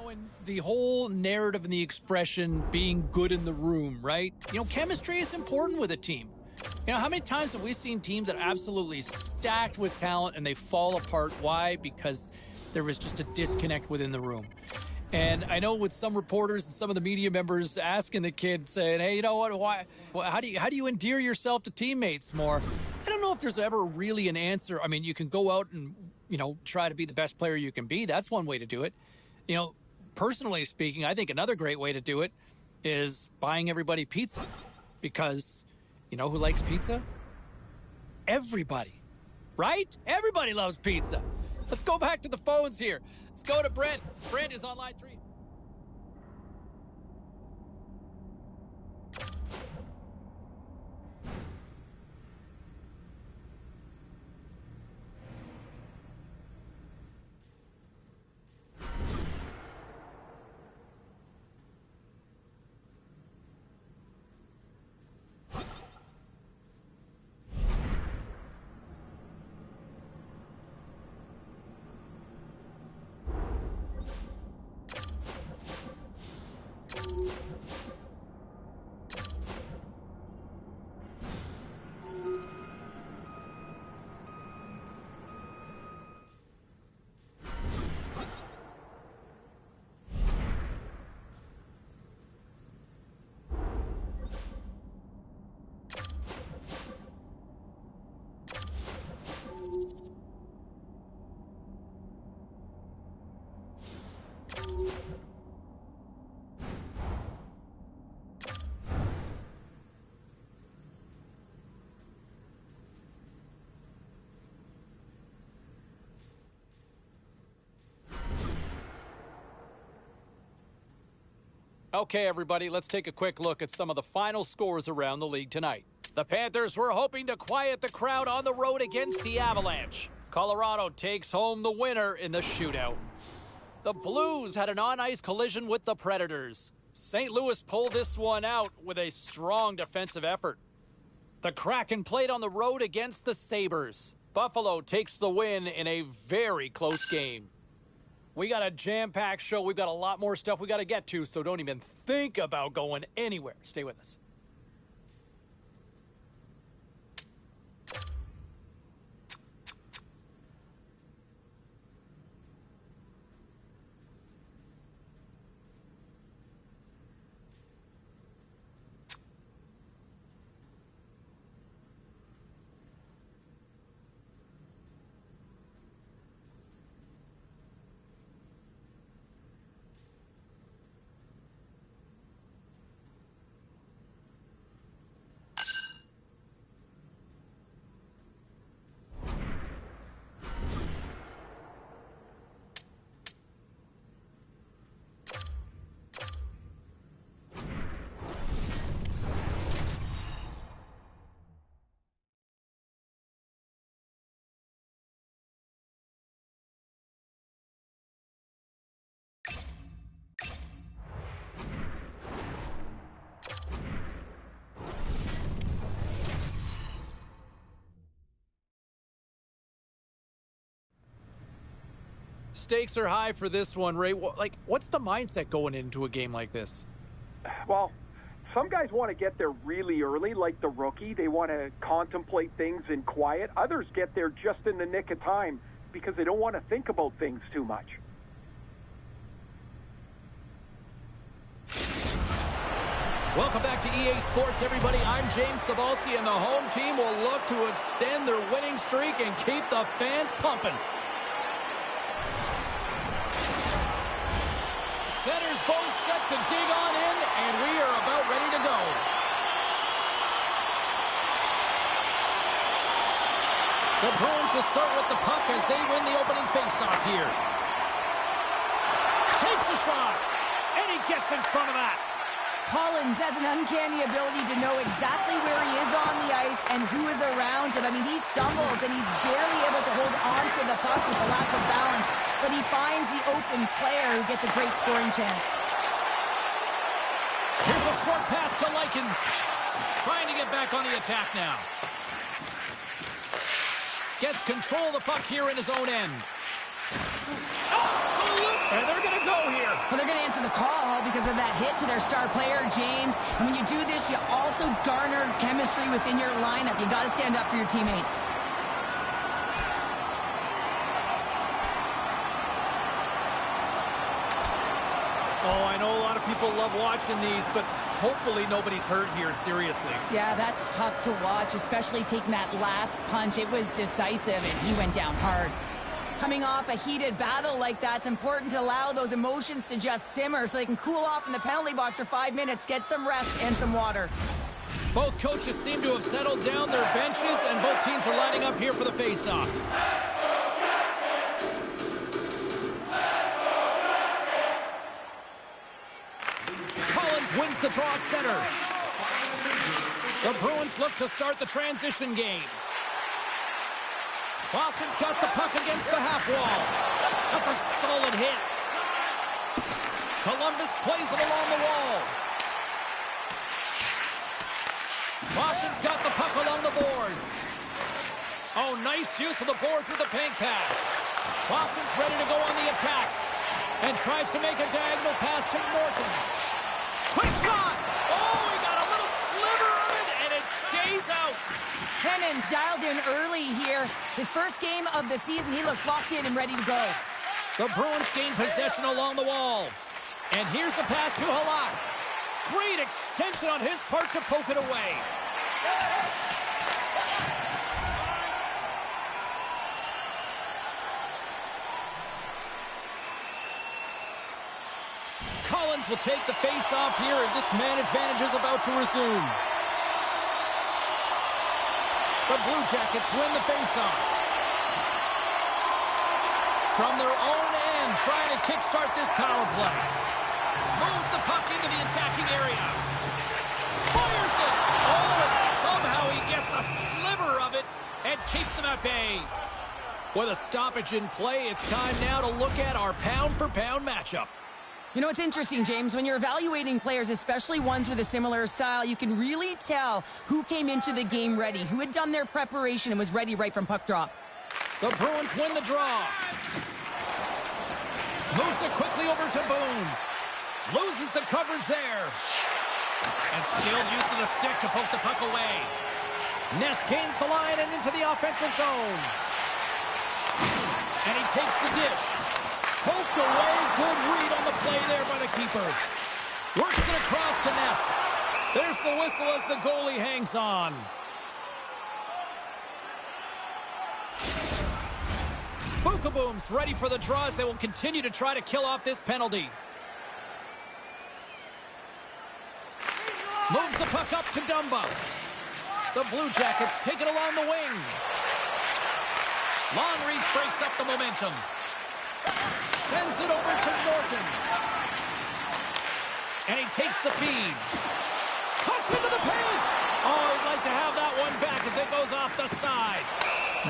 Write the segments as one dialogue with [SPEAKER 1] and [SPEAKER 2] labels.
[SPEAKER 1] And the whole narrative and the expression being good in the room, right? Chemistry is important with a team. How many times have we seen teams that are absolutely stacked with talent and they fall apart? Why? Because there was just a disconnect within the room. And I know with some reporters and some of the media members asking the kid, saying, hey, you know what, why? How do you endear yourself to teammates more? I don't know if there's ever really an answer. I mean, you can go out and, try to be the best player you can be. That's one way to do it. Personally speaking, I think another great way to do it is buying everybody pizza. Because who likes pizza? Everybody, right? Everybody loves pizza. Let's go back to the phones here. Let's go to Brent. Brent is on line 3. Okay, everybody, let's take a quick look at some of the final scores around the league tonight. The Panthers were hoping to quiet the crowd on the road against the Avalanche. Colorado takes home the winner in the shootout. The Blues had an on-ice collision with the Predators. St. Louis pulled this one out with a strong defensive effort. The Kraken played on the road against the Sabres. Buffalo takes the win in a very close game. We got a jam-packed show. We've got a lot more stuff we got to get to, so don't even think about going anywhere. Stay with us. Stakes are high for this one, Ray. What's the mindset going into a game like this?
[SPEAKER 2] Well, some guys want to get there really early, like the rookie. They want to contemplate things in quiet. Others get there just in the nick of time because they don't want to think about things too much.
[SPEAKER 1] Welcome back to EA Sports, everybody. I'm James Cebulski, and the home team will look to extend their winning streak and keep the fans pumping. Centers both set to dig on in, and we are about ready to go. The Bruins will start with the puck as they win the opening faceoff here. Takes a shot, and he gets in front of that.
[SPEAKER 3] Collins has an uncanny ability to know exactly where he is on the ice and who is around him. I mean, he stumbles and he's barely able to hold on to the puck with a lack of balance, but he finds the open player who gets a great scoring chance.
[SPEAKER 1] Here's a short pass to Likens. Trying to get back on the attack now. Gets control of the puck here in his own end. Absolute! And they're going to go here.
[SPEAKER 3] Well, they're going to answer the call because of that hit to their star player, James. And when you do this, you also garner chemistry within your lineup. You got to stand up for your teammates.
[SPEAKER 1] Oh, I know a lot of people love watching these, but hopefully nobody's hurt here, seriously.
[SPEAKER 3] Yeah, that's tough to watch, especially taking that last punch. It was decisive, and he went down hard. Coming off a heated battle like that, it's important to allow those emotions to just simmer so they can cool off in the penalty box for 5 minutes, get some rest and some water.
[SPEAKER 1] Both coaches seem to have settled down their benches, and both teams are lining up here for the face-off. Collins wins the draw at center. The Bruins look to start the transition game. Boston's got the puck against the half wall. That's a solid hit. Columbus plays it along the wall. Boston's got the puck along the boards. Oh, nice use of the boards with the pink pass. Boston's ready to go on the attack and tries to make a diagonal pass to Norton. Quick shot! Oh, he got a little sliver of it, and it stays out.
[SPEAKER 3] Hennon's dialed in early here. His first game of the season, he looks locked in and ready to go.
[SPEAKER 1] The Bruins gain possession along the wall. And here's the pass to Halak. Great extension on his part to poke it away. Collins will take the face-off here as this man advantage is about to resume. The Blue Jackets win the face-off. From their own end, trying to kickstart this power play. Moves the puck into the attacking area. Fires it. Oh, and somehow he gets a sliver of it and keeps him at bay. With a stoppage in play, it's time now to look at our pound-for-pound matchup.
[SPEAKER 3] You know, it's interesting, James. When you're evaluating players, especially ones with a similar style, you can really tell who came into the game ready, who had done their preparation and was ready right from puck drop.
[SPEAKER 1] The Bruins win the draw. Moves it quickly over to Boone. Loses the coverage there. And skilled use of the stick to poke the puck away. Ness gains the line and into the offensive zone. And he takes the dish. Poked away. Good read on the play there by the keeper. Works it across to Ness. There's the whistle as the goalie hangs on. Bookabooms ready for the draws. They will continue to try to kill off this penalty. Moves the puck up to Dumba. The Blue Jackets take it along the wing. Long reach breaks up the momentum. Sends it over to Norton. And he takes the feed. Cuts into the paint. Oh, he'd like to have that one back as it goes off the side.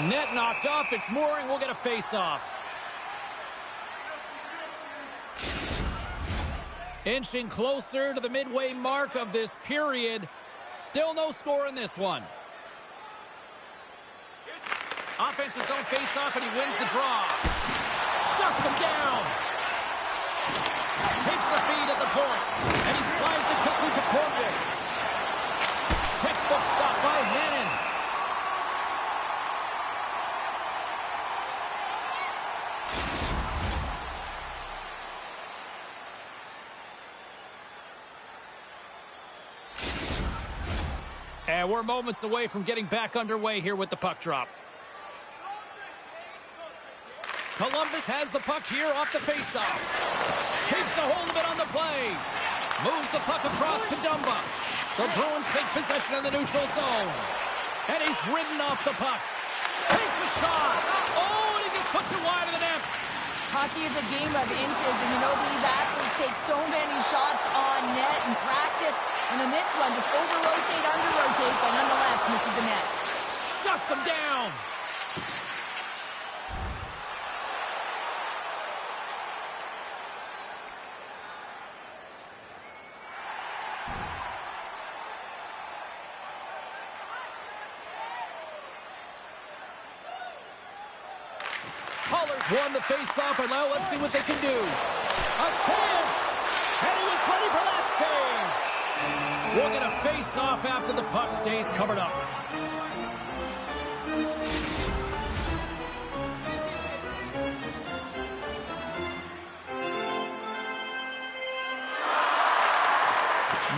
[SPEAKER 1] Net knocked off. It's Mooring. We'll get a face-off. Inching closer to the midway mark of this period. Still no score in this one. Offensive zone face-off, and he wins the draw. Shuts him down. Takes the feed at the point, and he slides it quickly to Corvik. Textbook stop by Hannon. And we're moments away from getting back underway here with the puck drop. Columbus has the puck here off the faceoff. Keeps a hold of it on the play. Moves the puck across to Dumba. The Bruins take possession in the neutral zone. And he's ridden off the puck. Takes a shot. Oh, and he just puts it wide of the net.
[SPEAKER 3] Hockey is a game of inches, and you know these athletes take so many shots on net in practice. And in this one, just over-rotate, under-rotate, but nonetheless misses the net.
[SPEAKER 1] Shuts him down. Pollard's won the face-off, and now let's see what they can do. A chance! And he was ready for that save! We'll get a face-off after the puck stays covered up.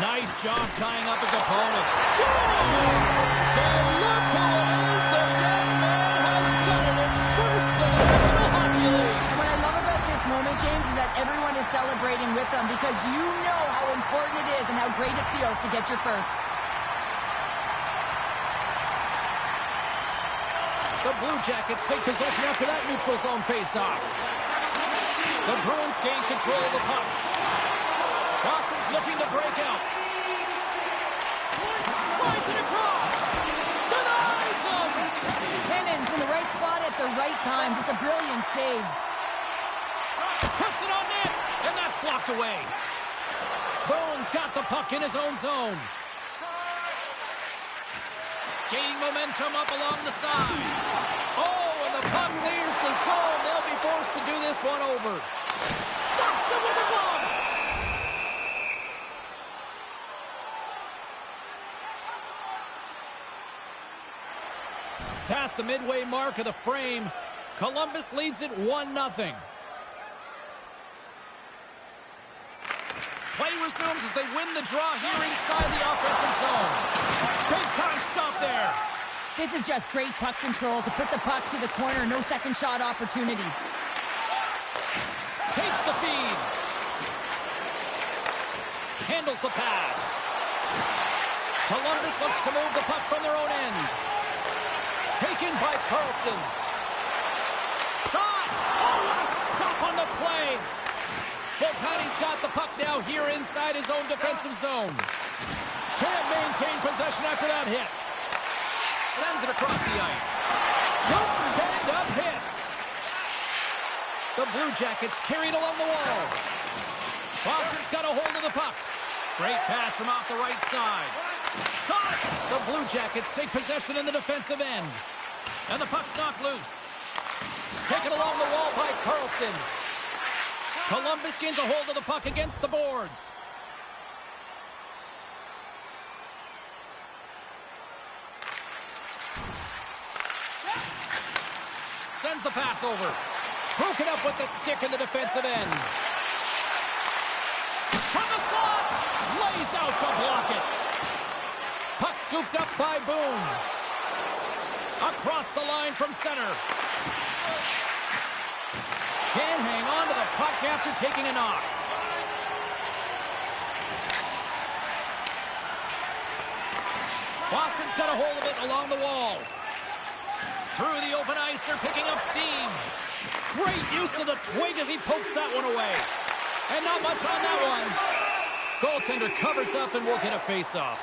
[SPEAKER 1] Nice job tying up his opponent. Scores! And look who it is! The young man has started his first in the National Hockey League.
[SPEAKER 3] And what I love about this moment, James, is that everyone is celebrating with them because you know how important it is and how great it feels to get your first.
[SPEAKER 1] The Blue Jackets take possession after that neutral zone face-off. The Bruins gain control of the puck. Boston's looking to break out. Slides it across. Denies him.
[SPEAKER 3] Cannon's in the right spot at the right time. Just a brilliant save.
[SPEAKER 1] Puts it on net, and that's blocked away. Boone's got the puck in his own zone. Gaining momentum up along the side. Oh, and the puck clears the zone. They'll be forced to do this one over. Stops him with a glove. Past the midway mark of the frame, Columbus leads it 1-0. Play resumes as they win the draw here inside the offensive zone. Big time stop there.
[SPEAKER 3] This is just great puck control to put the puck to the corner. No second shot opportunity.
[SPEAKER 1] Takes the feed. Handles the pass. Columbus looks to move the puck from their own end. Taken by Carlson. Shot! Oh, what a stop on the play. Both Patty's got the puck now here inside his own defensive zone. Can't maintain possession after that hit. Sends it across the ice. Good stand-up hit. The Blue Jackets carried along the wall. Boston's got a hold of the puck. Great pass from off the right side. Shot! The Blue Jackets take possession in the defensive end. And the puck's knocked loose. Taken along the wall by Carlson. Columbus gains a hold of the puck against the boards. Sends the pass over. Broken up with the stick in the defensive end. From the slot! Lays out to block it. Puck scooped up by Boone. Across the line from center. Can't hang on to the puck after taking a knock. Boston's got a hold of it along the wall. Through the open ice, they're picking up steam. Great use of the twig as he pokes that one away. And not much on that one. Goaltender covers up and will get a face-off.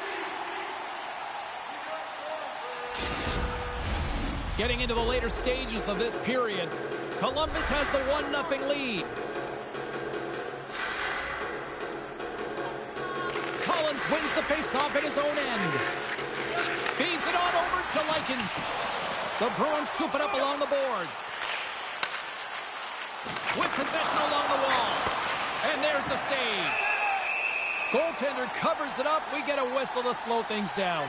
[SPEAKER 1] Getting into the later stages of this period, Columbus has the 1-0 lead. Collins wins the face-off at his own end. Feeds it on over to Likens. The Bruins scoop it up along the boards. With possession along the wall. And there's the save. Goaltender covers it up. We get a whistle to slow things down.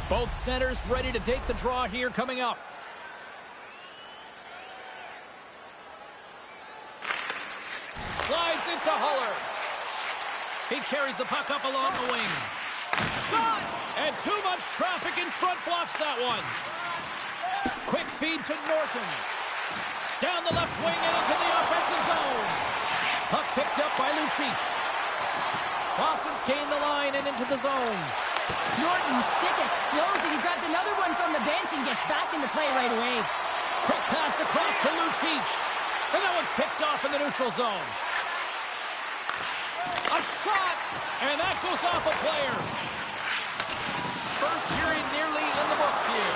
[SPEAKER 1] Both centers ready to take the draw here coming up. Slides into Huller. He carries the puck up along the wing. Shot! And too much traffic in front blocks that one. Quick feed to Norton. Down the left wing and into the offensive zone. Puck picked up by Lucic. Boston's gained the line and into the zone.
[SPEAKER 3] Norton's stick explodes, and he grabs another one from the bench and gets back into play right away.
[SPEAKER 1] Quick pass across to Lucic. And that one's picked off in the neutral zone. A shot! And that goes off a player. First period nearly in the books here.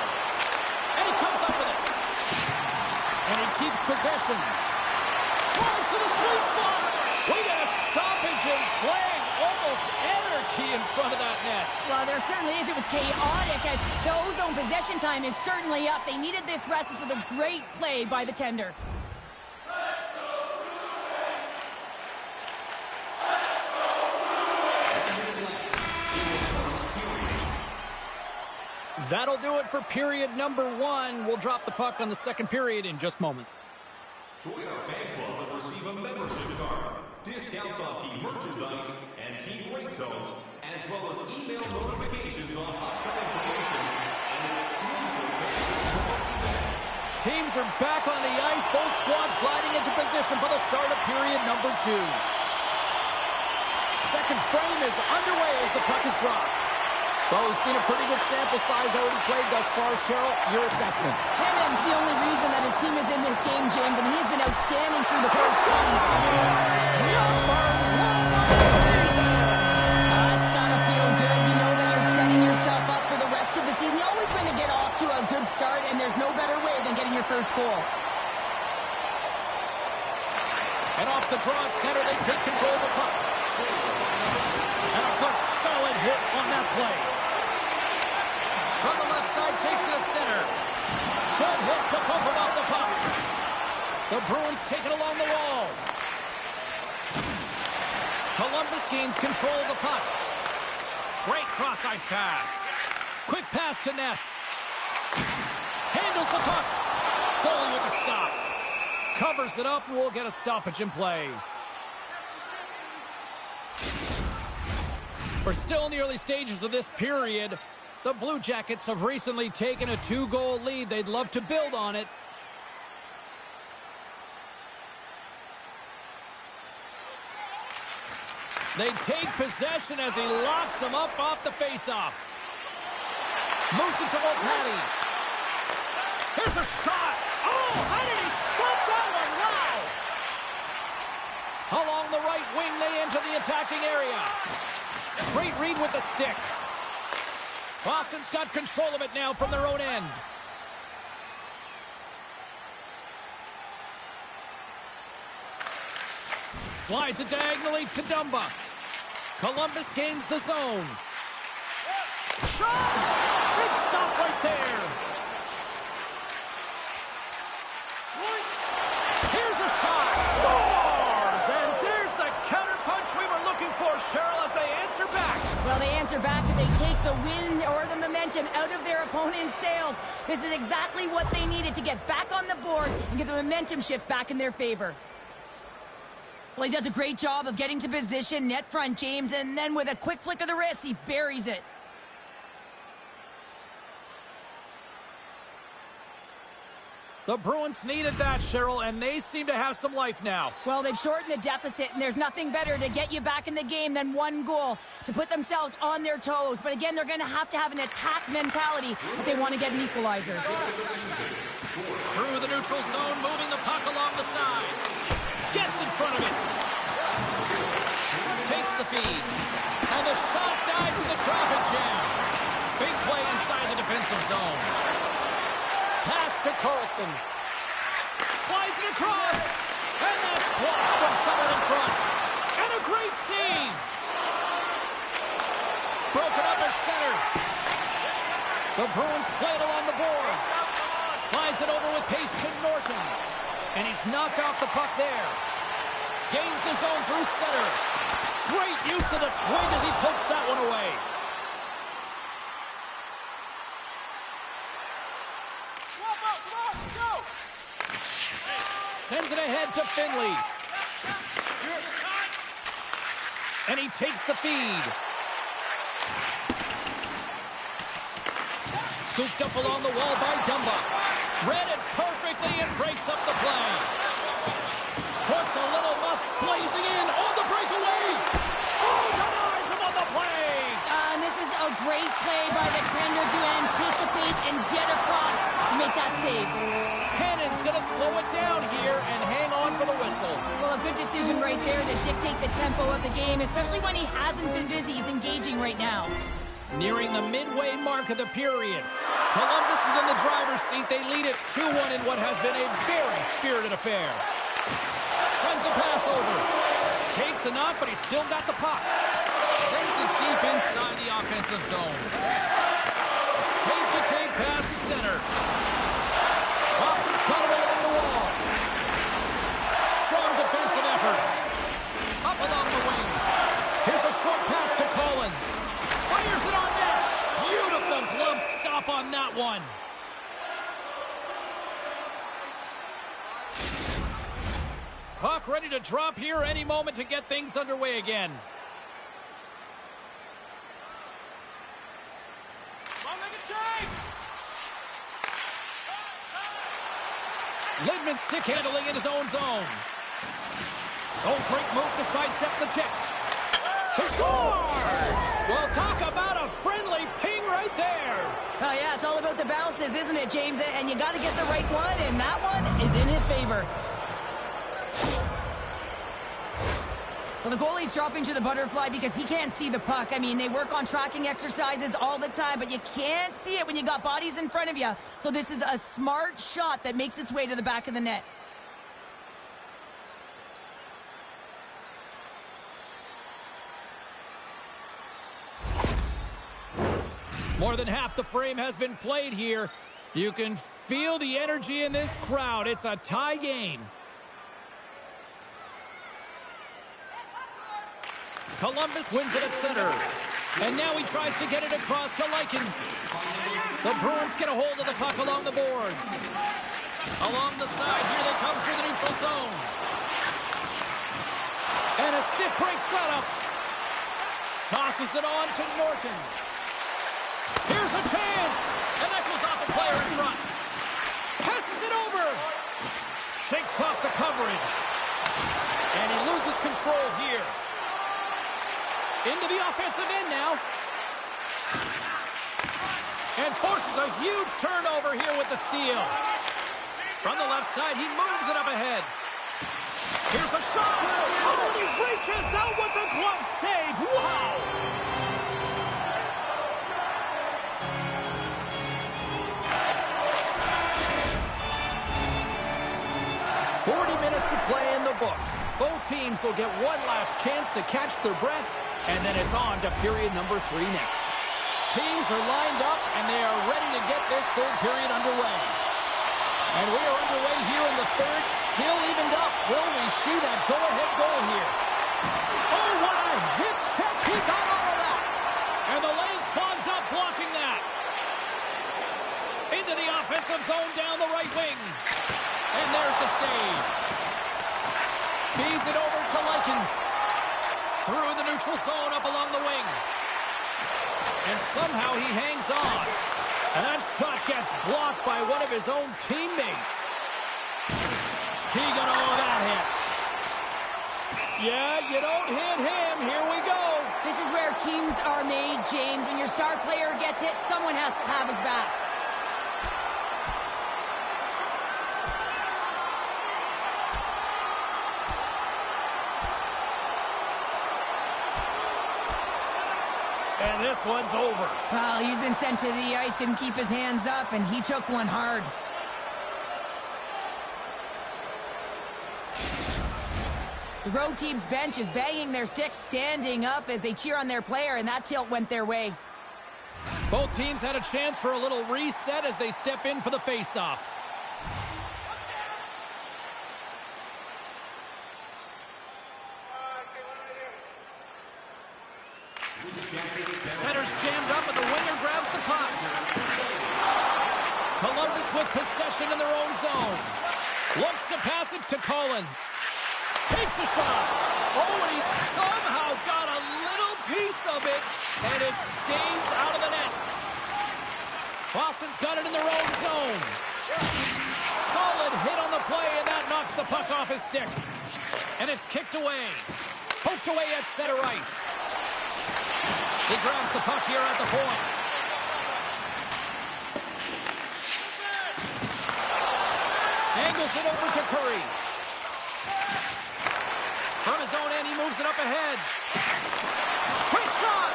[SPEAKER 1] And he comes up with it. And he keeps possession. Drives to the sweet spot. We got a stoppage in play. Almost anarchy in front of that net.
[SPEAKER 3] Well, there certainly is. It was chaotic as the ozone possession time is certainly up. They needed this rest. This was a great play by the tender.
[SPEAKER 1] That'll do it for period number 1. We'll drop the puck on the second period in just moments.
[SPEAKER 4] Join our fan club and receive a membership card, discounts on team merchandise, and team ringtones, as well as email notifications on upcoming promotions and exclusive events.
[SPEAKER 1] Teams are back on the ice. Both squads gliding into position for the start of period number 2. Second frame is underway as the puck is dropped. Well, we've seen a pretty good sample size already played thus far. Cheryl, your assessment.
[SPEAKER 3] Hennon's the only reason that his team is in this game, James. I mean, he's been outstanding through the first time. Number 1 of the season. It's gotta feel good. You know that you're setting yourself up for the rest of the season. You always want to get off to a good start, and there's no better way than getting your first goal.
[SPEAKER 1] And off the draw at center, they take control of the puck. And a good solid hit on that play. From the left side, takes it to center. Good hit to poke him off the puck. The Bruins take it along the wall. Columbus gains control of the puck. Great cross-ice pass. Quick pass to Ness. Handles the puck. Goalie with a stop. Covers it up, and we'll get a stoppage in play. We're still in the early stages of this period. The Blue Jackets have recently taken a 2-goal lead. They'd love to build on it. They take possession as he locks him up off the faceoff. Moves it to Volpatti. Here's a shot. Oh, how did he stop that one? Wow! Along the right wing, they enter the attacking area. Great read with the stick. Boston's got control of it now from their own end. Slides it diagonally to Dumba. Columbus gains the zone. Shot! Big stop right there. Here's a shot. Scores! And there's the counterpunch we were looking for, Cheryl, as they answer back.
[SPEAKER 3] Well, they answer back and they take the wind or the momentum out of their opponent's sails. This is exactly what they needed to get back on the board and get the momentum shift back in their favor. Well, he does a great job of getting to position, net front, James, and then with a quick flick of the wrist, he buries it.
[SPEAKER 1] The Bruins needed that, Cheryl, and they seem to have some life now.
[SPEAKER 3] Well, they've shortened the deficit, and there's nothing better to get you back in the game than one goal to put themselves on their toes. But again, they're going to have an attack mentality if they want to get an equalizer.
[SPEAKER 1] Through the neutral zone, moving the puck along the side. Gets in front of it. Takes the feed. And the shot dies in the traffic jam. Big play inside the defensive zone. Pass to Carlson. Slides it across. And that's blocked from someone in front. And a great save. Broken up at center. The Bruins play it along the boards. Slides it over with pace to Norton. And he's knocked off the puck there. Gains the zone through center. Great use of the twig as he pokes that one away. Sends it ahead to Finley. And he takes the feed. Scooped up along the wall by Dumba. Read it perfectly and breaks up the play. Puts a little must blazing in on the breakaway. Oh, denies him on the play.
[SPEAKER 3] And this is a great play by the tender to anticipate and get across to make that save.
[SPEAKER 1] Hannon's going to slow it down here and hang on for the whistle.
[SPEAKER 3] Well, a good decision right there to dictate the tempo of the game, especially when he hasn't been busy. He's engaging right now.
[SPEAKER 1] Nearing the midway mark of the period. Columbus is in the driver's seat. They lead it 2-1 in what has been a very spirited affair. Sends a pass over. Takes a knock, but he's still got the puck. Sends it deep inside the offensive zone. Tape-to-tape pass to center. Boston's got it along the wall. Strong defensive effort. Up along the wing. Here's a short pass to Collins. Fires it on net. Beautiful glove stop on that one. Puck ready to drop here any moment to get things underway again. Lidman stick handling in his own zone. Oh, great move to sidestep the check. He scores! Well, talk about a friendly ping right there.
[SPEAKER 3] Oh, yeah, it's all about the bounces, isn't it, James? And you got to get the right one, and that one is in his favor. Well, the goalie's dropping to the butterfly because he can't see the puck. I mean, they work on tracking exercises all the time, but you can't see it when you got bodies in front of you. So this is a smart shot that makes its way to the back of the net.
[SPEAKER 1] More than half the frame has been played here. You can feel the energy in this crowd. It's a tie game. Columbus wins it at center. And now he tries to get it across to Likens. The Bruins get a hold of the puck along the boards. Along the side, here they come through the neutral zone. And a stiff break setup. Tosses it on to Norton. Here's a chance. And that goes off a player in front. Passes it over. Shakes off the coverage. And he loses control here. Into the offensive end now. And forces a huge turnover here with the steal. From the left side, he moves it up ahead. Here's a shot. Oh, he reaches out with the glove save. Wow. 40 minutes to play in the books. Both teams will get one last chance to catch their breaths, and then it's on to period number 3 next. Teams are lined up, and they are ready to get this third period underway. And we are underway here in the third, still evened up. Will we see that go-ahead goal here? Oh, what a hit check. He got all of that. And the lane's clogged up, blocking that. Into the offensive zone down the right wing. And there's the save. Feeds it over to Likens. Through the neutral zone up along the wing. And somehow he hangs on. And that shot gets blocked by one of his own teammates. He gonna owe that hit. Yeah, you don't hit him. Here we go.
[SPEAKER 3] This is where teams are made, James. When your star player gets hit, someone has to have his back.
[SPEAKER 1] And this one's over.
[SPEAKER 3] Well, he's been sent to the ice, didn't keep his hands up, and he took one hard. The road team's bench is banging their sticks, standing up as they cheer on their player, and that tilt went their way.
[SPEAKER 1] Both teams had a chance for a little reset as they step in for the faceoff. Center's jammed up and the winger grabs the puck. Columbus with possession in their own zone. Looks to pass it to Collins. Takes a shot. Oh, and he somehow got a little piece of it, and it stays out of the net. Boston's got it in their own zone. Solid hit on the play, and that knocks the puck off his stick. And it's kicked away. Poked away at center ice. He grabs the puck here at the point. Angles it over to Curry. From his own end, he moves it up ahead. Quick shot!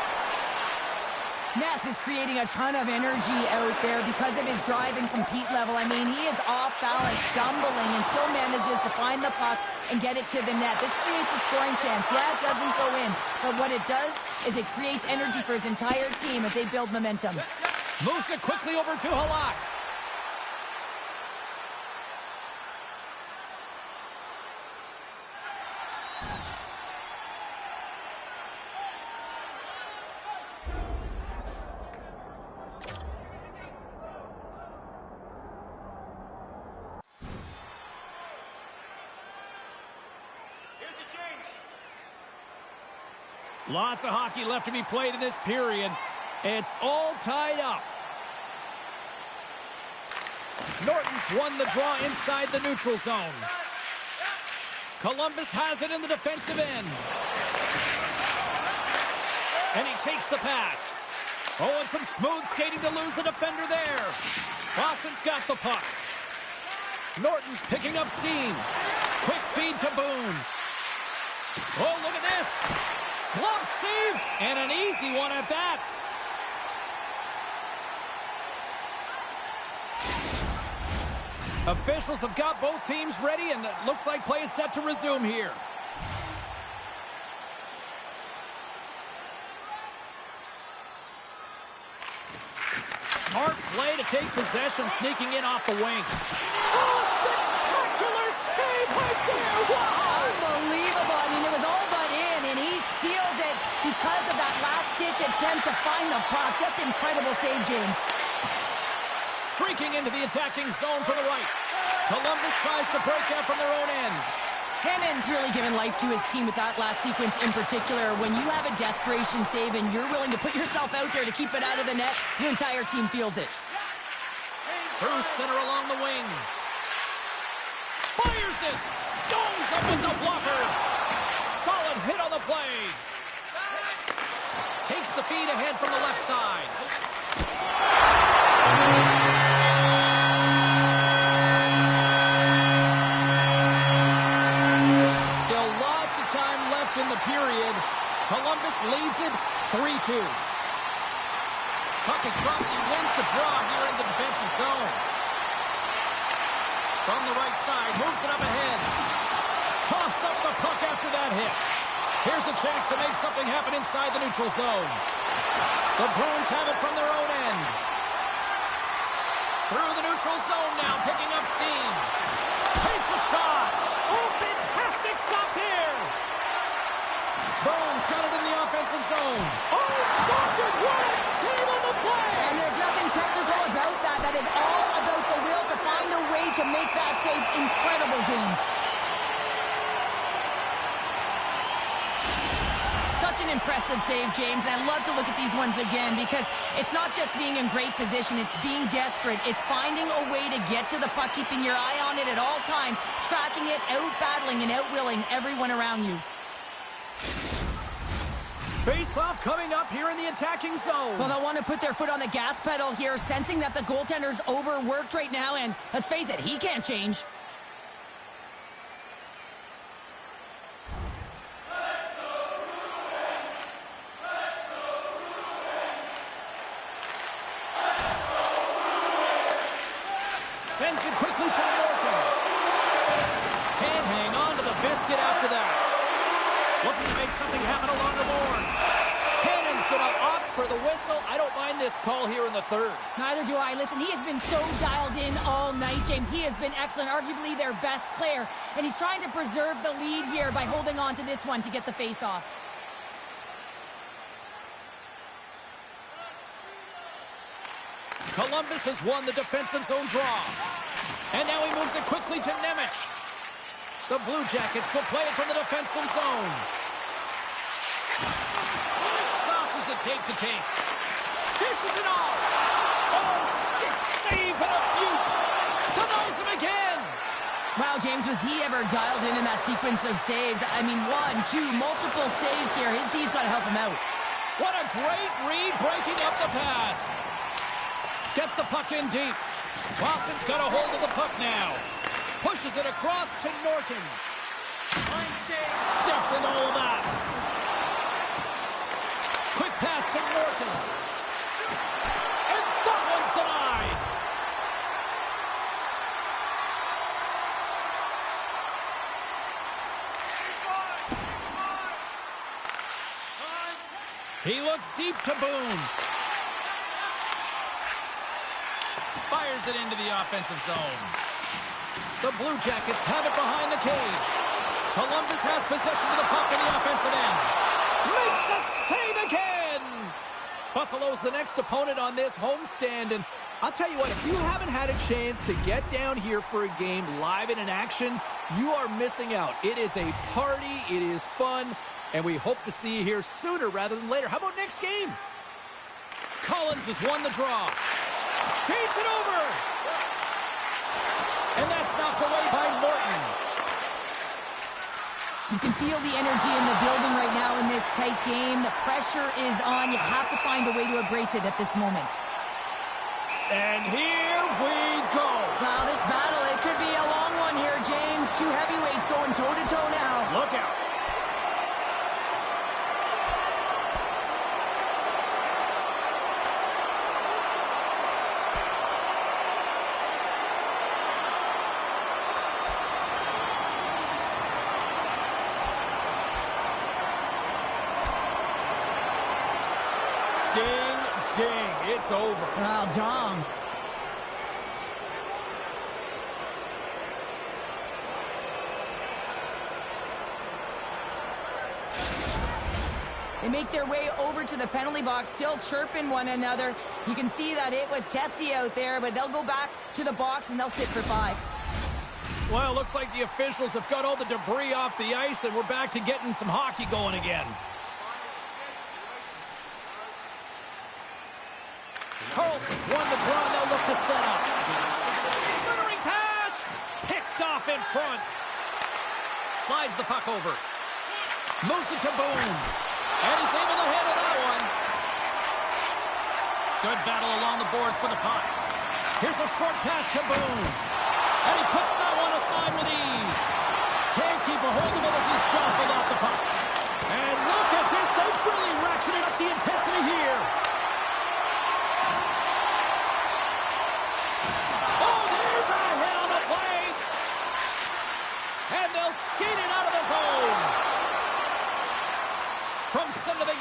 [SPEAKER 3] Ness is creating a ton of energy out there because of his drive and compete level. I mean, he is off balance, stumbling, and still manages to find the puck and get it to the net. This creates a scoring chance. Yeah, it doesn't go in, but what it does is it creates energy for his entire team as they build momentum.
[SPEAKER 1] Moves it quickly over to Halak. Lots of hockey left to be played in this period. It's all tied up. Norton's won the draw inside the neutral zone. Columbus has it in the defensive end. And he takes the pass. Oh, and some smooth skating to lose the defender there. Boston's got the puck. Norton's picking up steam. Quick feed to Boone. Oh, look at this. Glove save, and an easy one at that. Officials have got both teams ready, and it looks like play is set to resume here. Smart play to take possession, sneaking in off the wing.
[SPEAKER 3] Oh, spectacular save right there. Wow. Unbelievable. I mean, it was all but in, and he steals it because of that last-ditch attempt to find the puck. Just incredible save, James.
[SPEAKER 1] Streaking into the attacking zone from the right. Columbus tries to break out from their own end.
[SPEAKER 3] Hammond's really given life to his team with that last sequence in particular. When you have a desperation save and you're willing to put yourself out there to keep it out of the net, your entire team feels it.
[SPEAKER 1] Through center along the wing. Fires it. Stones up with the blocker. Solid hit on the play. Takes the feed ahead from the left side. the right side, moves it up ahead. Coughs up the puck after that hit. Here's a chance to make something happen inside the neutral zone. The Bruins have it from their own end. Through the neutral zone now, picking up steam. Takes a shot. Oh, fantastic stop here. Bones got it in the offensive zone. Oh, stopped it. What a save on the play.
[SPEAKER 3] And there's nothing technical about that. That is all about the will to find a way to make that save incredible, James. Such an impressive save, James, and I love to look at these ones again because it's not just being in great position, it's being desperate. It's finding a way to get to the puck, keeping your eye on it at all times, tracking it, out-battling and out-willing everyone around you.
[SPEAKER 1] Face-off coming up here in the attacking zone.
[SPEAKER 3] Well, they'll want to put their foot on the gas pedal here, sensing that the goaltender's overworked right now, and let's face it, he can't change.
[SPEAKER 1] Sends it quickly to Norton. Can't hang on to the biscuit after that. Looking to make something happen along the boards. Cannon's going to opt for the whistle. I don't mind this call here in the third.
[SPEAKER 3] Neither do I. Listen, he has been so dialed in all night, James. He has been excellent, arguably their best player. And he's trying to preserve the lead here by holding on to this one to get the face-off.
[SPEAKER 1] Columbus has won the defensive zone draw. And now he moves it quickly to Nemec. The Blue Jackets will play it from the defensive zone. Sauces it tape to tape. Dishes it off. Oh, stick save and a beaut. Denies him again.
[SPEAKER 3] Wow, James, was he ever dialed in that sequence of saves? I mean, 1, 2, multiple saves here. His D's got to help him out.
[SPEAKER 1] What a great read, breaking up the pass. Gets the puck in deep. Boston's got a hold of the puck now. Pushes it across to Norton. Sticks in all of that. Quick pass to Norton. And that one's denied. He looks deep to Boone. Fires it into the offensive zone. The Blue Jackets have it behind the cage. Columbus has possession of the puck in the offensive end. Makes a save again! Buffalo's the next opponent on this homestand, and I'll tell you what, if you haven't had a chance to get down here for a game live and in action, you are missing out. It is a party, it is fun, and we hope to see you here sooner rather than later. How about next game? Collins has won the draw. Feeds it over! And that's knocked away by Morton.
[SPEAKER 3] You can feel the energy in the building right now in this tight game. The pressure is on. You have to find a way to embrace it at this moment.
[SPEAKER 1] And here we go.
[SPEAKER 3] Wow, this battle, it could be a long one here, James. Two heavyweights going toe-to-toe now.
[SPEAKER 1] Look out. Ding, ding, it's over.
[SPEAKER 3] Wow, Dom. They make their way over to the penalty box, still chirping one another. You can see that it was testy out there, but they'll go back to the box and they'll sit for 5.
[SPEAKER 1] Well, it looks like the officials have got all the debris off the ice, and we're back to getting some hockey going again. Carlson's won the draw, and they'll look to set up. Centering pass! Picked off in front. Slides the puck over. Moves it to Boone. And he's able to handle that one. Good battle along the boards for the puck. Here's a short pass to Boone. And he puts that one aside with ease. Can't keep a hold of it as he's jostled off the puck. And look at this. They've really ratcheted up the intensity here.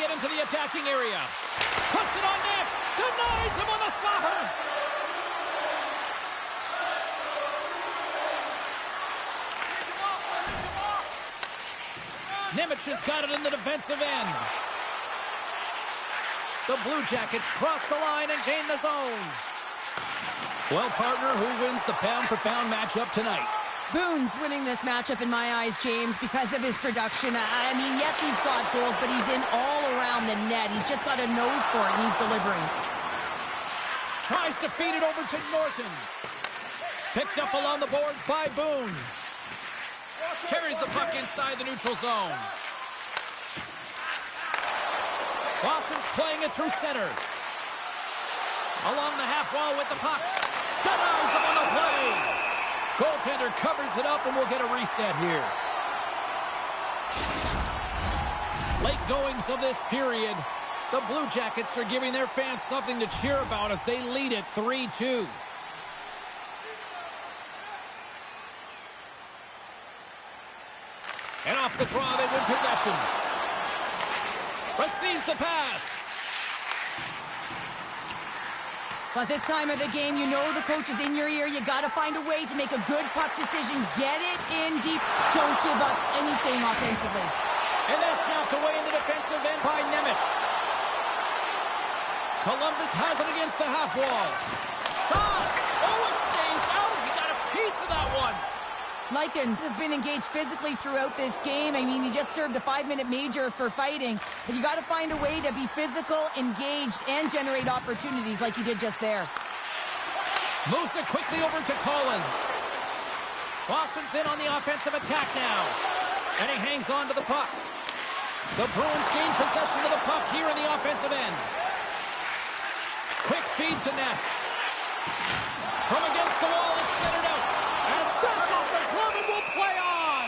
[SPEAKER 1] get into the attacking area. Puts it on net. Denies him on the slapper. Nemec has got it in the defensive end. The Blue Jackets cross the line and gain the zone. Well, partner, who wins the pound-for-pound matchup tonight?
[SPEAKER 3] Boone's winning this matchup in my eyes, James, because of his production. I mean, yes, he's got goals, but he's in all around the net. He's just got a nose for it, and he's delivering.
[SPEAKER 1] Tries to feed it over to Norton. Picked up along the boards by Boone. Carries the puck inside the neutral zone. Boston's playing it through center. Along the half wall with the puck. Denies him on the play. Goaltender covers it up, and we'll get a reset here. Late goings of this period. The Blue Jackets are giving their fans something to cheer about as they lead it 3-2. And off the draw, they win possession. Receives the pass.
[SPEAKER 3] But this time of the game, you know the coach is in your ear. You got to find a way to make a good puck decision. Get it in deep. Don't give up anything offensively.
[SPEAKER 1] And that's snapped away in the defensive end by Nemec. Columbus has it against the half wall. Shot! Oh, it stays out. He got a piece of that one.
[SPEAKER 3] Likens has been engaged physically throughout this game. I mean, he just served a 5-minute major for fighting. But you got to find a way to be physical, engaged, and generate opportunities like he did just there.
[SPEAKER 1] Moves it quickly over to Collins. Boston's in on the offensive attack now. And he hangs on to the puck. The Bruins gain possession of the puck here in the offensive end. Quick feed to Ness. From against the wall, it's centered out. And that's off the glove and will play on.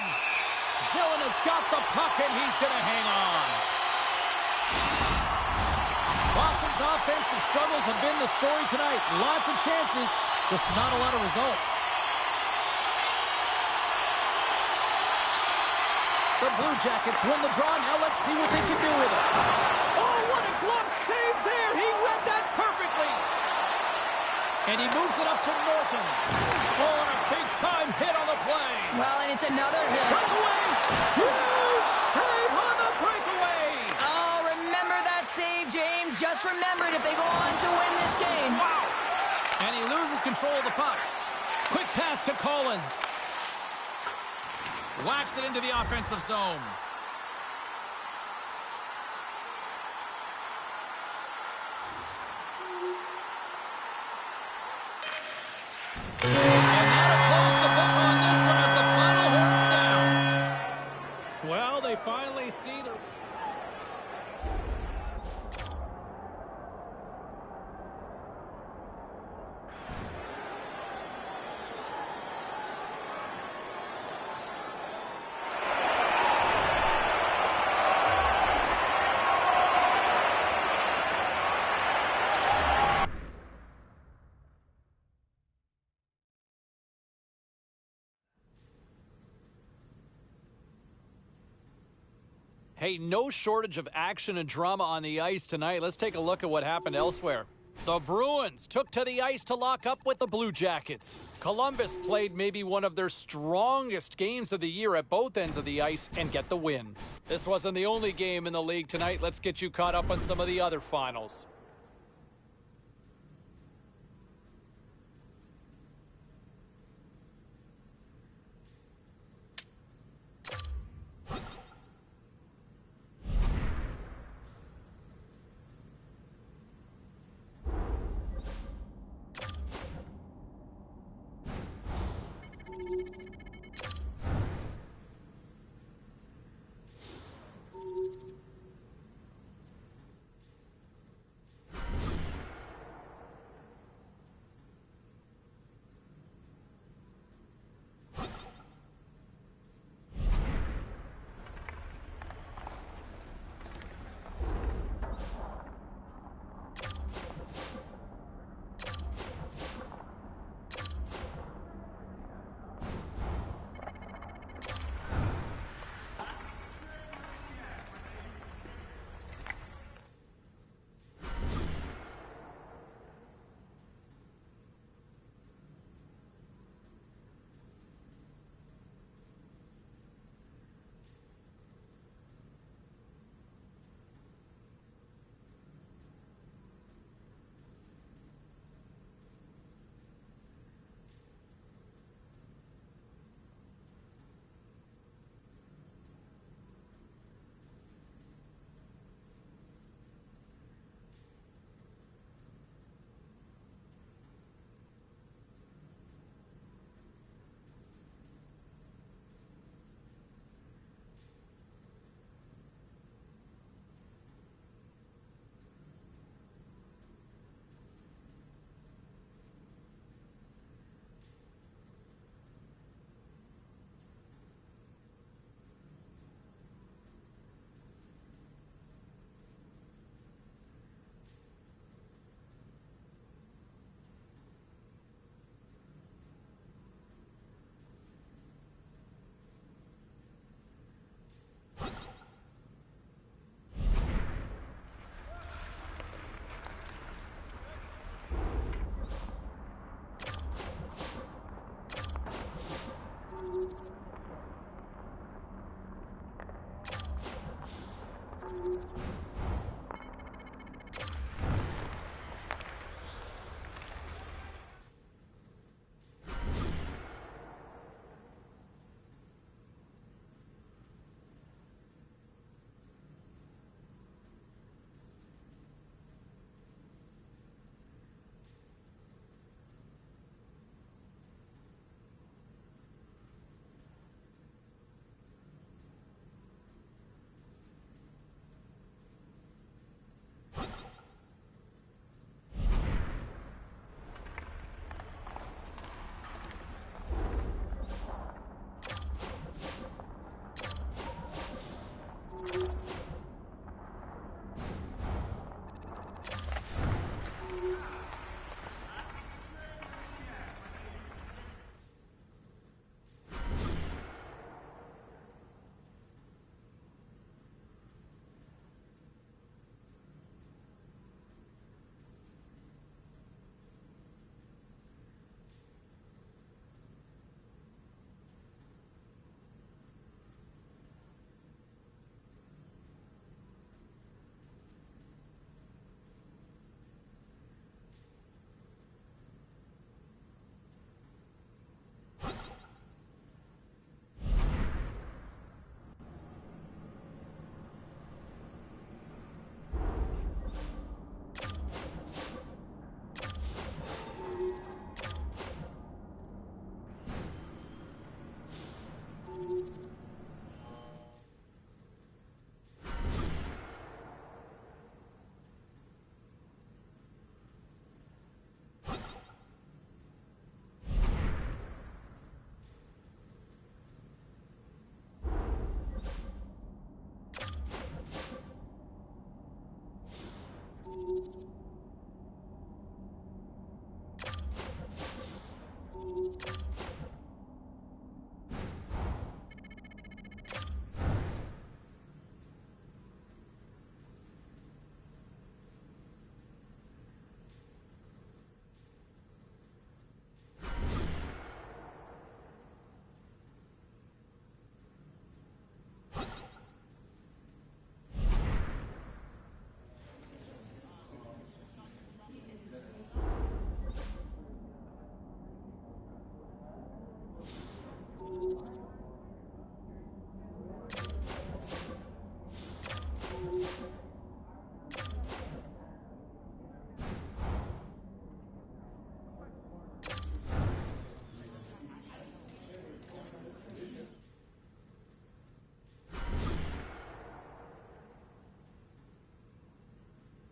[SPEAKER 1] Gillen has got the puck and he's going to hang on. Boston's offensive struggles have been the story tonight. Lots of chances, just not a lot of results. The Blue Jackets win the draw. Now let's see what they can do with it. Oh, what a glove save there. He read that perfectly. And he moves it up to Norton. Oh, and a big-time hit on the play.
[SPEAKER 3] Well, and it's another hit.
[SPEAKER 1] Breakaway. Huge save on the breakaway.
[SPEAKER 3] Oh, remember that save, James. Just remember it if they go on to win this game.
[SPEAKER 1] Wow. And he loses control of the puck. Quick pass to Collins. Whacks it into the offensive zone. And now to close the book on this one as the final horn sounds. Well, they finally see the... Hey, no shortage of action and drama on the ice tonight. Let's take a look at what happened elsewhere. The Bruins took to the ice to lock up with the Blue Jackets. Columbus played maybe one of their strongest games of the year at both ends of the ice and get the win. This wasn't the only game in the league tonight. Let's get you caught up on some of the other finals.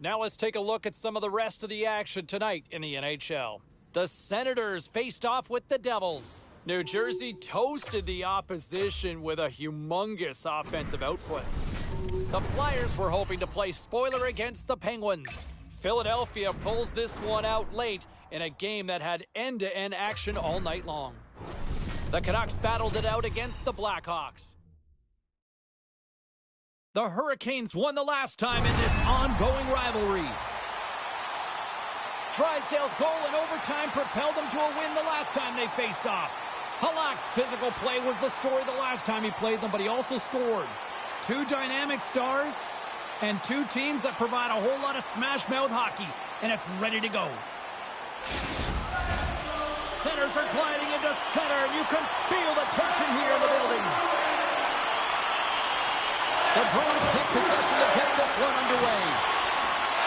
[SPEAKER 1] Now let's take a look at some of the rest of the action tonight in the NHL. The Senators faced off with the Devils. New Jersey toasted the opposition with a humongous offensive output. The Flyers were hoping to play spoiler against the Penguins. Philadelphia pulls this one out late in a game that had end-to-end action all night long. The Canucks battled it out against the Blackhawks. The Hurricanes won the last time in this ongoing rivalry. Drysdale's goal in overtime propelled them to a win the last time they faced off. Halak's physical play was the story the last time he played them, but he also scored. Two dynamic stars and two teams that provide a whole lot of smash-mouth hockey, and it's ready to go. Centers are gliding into center, and you can feel the tension here in the building. The Bruins take possession to get this one underway.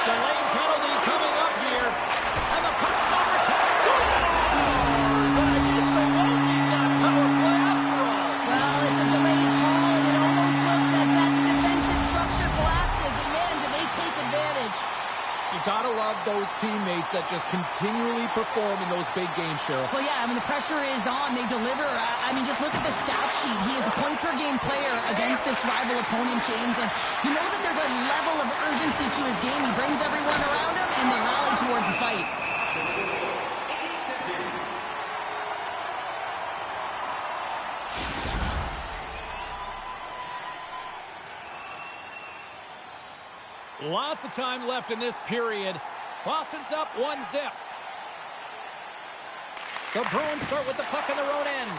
[SPEAKER 1] Delayed penalty coming up here. And the puck stopper scores! And I guess they won't need that power play after all.
[SPEAKER 3] Well, it's a delayed call, and it almost looks as that the defensive structure collapses. And man, do they take advantage.
[SPEAKER 1] You gotta love those teammates that just continually perform in those big games, Cheryl.
[SPEAKER 3] Well, yeah, I mean, the pressure is on. They deliver. I mean, just look at the stat sheet. He is a point-per-game player against this rival opponent, James. And you know that there's a level of urgency to his game. He brings everyone around him, and they rally towards the fight.
[SPEAKER 1] Lots of time left in this period. Boston's up 1-0. The Bruins start with the puck in their own end.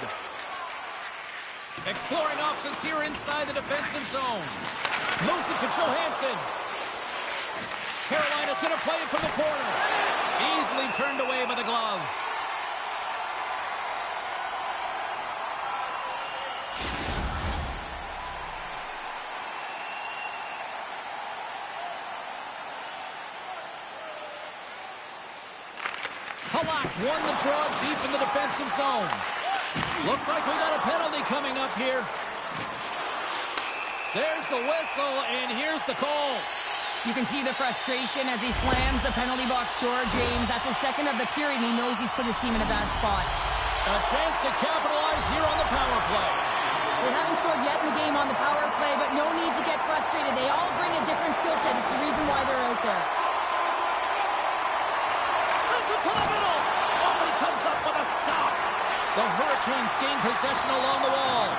[SPEAKER 1] Exploring options here inside the defensive zone. Moves it to Johansson. Carolina's going to play it from the corner. Easily turned away by the glove. Halak won the draw deep in the defensive zone. Looks like we got a penalty coming up here. There's the whistle, and here's the call.
[SPEAKER 3] You can see the frustration as he slams the penalty box door, James. That's his second of the period, and he knows he's put his team in a bad spot.
[SPEAKER 1] A chance to capitalize here on the power play.
[SPEAKER 3] They haven't scored yet in the game on the power play, but no need to get frustrated. They all bring a different skill set. It's the reason why they're out there.
[SPEAKER 1] Sends it to the middle. Oh, he comes up with a stop. The Hurricanes gain possession along the wall.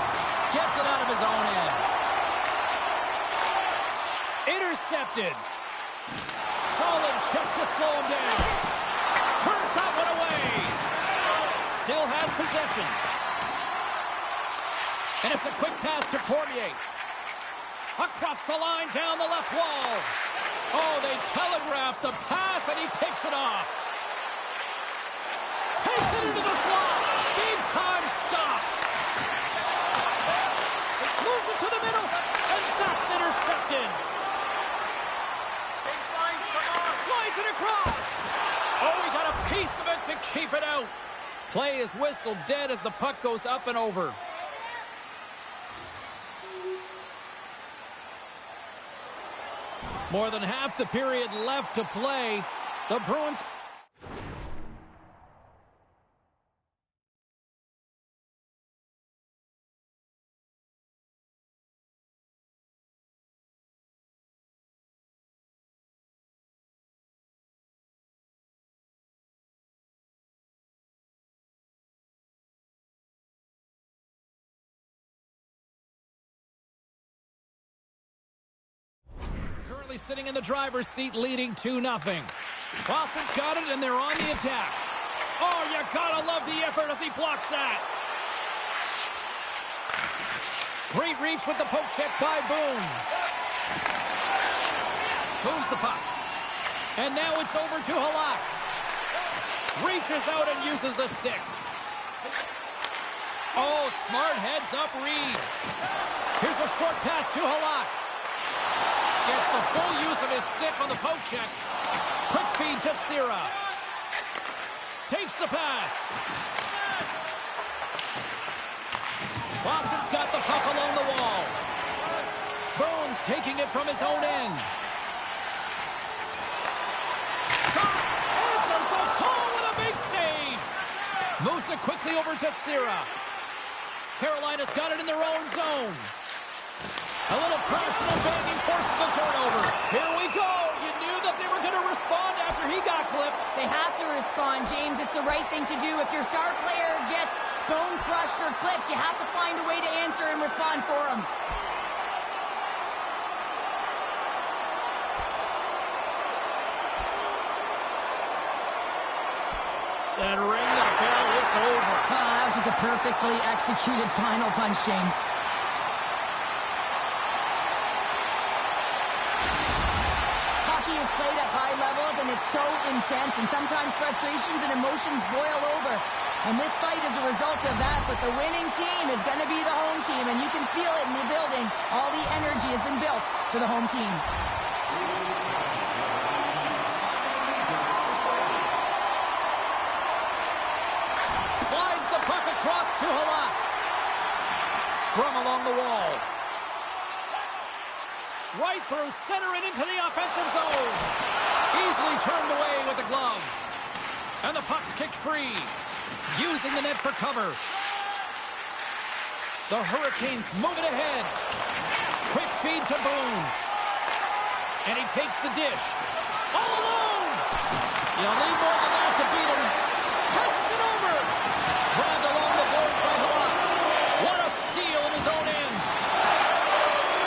[SPEAKER 1] Gets it out of his own end. Intercepted. Solid check to slow him down. Turns that one away. Still has possession. And it's a quick pass to Cormier. Across the line, down the left wall. Oh, they telegraphed the pass, and he picks it off. Takes it into the slot. Big time stop. Moves it to the middle, and that's intercepted. Slides it across. Oh, he got a piece of it to keep it out. Play is whistled dead as the puck goes up and over. More than half the period left to play. The Bruins... sitting in the driver's seat, leading 2-0. Boston's got it, and they're on the attack. Oh, you gotta love the effort as he blocks that. Great reach with the poke check by Boone. Moves the puck. And now it's over to Halak. Reaches out and uses the stick. Oh, smart heads up Reed. Here's a short pass to Halak. Gets the full use of his stick on the poke check. Quick feed to Sierra. Takes the pass. Boston's got the puck along the wall. Bones taking it from his own end. Shot! Answers the call with a big save. Moves it quickly over to Sierra. Carolina's got it in their own zone. A little pressure and banging forces the turnover. Here we go. You knew that they were going to respond after he got clipped.
[SPEAKER 3] They have to respond, James. It's the right thing to do. If your star player gets bone crushed or clipped, you have to find a way to answer and respond for him.
[SPEAKER 1] And ring the bell. It's over.
[SPEAKER 3] That was just a perfectly executed final punch, James. Played at high levels, and it's so intense, and sometimes frustrations and emotions boil over. And this fight is a result of that, but the winning team is going to be the home team, and you can feel it in the building. All the energy has been built for the home team.
[SPEAKER 1] Slides the puck across to Halak. Scrum along the wall. Right through center and into the offensive zone. Easily turned away with the glove. And the puck's kicked free. Using the net for cover. The Hurricanes move it ahead. Quick feed to Boone. And he takes the dish. All alone! You'll need more than that to beat him. Passes it over. Grabbed along the board by Halak. What a steal in his own end.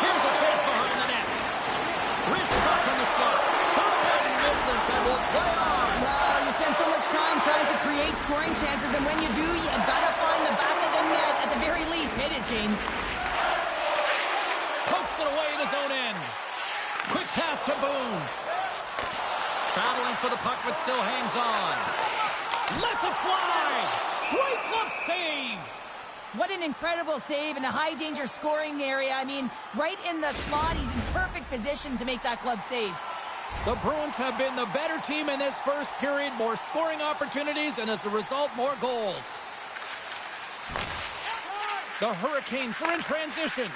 [SPEAKER 1] Here's a chance behind the net. Wrist shot from the slot. Third misses and will play on.
[SPEAKER 3] Well, you spend so much time trying to create scoring chances, and when you do, you gotta find the back of the net. At the very least, hit it, James.
[SPEAKER 1] Poke Pokes it away in his own end. Quick pass to Boone. Battling for the puck, but still hangs on. Lets it fly. Great glove save.
[SPEAKER 3] What an incredible save in a high-danger scoring area. I mean, right in the slot. He's in perfect position to make that glove save.
[SPEAKER 1] The Bruins have been the better team in this first period. More scoring opportunities, and as a result, more goals. The Hurricanes are in transition.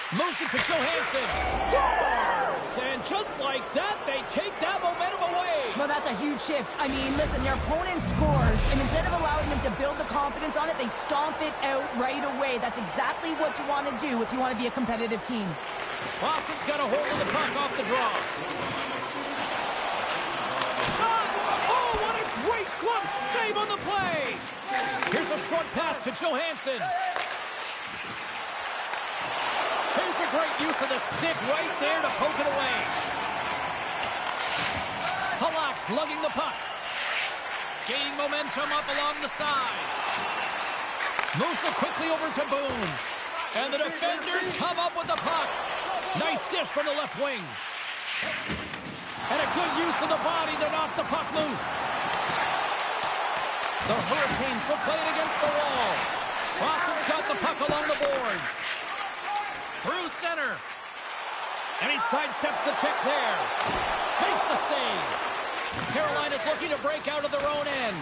[SPEAKER 1] Moves it to Johansson. Scores! And just like that, they take that momentum away.
[SPEAKER 3] Well, that's a huge shift. I mean, listen, their opponent scores, and instead of allowing them to build the confidence on it, they stomp it out right away. That's exactly what you want to do if you want to be a competitive team.
[SPEAKER 1] Boston's got a hold of the puck off the draw. Shot! Oh, what a great glove save on the play! Here's a short pass to Johansson. Here's a great use of the stick right there to poke it away. Halak's lugging the puck. Gaining momentum up along the side. Moves it quickly over to Boone. And the defenders come up with the puck. Nice dish from the left wing. And a good use of the body to knock the puck loose. The Hurricanes will play it against the wall. Boston's got the puck along the boards. Through center. And he sidesteps the check there. Makes the save. Carolina's looking to break out of their own end.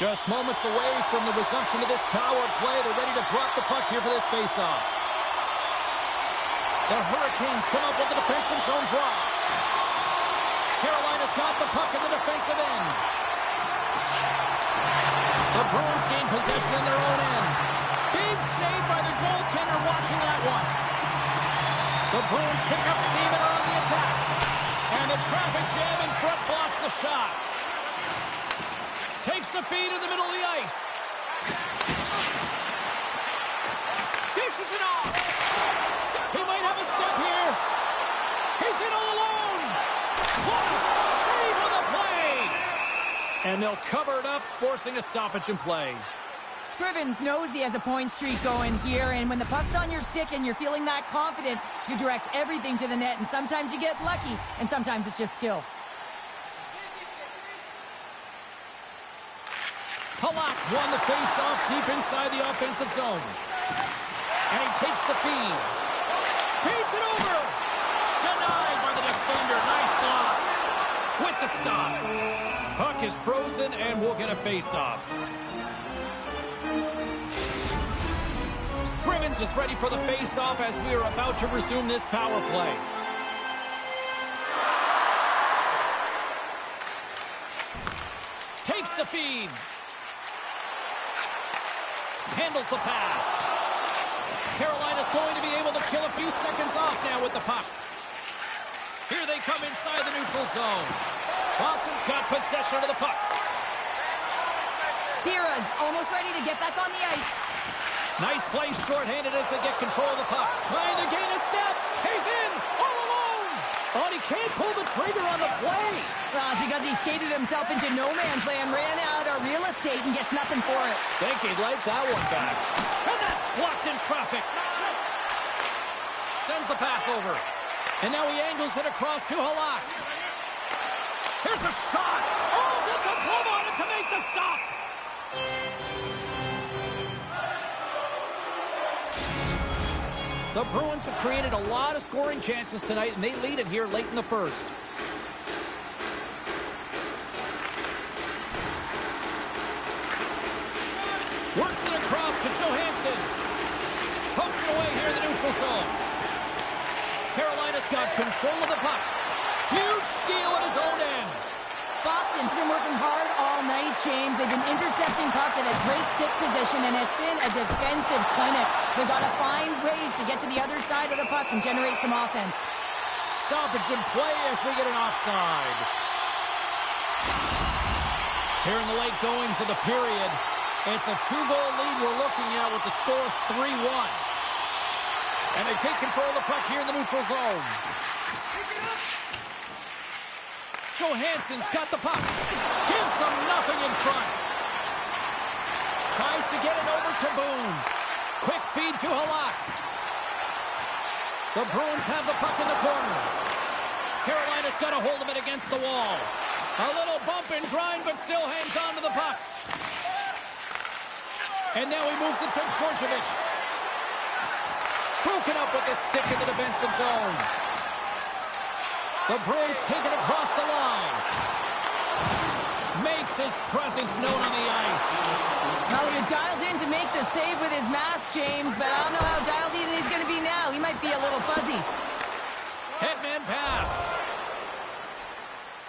[SPEAKER 1] Just moments away from the resumption of this power play. They're ready to drop the puck here for this faceoff. The Hurricanes come up with the defensive zone draw. Carolina's got the puck in the defensive end. The Bruins gain possession in their own end. Big save by the goaltender watching that one. The Bruins pick up steam and are on the attack. And the traffic jam in front blocks the shot. Takes the feed in the middle of the ice. Dishes it off. He might have a step here. He's in all alone. What a save on the play. And they'll cover it up, forcing a stoppage in play.
[SPEAKER 3] Scrivens knows he has a point streak going here, and when the puck's on your stick and you're feeling that confident, you direct everything to the net, and sometimes you get lucky, and sometimes it's just skill.
[SPEAKER 1] Halak's won the face-off deep inside the offensive zone. And he takes the feed. Feeds it over. Denied by the defender. Nice block. With the stop. Puck is frozen and we'll get a face-off. Scrivens is ready for the face-off as we are about to resume this power play. Takes the feed. Handles the pass. Carolina's going to be able to kill a few seconds off now with the puck. Here they come inside the neutral zone. Boston's got possession of the puck.
[SPEAKER 3] Sierra's almost ready to get back on the ice.
[SPEAKER 1] Nice play shorthanded as they get control of the puck. Trying to gain a step. He's in all alone. Oh, he can't pull the trigger on the play.
[SPEAKER 3] Because he skated himself into no man's land, ran out of real estate, and gets nothing for it.
[SPEAKER 1] Think he'd like that one back. And that's blocked in traffic. Sends the pass over. And now he angles it across to Halak. Here's a shot. Oh, gets a glove on it to make the stop. The Bruins have created a lot of scoring chances tonight, and they lead it here late in the first. Works it across to Johansson. Pokes it away here in the neutral zone. Carolina's got control of the puck. Huge steal at his own end.
[SPEAKER 3] Boston's been working hard all night, James. They've been intercepting pucks at a great stick position, and it's been a defensive clinic. They've got to find ways to get to the other side of the puck and generate some offense.
[SPEAKER 1] Stoppage in play as we get an offside. Here in the late goings of the period, it's a 2-goal lead we're looking at with the score 3-1. And they take control of the puck here in the neutral zone. Johansson's got the puck. Gives them nothing in front. Tries to get it over to Boone. Quick feed to Halak. The Bruins have the puck in the corner. Carolina's got a hold of it against the wall. A little bump and grind, but still hangs on to the puck. And now he moves it to Georgievich. Broken up with the stick in the defensive zone. The Bruins take it across the line. Makes his presence known on the ice.
[SPEAKER 3] Well, he was dialed in to make the save with his mask, James, but I don't know how dialed in he's going to be now. He might be a little fuzzy.
[SPEAKER 1] Headman pass.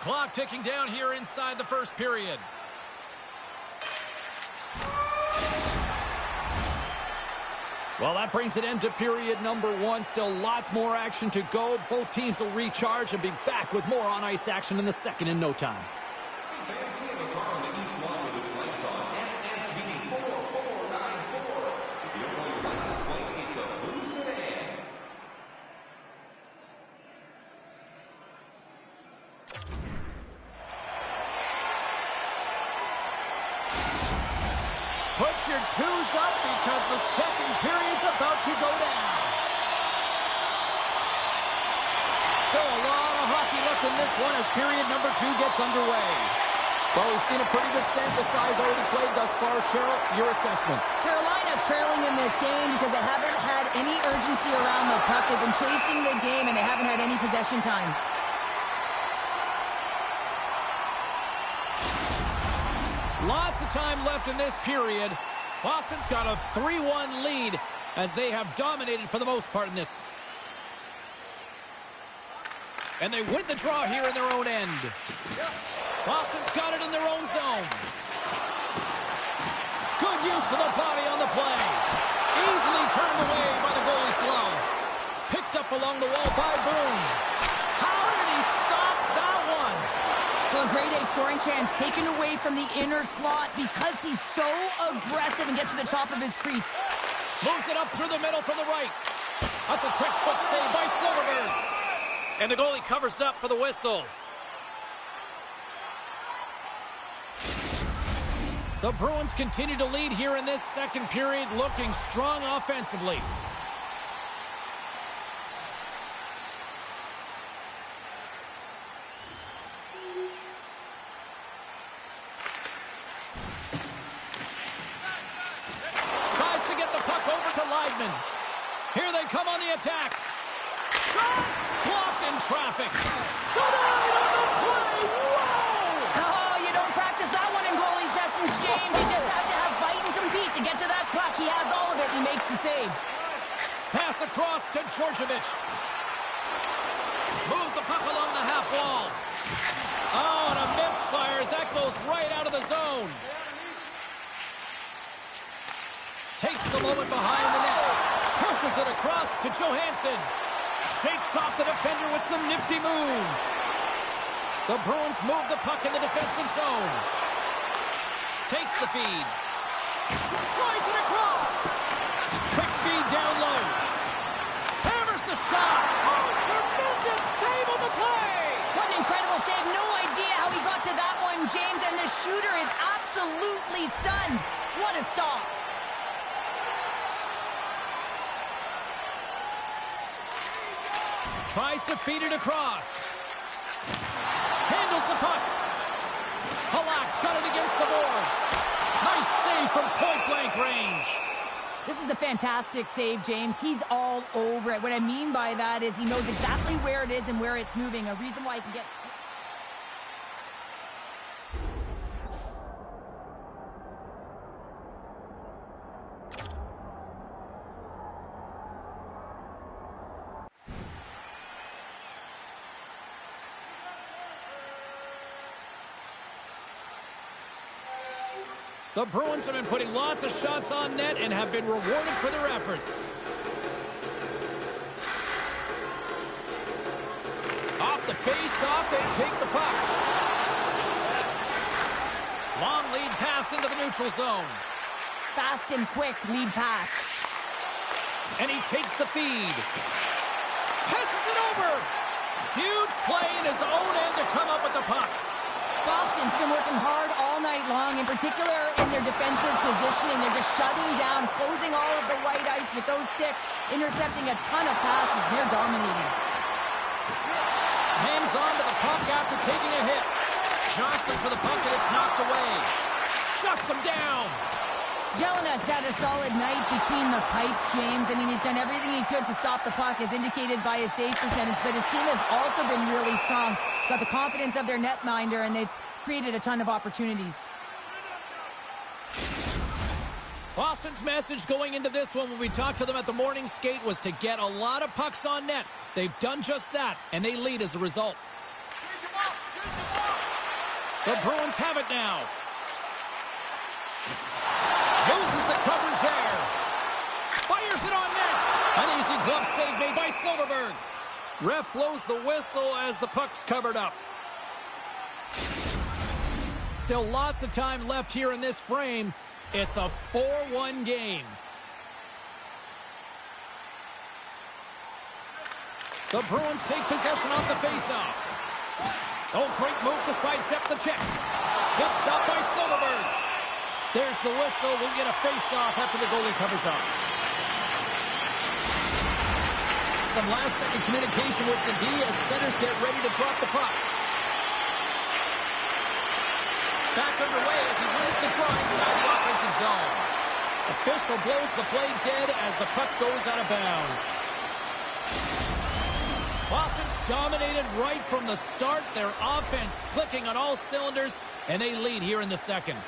[SPEAKER 1] Clock ticking down here inside the first period. Well, that brings an end to period number 1. Still lots more action to go. Both teams will recharge and be back with more on-ice action in the second in no time.
[SPEAKER 4] Fans, we have a car on the east line with its lights on. FSB 4494. If you don't know your license plate, it's a blue sedan.
[SPEAKER 1] Put your twos up because the second period's about to go down. Still a lot of hockey left in this one as period number 2 gets underway. Well, we've seen a pretty good sample size already played thus far. Cheryl, your assessment.
[SPEAKER 3] Carolina's trailing in this game because they haven't had any urgency around the puck. They've been chasing the game and they haven't had any possession time.
[SPEAKER 1] Lots of time left in this period. Boston's got a 3-1 lead as they have dominated for the most part in this. And they win the draw here in their own end. Boston's got it in their own zone. Good use of the body on the play. Easily turned away by the goalie's glove. Picked up along the wall by Boone. How did he stop that one?
[SPEAKER 3] Well, a great A scoring chance taken away from the inner slot because he's so aggressive and gets to the top of his crease.
[SPEAKER 1] Moves it up through the middle from the right. That's a textbook save by Silverberg. And the goalie covers up for the whistle. The Bruins continue to lead here in this second period, looking strong offensively. Tries to get the puck over to Leidman. Here they come on the attack. Shot! Blocked in traffic. Tonight on the play! Whoa!
[SPEAKER 3] Oh, you don't practice that one in goalie sessions, James. You just have to have fight and compete to get to that puck. He has all of it. He makes the save.
[SPEAKER 1] Pass across to Georgievich. Moves the puck along the half wall. Oh, and a misfire as that goes right out of the zone. Takes the moment behind the net. Pushes it across to Johansson. Shakes off the defender with some nifty moves. The Bruins move the puck in the defensive zone. Takes the feed. Slides it across. Quick feed down low. Hammers the shot. Oh, tremendous save on the play.
[SPEAKER 3] What an incredible save. No idea how he got to that one, James. And the shooter is absolutely stunned. What a stop.
[SPEAKER 1] Tries to feed it across. Handles the puck. Halak's got it against the boards. Nice save from point-blank range.
[SPEAKER 3] This is a fantastic save, James. He's all over it. What I mean by that is he knows exactly where it is and where it's moving. A reason why he can get...
[SPEAKER 1] The Bruins have been putting lots of shots on net and have been rewarded for their efforts. Off the face-off, they take the puck. Long lead pass into the neutral zone.
[SPEAKER 3] Fast and quick lead pass.
[SPEAKER 1] And he takes the feed. Passes it over. Huge play in his own end to come up with the puck.
[SPEAKER 3] Boston's been working hard all night long, in particular in their defensive positioning. They're just shutting down, closing all of the white ice with those sticks, intercepting a ton of passes. They're dominating.
[SPEAKER 1] Hangs on to the puck after taking a hit. Johnson for the puck, and it's knocked away. Shuts him down.
[SPEAKER 3] Jelena's had a solid night between the pipes, James. I mean, he's done everything he could to stop the puck, as indicated by his save percentage, but his team has also been really strong. Got the confidence of their netminder, and they've created a ton of opportunities.
[SPEAKER 1] Boston's message going into this one when we talked to them at the morning skate was to get a lot of pucks on net. They've done just that, and they lead as a result. The Bruins have it now. Loses the coverage there. Fires it on net. An easy glove save made by Silverberg. Ref blows the whistle as the puck's covered up. Still lots of time left here in this frame. It's a 4-1 game. The Bruins take possession off the faceoff. Oh, great move to sidestep the check. Good stop by Silverberg. There's the whistle. We'll get a face-off after the goalie covers up. Some last-second communication with the D as centers get ready to drop the puck. Back underway as he wins the draw inside the offensive zone. Official blows the play dead as the puck goes out of bounds. Boston's dominated right from the start. Their offense clicking on all cylinders, and they lead here in the second.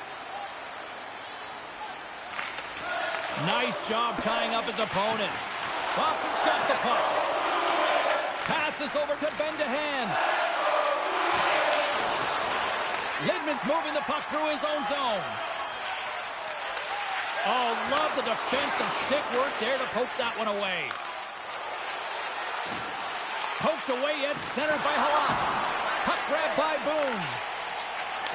[SPEAKER 1] Nice job tying up his opponent. Boston's got the puck. Passes over to Ben-DeHaan. Lidman's moving the puck through his own zone. Oh, love the defensive stick work there to poke that one away. Poked away yet centered by Halak. Puck grab by Boone.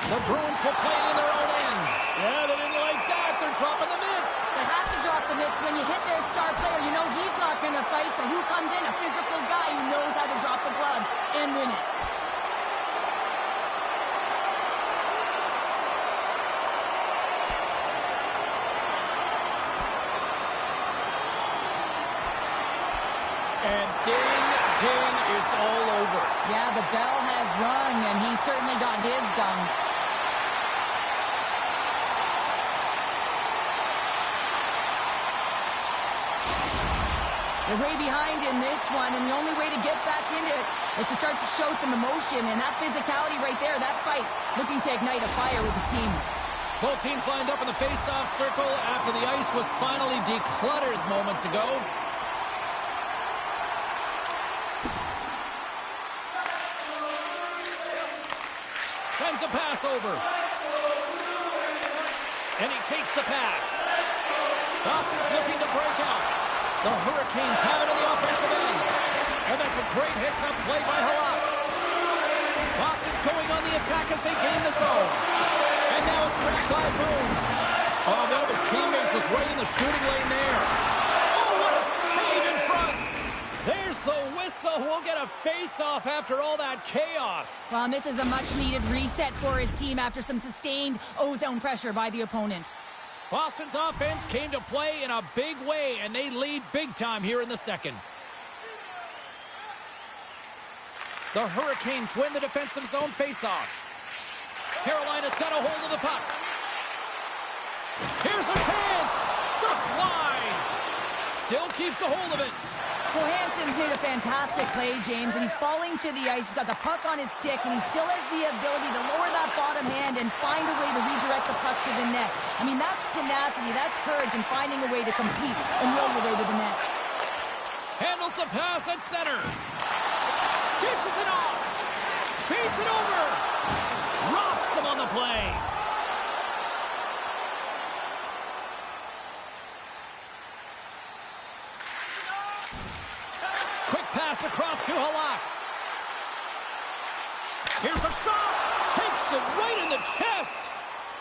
[SPEAKER 1] The Bruins will play it in their own end. Yeah, they didn't like that. They're dropping the mitts.
[SPEAKER 3] They have to drop the mitts. When you hit their star player, you know he's not going to fight. So who comes in? A physical guy who knows how to drop the gloves and win it.
[SPEAKER 1] And ding, ding, it's all over.
[SPEAKER 3] Yeah, the bell has rung, and he certainly got his done. They're way behind in this one, and the only way to get back into it is to start to show some emotion, and that physicality right there, that fight, looking to ignite a fire with his team.
[SPEAKER 1] Both teams lined up in the face-off circle after the ice was finally decluttered moments ago. Sends a pass over. And he takes the pass. Boston's looking to break out. The Hurricanes have it on the offensive end. And that's a great hits-up play by Halak. Boston's going on the attack as they gain the zone. And now it's cracked by Boone. Oh, one of his teammates was right in the shooting lane there. Oh, what a save in front. There's the whistle. We'll get a face-off after all that chaos.
[SPEAKER 3] Well, and this is a much-needed reset for his team after some sustained O-zone pressure by the opponent.
[SPEAKER 1] Boston's offense came to play in a big way, and they lead big time here in the second. The Hurricanes win the defensive zone face-off. Carolina's got a hold of the puck. Here's a chance. Just wide. Still keeps a hold of it.
[SPEAKER 3] Johansson's made a fantastic play, James, and he's falling to the ice. He's got the puck on his stick, and he still has the ability to lower that bottom hand and find a way to redirect the puck to the net. I mean, that's tenacity, that's courage, and finding a way to compete and will your way to the net.
[SPEAKER 1] Handles the pass at center. Dishes it off. Feeds it over. Rocks him on the play. Quick pass across to Halak. Here's a shot. Takes it right in the chest.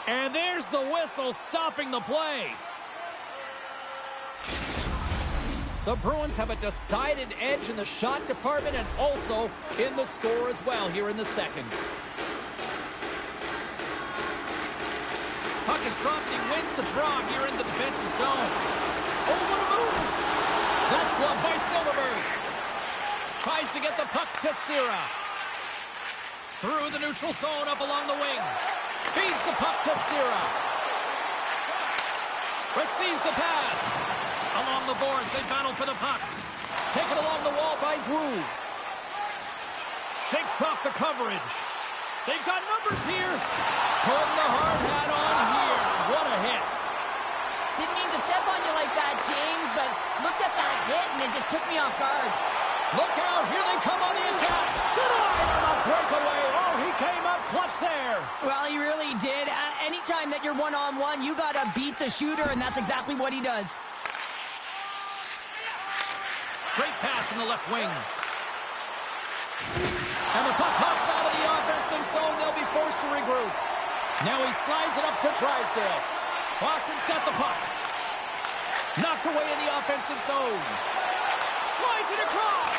[SPEAKER 1] And there's the whistle stopping the play. The Bruins have a decided edge in the shot department and also in the score as well here in the second. Puck is dropped and he wins the draw here in the defensive zone. Oh, what a move! That's gloved by Silverberg. Tries to get the puck to Sierra. Through the neutral zone up along the wing. Feeds the puck to Sierra. Receives the pass. Along the boards, they battle for the puck. Taken along the wall by Groove. Shakes off the coverage. They've got numbers here. Putting the hard hat on here. What a hit.
[SPEAKER 3] Didn't mean to step on you like that, James, but looked at that hit and it just took me off guard.
[SPEAKER 1] Look out, here they come on the attack. Denied on a breakaway. Oh, he came up clutch there.
[SPEAKER 3] Well, he really did. Anytime that you're one-on-one, you got to beat the shooter, and that's exactly what he does.
[SPEAKER 1] Great pass from the left wing. And the puck hops out of the offensive zone. They'll be forced to regroup. Now he slides it up to Drysdale. Boston's got the puck. Knocked away in the offensive zone. Slides it across.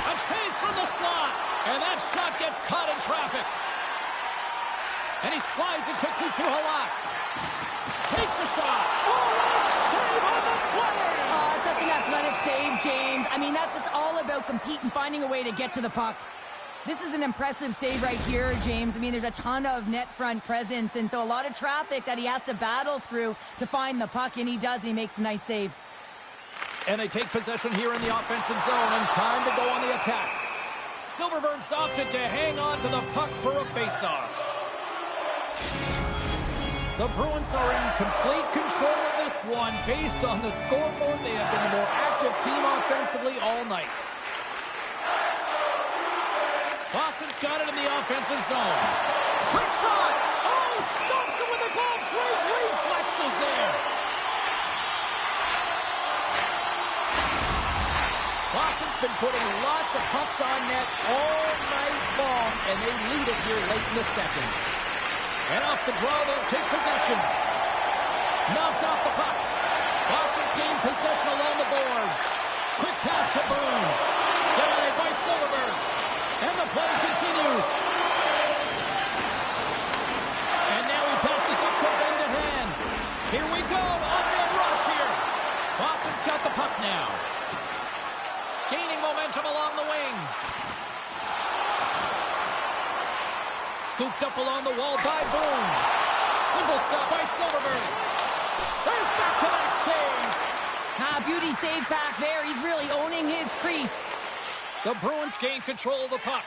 [SPEAKER 1] A chase from the slot. And that shot gets caught in traffic. And he slides it quickly to Halak. Takes a shot. Oh, what a save on the play!
[SPEAKER 3] Oh, that's such an athletic save, James. I mean, that's just all about competing, finding a way to get to the puck. This is an impressive save right here, James. I mean, there's a ton of net front presence, and so a lot of traffic that he has to battle through to find the puck, and he does, and he makes a nice save.
[SPEAKER 1] And they take possession here in the offensive zone, and time to go on the attack. Silverberg's opted to hang on to the puck for a faceoff. The Bruins are in complete control of this one. Based on the scoreboard, they have been the more active team offensively all night. Boston's got it in the offensive zone. Quick shot! Oh, stops it with a glove. Great reflexes there. Boston's been putting lots of pucks on net all night long, and they lead it here late in the second. And off the draw, they'll take possession. Knocked off the puck. Boston's gained possession along the boards. Quick pass to Boone. Denied by Silverberg. And the play continues. And now he passes up to Ben DeHaan. Here we go. On-man rush here. Boston's got the puck now. Gaining momentum along the wing. Scooped up along the wall by Boone. Simple stop by Silverberg. There's back-to-back saves.
[SPEAKER 3] Beauty save back there. He's really owning his crease.
[SPEAKER 1] The Bruins gain control of the puck.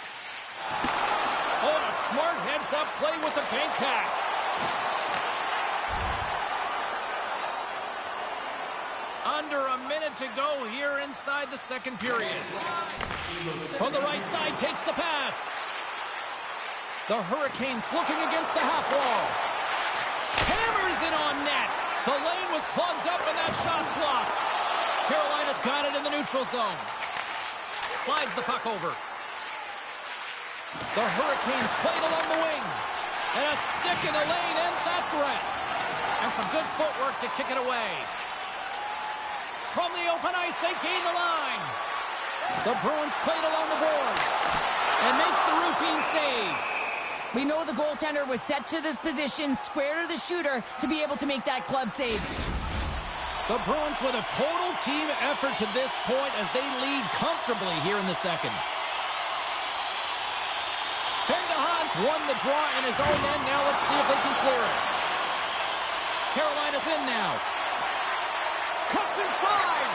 [SPEAKER 1] Oh, and a smart heads-up play with the bank pass. Under a minute to go here inside the second period. From the right side, takes the pass. The Hurricanes looking against the half wall. Hammers it on net. The lane was plugged up and that shot's blocked. Carolina's got it in the neutral zone. Slides the puck over. The Hurricanes played along the wing. And a stick in the lane ends that threat. And some good footwork to kick it away. From the open ice, they gain the line. The Bruins played along the boards. And makes the routine save.
[SPEAKER 3] We know the goaltender was set to this position, square to the shooter, to be able to make that glove save.
[SPEAKER 1] The Bruins with a total team effort to this point as they lead comfortably here in the second. Ben DeHaan's won the draw in his own end. Now let's see if they can clear it. Carolina's in now. Cuts inside.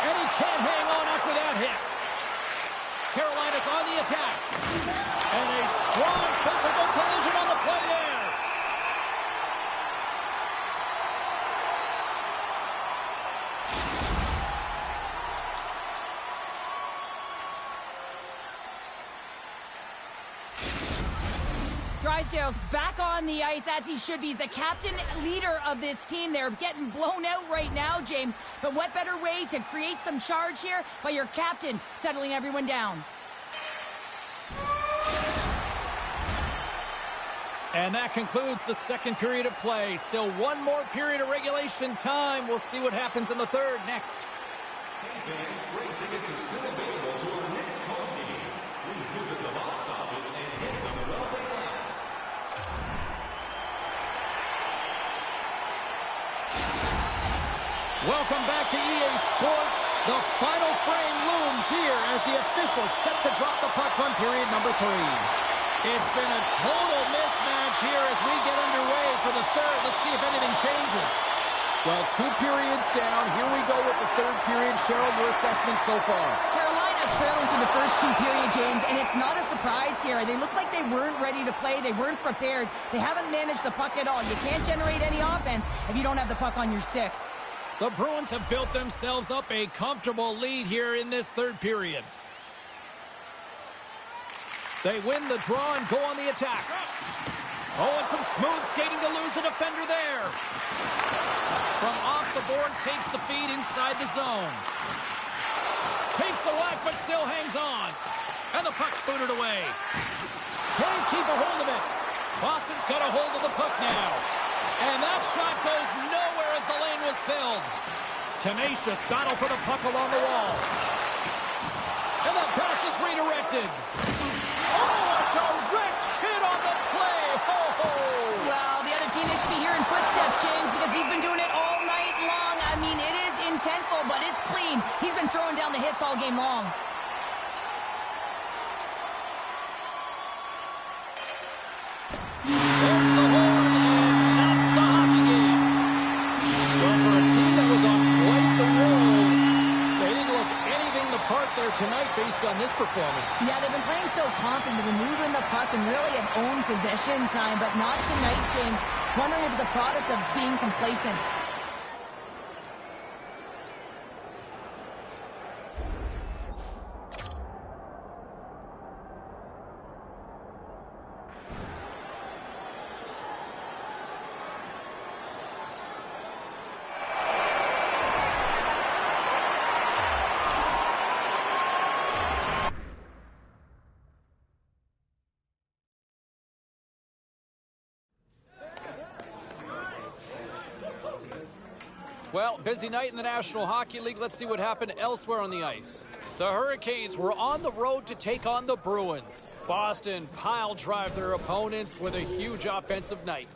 [SPEAKER 1] And he can't hang on after that hit. Carolina's on the attack. And a strong physical collision on the play there.
[SPEAKER 3] Drysdale's back on the ice as he should be. He's the captain, leader of this team. They're getting blown out right now, James. But what better way to create some charge here by your captain settling everyone down?
[SPEAKER 1] And that concludes the second period of play. Still one more period of regulation time. We'll see what happens in the third next.
[SPEAKER 4] Hey fans, great tickets are still available to our next home game. Please visit the box office and hit them while they last.
[SPEAKER 1] Welcome back to EA Sports. The final frame looms here as the officials set to drop the puck on period number 3. It's been a total mismatch here as we get underway for the third. Let's see if anything changes. Well, 2 periods down. Here we go with the third period. Cheryl, your assessment so far?
[SPEAKER 3] Carolina's trailing through the first 2 periods, James, and it's not a surprise here. They look like they weren't ready to play. They weren't prepared. They haven't managed the puck at all. You can't generate any offense if you don't have the puck on your stick.
[SPEAKER 1] The Bruins have built themselves up a comfortable lead here in this third period. They win the draw and go on the attack. Oh, and some smooth skating to lose a defender there. From off the boards, takes the feed inside the zone. Takes a whack, but still hangs on. And the puck's booted away. Can't keep a hold of it. Boston's got a hold of the puck now. And that shot goes nowhere as the lane was filled. Tenacious battle for the puck along the wall. And the pass is redirected. Oh, a direct hit on the play. Ho, ho.
[SPEAKER 3] Well, the other team, they should be hearing footsteps, James, because he's been doing it all night long. I mean, it is intentful, but it's clean. He's been throwing down the hits all game long.
[SPEAKER 1] There's the horn, and that's the hockey game. Well, for a team that was on quite the roll, they didn't look anything the part there tonight based on this performance.
[SPEAKER 3] Yeah, they've been playing so confident. They've been moving the puck and really have owned possession time, but not tonight, James. Wondering if it's a product of being complacent.
[SPEAKER 1] Well, busy night in the National Hockey League. Let's see what happened elsewhere on the ice. The Hurricanes were on the road to take on the Bruins. Boston pile-drive their opponents with a huge offensive night.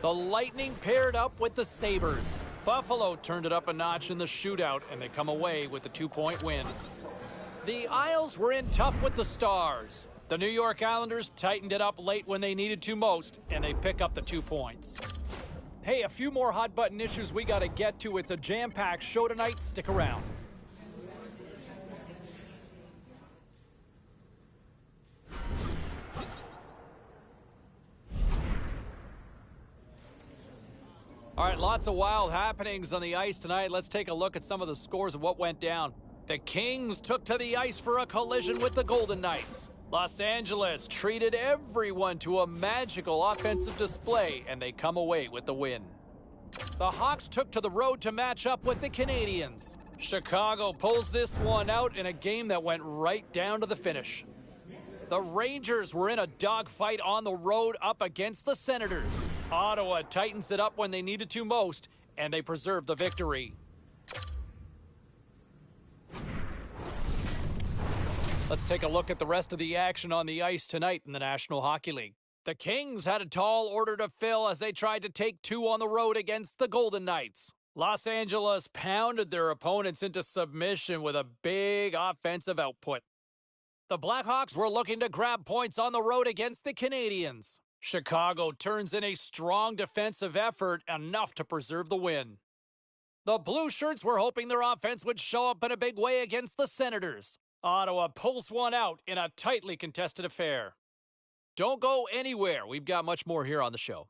[SPEAKER 1] The Lightning paired up with the Sabres. Buffalo turned it up a notch in the shootout, and they come away with a 2-point win. The Isles were in tough with the Stars. The New York Islanders tightened it up late when they needed to most, and they pick up the 2 points. Hey, a few more hot-button issues we got to get to. It's a jam-packed show tonight. Stick around. All right, lots of wild happenings on the ice tonight. Let's take a look at some of the scores of what went down. The Kings took to the ice for a collision with the Golden Knights. Los Angeles treated everyone to a magical offensive display, and they come away with the win. The Hawks took to the road to match up with the Canadiens. Chicago pulls this one out in a game that went right down to the finish. The Rangers were in a dogfight on the road up against the Senators. Ottawa tightens it up when they needed to most, and they preserve the victory. Let's take a look at the rest of the action on the ice tonight in the National Hockey League. The Kings had a tall order to fill as they tried to take 2 on the road against the Golden Knights. Los Angeles pounded their opponents into submission with a big offensive output. The Blackhawks were looking to grab points on the road against the Canadiens. Chicago turns in a strong defensive effort, enough to preserve the win. The Blue Shirts were hoping their offense would show up in a big way against the Senators. Ottawa pulls one out in a tightly contested affair. Don't go anywhere. We've got much more here on the show.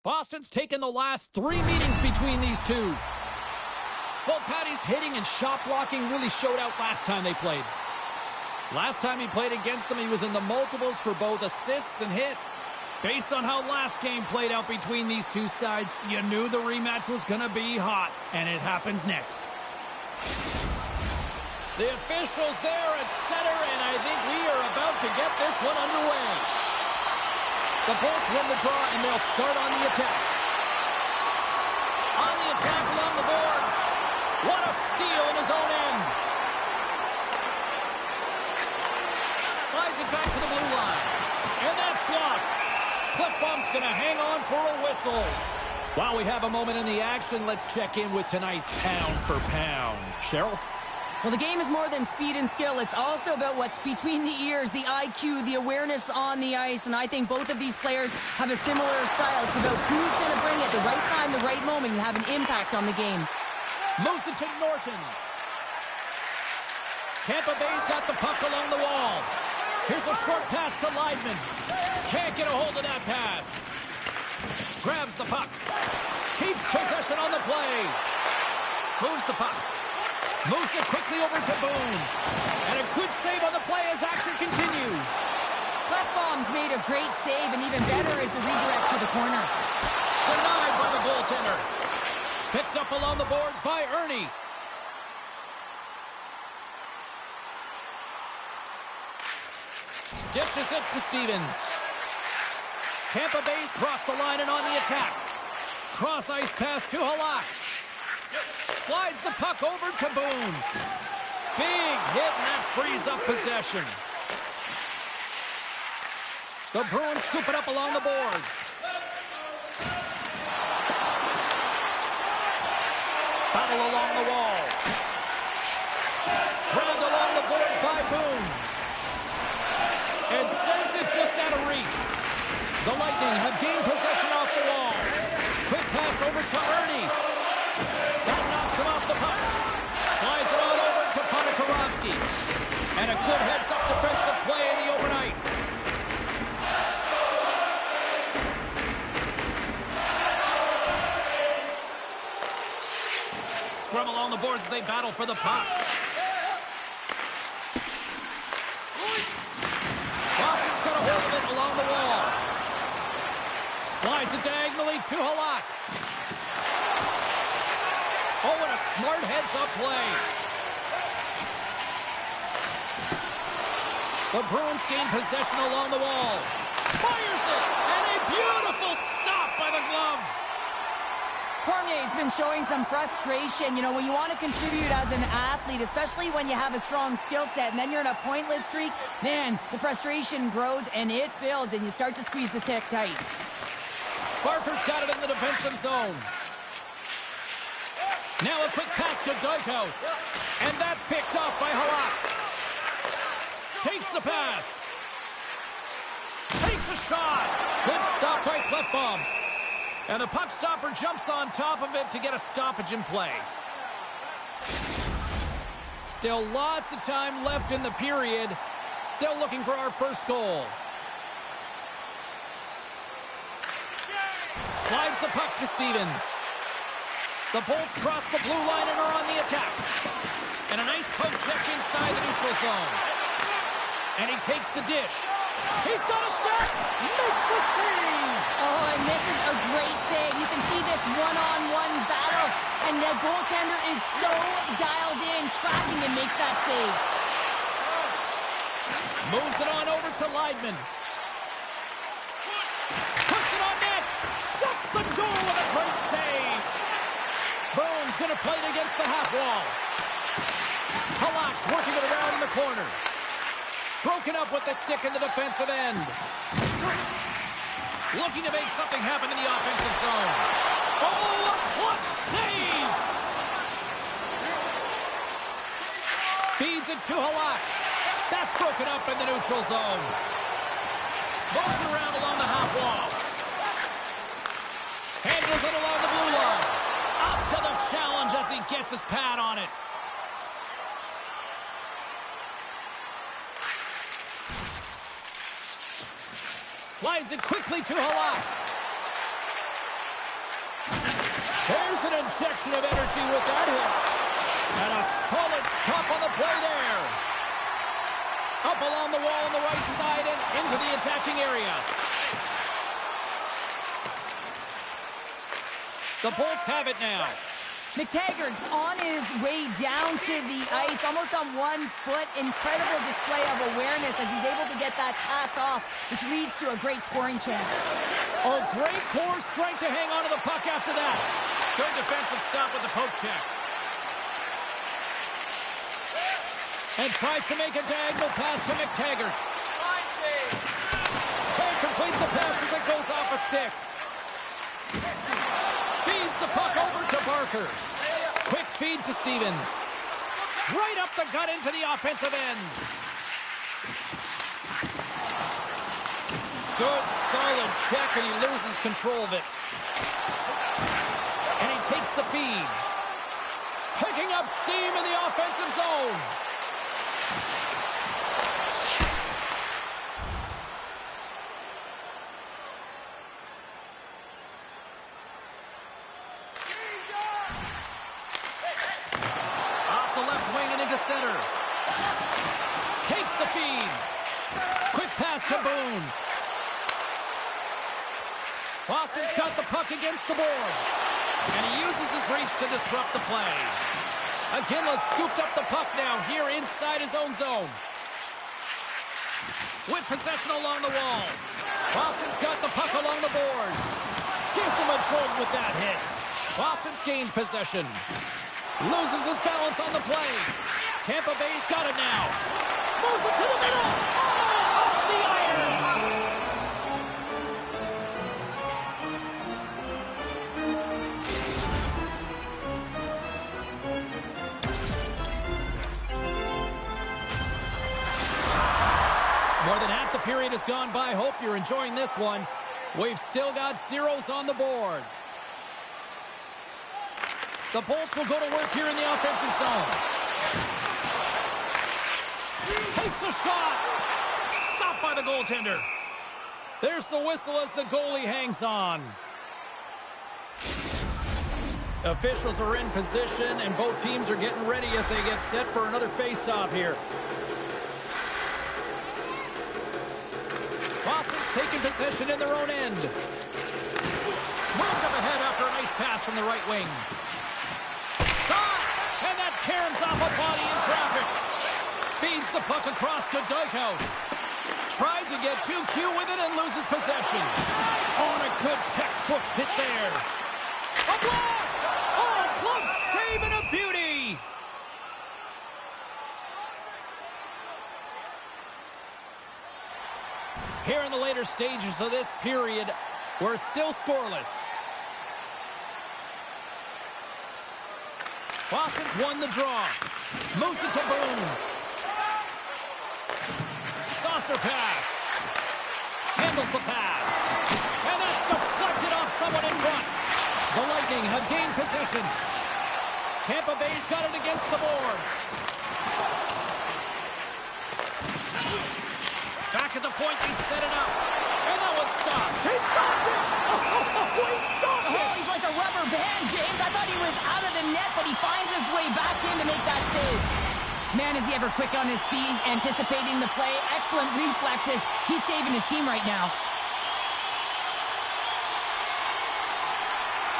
[SPEAKER 1] Boston's taken the last 3 meetings between these two. Both Patty's hitting and shot blocking really showed out last time they played. Last time he played against them, he was in the multiples for both assists and hits. Based on how last game played out between these two sides, you knew the rematch was going to be hot, and it happens next. The officials there at center, and I think we are about to get this one underway. The Bolts win the draw, and they'll start on the attack. On the attack along the boards. What a steal in his own end. Slides it back to the blue line. And that's blocked. Clifbom's going to hang on for a whistle. While we have a moment in the action, let's check in with tonight's pound for pound. Cheryl?
[SPEAKER 3] Well, the game is more than speed and skill. It's also about what's between the ears, the IQ, the awareness on the ice. And I think both of these players have a similar style. It's about who's going to bring it at the right time, the right moment, and have an impact on the game.
[SPEAKER 1] Moves it to Norton. Tampa Bay's got the puck along the wall. Here's a short pass to Leidman. Can't get a hold of that pass. Grabs the puck. Keeps possession on the play. Moves the puck. Moves it quickly over to Boone. And a good save on the play as action continues.
[SPEAKER 3] Clifbom's made a great save, and even better is the redirect to the corner.
[SPEAKER 1] Denied by the goaltender. Picked up along the boards by Ernie. Dishes it to Stevens. Tampa Bay's crossed the line and on the attack. Cross ice pass to Halak. Slides the puck over to Boone. Big hit, and that frees up possession. The Bruins scoop it up along the boards. Battle along the wall. Grabbed along the boards by Boone. And sends it just out of reach. The Lightning have gained possession off the wall. Quick pass over to Ernie. That knocks him off the puck. Slides it on over to Ponikarovsky. And a good heads-up defensive play in the open ice. Scrum along the boards as they battle for the puck. Boston's got a hold of it along the wall. Slides it diagonally to Halak. Oh, and a smart heads-up play. The Bruins gain possession along the wall. Fires it, and a beautiful stop by the glove.
[SPEAKER 3] Cormier's been showing some frustration. You know, when you want to contribute as an athlete, especially when you have a strong skill set, and then you're in a pointless streak, man, the frustration grows and it builds, and you start to squeeze the stick tight.
[SPEAKER 1] Barker's got it in the defensive zone. Now a quick pass to Dykhouse. And that's picked off by Halak. Takes the pass. Takes a shot. Good stop by Clifbom. And the puck stopper jumps on top of it to get a stoppage in play. Still lots of time left in the period. Still looking for our first goal. Slides the puck to Stevens. The Bolts cross the blue line and are on the attack. And a nice poke check inside the neutral zone. And he takes the dish. He's got a step. Makes the save.
[SPEAKER 3] Oh, and this is a great save. You can see this one-on-one battle. And the goaltender is so dialed in, tracking, and makes that save.
[SPEAKER 1] Moves it on over to Leidman. Puts it on net. Shuts the door with a great save. Boone's going to play it against the half wall. Halak's working it around in the corner. Broken up with the stick in the defensive end. Looking to make something happen in the offensive zone. Oh, a clutch save! Feeds it to Halak. That's broken up in the neutral zone. Moves it around along the half wall. Handles it along the blue line. Up to the challenge as he gets his pad on it. Slides it quickly to Halak. There's an injection of energy with that hit. And a solid stop on the play there. Up along the wall on the right side and into the attacking area. The Bolts have it now.
[SPEAKER 3] McTaggart's on his way down to the ice, almost on 1 foot. Incredible display of awareness as he's able to get that pass off, which leads to a great scoring chance.
[SPEAKER 1] A great core strength to hang on to the puck after that. Good defensive stop with the poke check. And tries to make a diagonal pass to McTaggart. Can't complete the pass as it goes off a stick. Feeds the puck over to Barker. Quick feed to Stevens. Right up the gut into the offensive end. Good, solid check, and he loses control of it. And he takes the feed. Picking up steam in the offensive zone. Center. Takes the feed. Quick pass to Boone. Boston's got the puck against the boards. And he uses his reach to disrupt the play. Aginla's scooped up the puck now here inside his own zone. With possession along the wall. Boston's got the puck along the boards. Gives him a jolt with that hit. Boston's gained possession. Loses his balance on the play. Tampa Bay's got it now. Moves it to the middle. Oh, off the iron. More than half the period has gone by. Hope you're enjoying this one. We've still got zeros on the board. The Bolts will go to work here in the offensive zone. Takes a shot. Stopped by the goaltender. There's the whistle as the goalie hangs on. Officials are in position, and both teams are getting ready as they get set for another face-off here. Boston's taking possession in their own end. Moved up ahead after a nice pass from the right wing. And that caroms off a body in traffic. Feeds the puck across to Dughouse. Tried to get too cute with it and loses possession. On a good textbook hit there. A blast! Oh, glove save and a beauty! Here in the later stages of this period, we're still scoreless. Boston's won the draw. Moves it to Boone. Saucer pass. Handles the pass. And that's deflected off someone in front. The Lightning have gained possession. Tampa Bay's got it against the boards. Back at the point, he set it up. And that was stopped. He stopped it! Oh, he stopped it!
[SPEAKER 3] Oh, he's like a rubber band, James. I thought he was out of the net, but he finds his way back in to make that save. Man, is he ever quick on his feet, anticipating the play. Excellent reflexes. He's saving his team right now.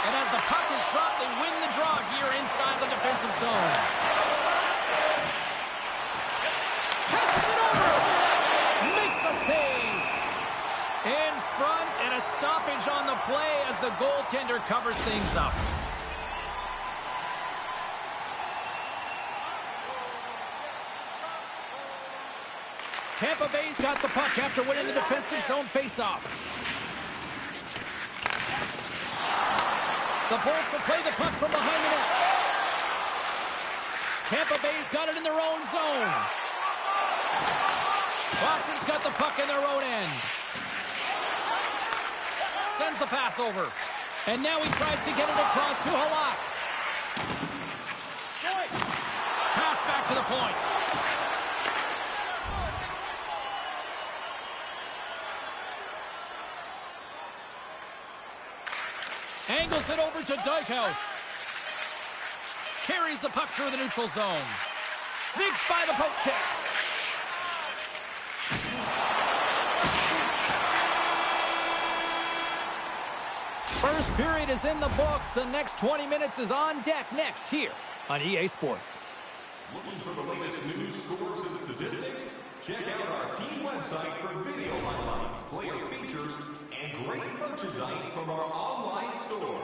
[SPEAKER 1] And as the puck is dropped, they win the draw here inside the defensive zone. Passes it over. Makes a save. In front, and a stoppage on the play as the goaltender covers things up. Tampa Bay's got the puck after winning the defensive zone faceoff. The Bolts will play the puck from behind the net. Tampa Bay's got it in their own zone. Boston's got the puck in their own end. Sends the pass over. And now he tries to get it across to Halak. Pass back to the point. Angles it over to Dykhouse. Carries the puck through the neutral zone. Sneaks by the poke check. First period is in the books. The next 20 minutes is on deck next here on EA Sports.
[SPEAKER 4] Looking for the latest news, scores, and statistics? Check out our team website for video highlights, player features, and great merchandise from our online store.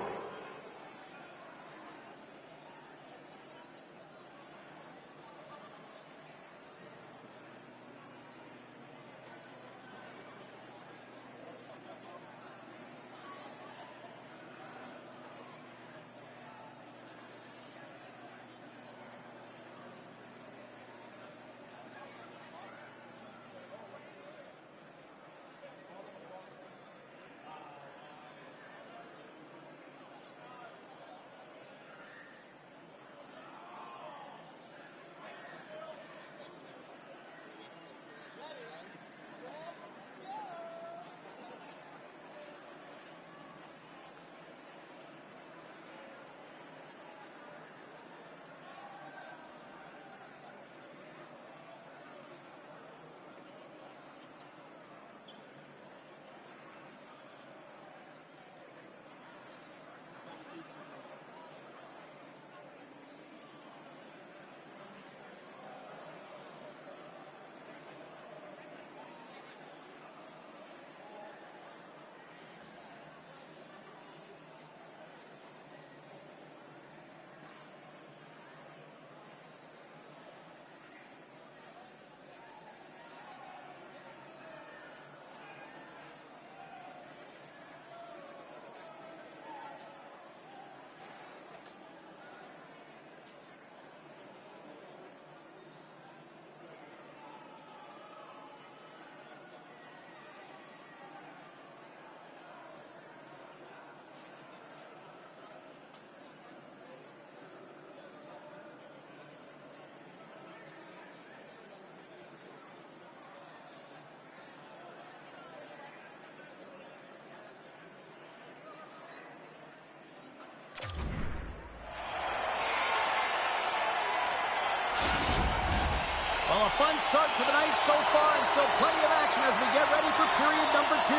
[SPEAKER 1] Well, a fun start to the night so far, and still plenty of action as we get ready for period number 2.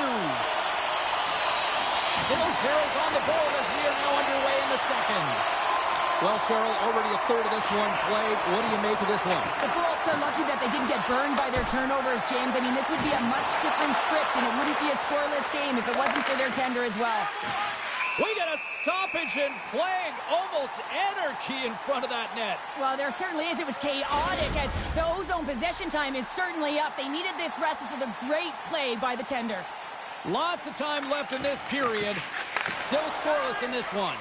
[SPEAKER 1] Still zeros on the board as we are now underway in the second. Well, Cheryl, already a third of this one played. What do you make of this one?
[SPEAKER 3] The Bullets are lucky that they didn't get burned by their turnovers, James. I mean, this would be a much different script, and it wouldn't be a scoreless game if it wasn't for their tender as well.
[SPEAKER 1] We got a stoppage in playing, almost anarchy in front of that net.
[SPEAKER 3] Well, there certainly is. It was chaotic as the ozone possession time is certainly up. They needed this rest. This was a great play by the tender.
[SPEAKER 1] Lots of time left in this period. Still scoreless in this one.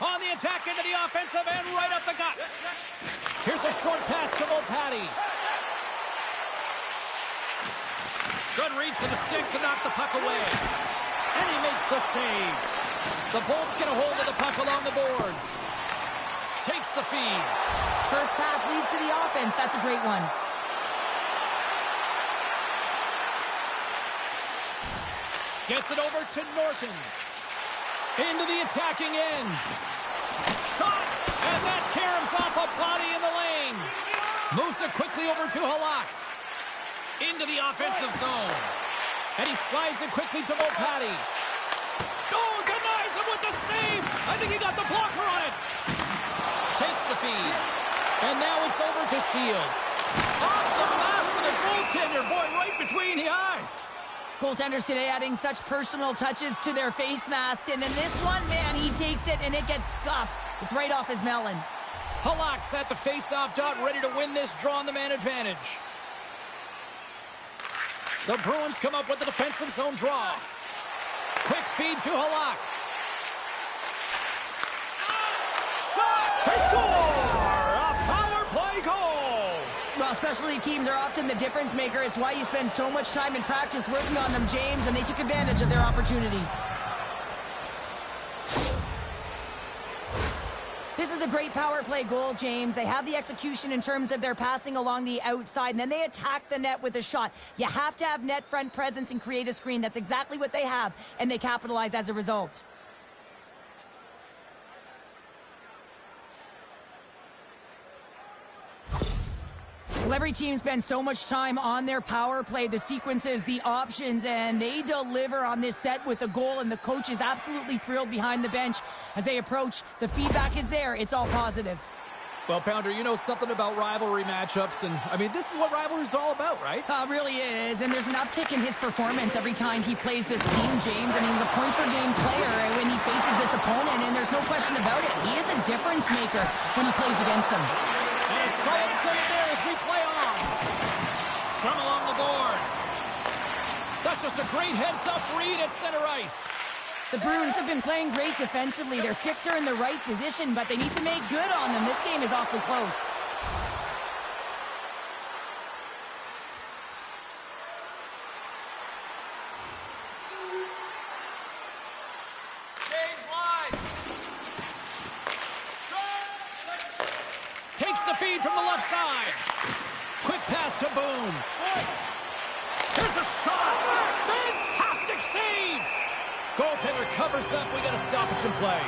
[SPEAKER 1] On the attack into the offensive end, right up the gut. Here's a short pass to Lopati. Good reach to the stick to knock the puck away. And he makes the save. The Bolts get a hold of the puck along the boards. Takes the feed.
[SPEAKER 3] First pass leads to the offense. That's a great one.
[SPEAKER 1] Gets it over to Norton. Into the attacking end. Shot! And that caroms off a body in the lane. Moves it quickly over to Halak. Into the offensive zone. And he slides it quickly to Lopati. Oh, denies him with the save. I think he got the blocker on it. Takes the feed. And now it's over to Shields. Off the mask of the goaltender. Boy, right between the eyes.
[SPEAKER 3] Goaltenders today adding such personal touches to their face mask. And then this one, man, he takes it and it gets scuffed. It's right off his melon.
[SPEAKER 1] Halak's at the face-off dot, ready to win this draw on the man advantage. The Bruins come up with the defensive zone draw. Quick feed to Halak. Shot! They score! A power play goal!
[SPEAKER 3] Well, specialty teams are often the difference maker. It's why you spend so much time in practice working on them, James, and they took advantage of their opportunity. This is a great power play goal, James. They have the execution in terms of their passing along the outside, and then they attack the net with a shot. You have to have net front presence and create a screen. That's exactly what they have, and they capitalize as a result. Well, every team spends so much time on their power play, the sequences, the options, and they deliver on this set with a goal, and the coach is absolutely thrilled behind the bench as they approach. The feedback is there. It's all positive.
[SPEAKER 1] Well, Pounder, you know something about rivalry matchups, and, I mean, this is what rivalry is all about, right?
[SPEAKER 3] Really is, and there's an uptick in his performance every time he plays this team, James. I mean, he's a point-per-game player when he faces this opponent, and there's no question about it. He is a difference maker when he plays against them.
[SPEAKER 1] And a solid save there as we play on. Scrum along the boards. That's just a great heads-up read at center ice.
[SPEAKER 3] The Bruins have been playing great defensively. Their sticks are in the right position, but they need to make good on them. This game is awfully close.
[SPEAKER 1] Takes the feed from the left side. Quick pass to Boone. Here's a shot. Fantastic save. Goaltender covers up. We got a stoppage in play.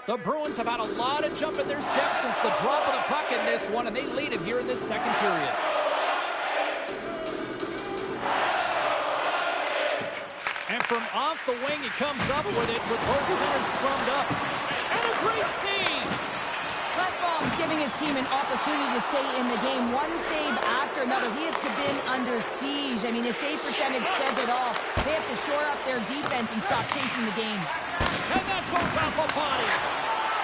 [SPEAKER 1] The Bruins have had a lot of jump in their steps since the drop of the puck in this one, and they lead it here in this second period. And from off the wing, he comes up with it with both centers scrummed up. And a great save!
[SPEAKER 3] Lefbaum's giving his team an opportunity to stay in the game. One save after another. He has been under siege. I mean, his save percentage says it all. They have to shore up their defense and stop chasing the game.
[SPEAKER 1] And that goes off a body.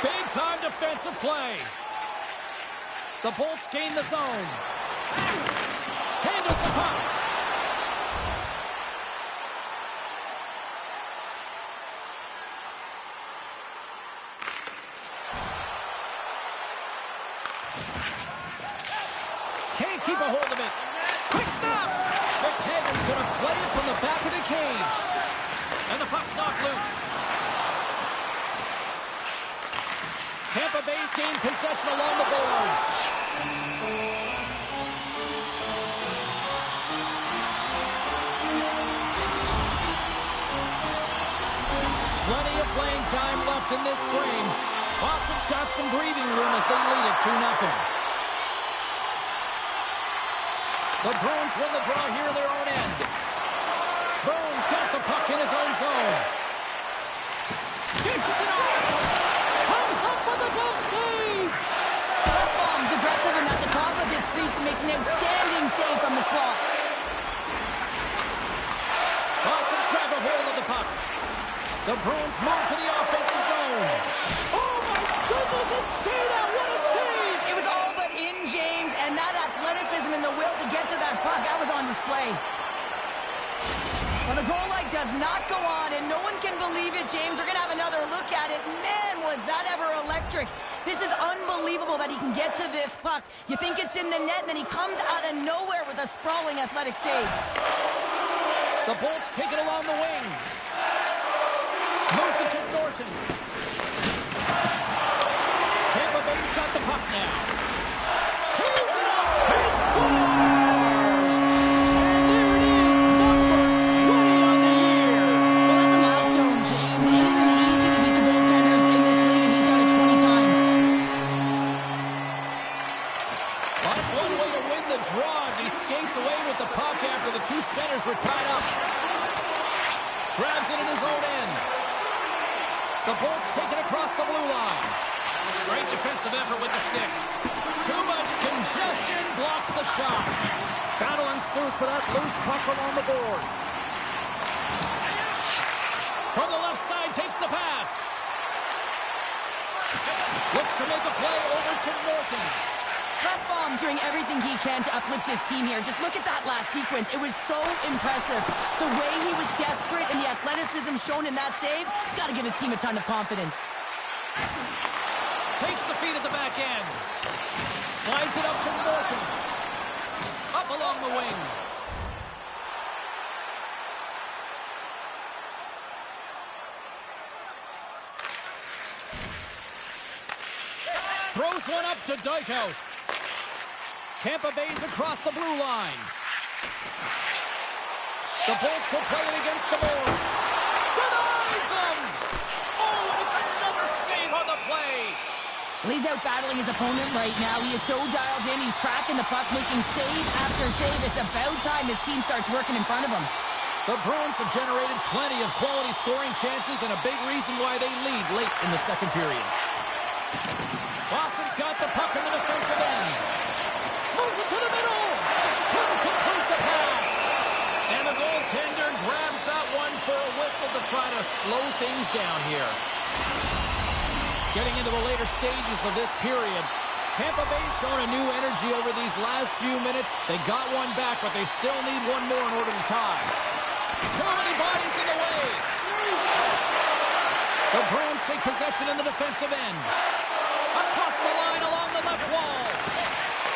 [SPEAKER 1] Big-time defensive play. The Bolts gain the zone. Handles the puck. Can't keep a hold of it. Quick stop. McTaggart's going to play it from the back of the cage. And the puck's knocked loose. Tampa Bay's gained possession along the boards. Plenty of playing time left in this frame. Boston's got some breathing room as they lead it 2-0. The Bruins win the draw here in their own end. Bruins got the puck in his own zone. Dishes it off. Comes up with a glove save.
[SPEAKER 3] Lefbaum's aggressive and at the top of his crease and makes an outstanding save from the slot.
[SPEAKER 1] Boston's grabbed a hold of the puck. The Bruins move to the offensive zone. Oh my goodness, it stayed out. What a save.
[SPEAKER 3] It was all but in, James, and that athleticism and the will to get to that puck, that was on display. Well, the goal light does not go on, and no one can believe it, James. We're going to have another look at it. Man, was that ever electric. This is unbelievable that he can get to this puck. You think it's in the net, and then he comes out of nowhere with a sprawling athletic save.
[SPEAKER 1] The Bolts take it along the wing. Moves it to Norton. Tampa Bay's got the puck now. He's it up. He scores! And there it is, number 20 on the year.
[SPEAKER 3] Well, that's a milestone, James. It isn't easy to beat the goaltenders in this league. He's done it 20 times.
[SPEAKER 1] That's one way to win the draw as he skates away with the puck after the two centers were tied up. Grabs it in his own end. The Bolts take it across the blue line. Great defensive effort with the stick. Too much congestion blocks the shot. Battle ensues for that loose puck along the boards. From the left side, takes the pass. Looks to make a play over to Norton.
[SPEAKER 3] Clefbaum's doing everything he can to uplift his team here. Just look at that last sequence. It was so impressive. The way he was desperate and the athleticism shown in that save, he's got to give his team a ton of confidence.
[SPEAKER 1] Takes the feed at the back end. Slides it up to Norton. Up along the wing. Throws one up to Dykhouse. Tampa Bay's across the blue line. The Bolts will play it against the boards. Denies him! Oh, and it's another save on the play.
[SPEAKER 3] Well, he's out battling his opponent right now. He is so dialed in. He's tracking the puck, making save after save. It's about time his team starts working in front of him.
[SPEAKER 1] The Bruins have generated plenty of quality scoring chances and a big reason why they lead late in the second period. Boston's got the puck in the defensive end. Moves it to the middle. Couldn't complete the pass. And the goaltender grabs that one for a whistle to try to slow things down here. Getting into the later stages of this period, Tampa Bay's shown a new energy over these last few minutes. They got one back, but they still need one more in order to tie. Too many bodies in the way. The Bruins take possession in the defensive end. Across the line along the left wall.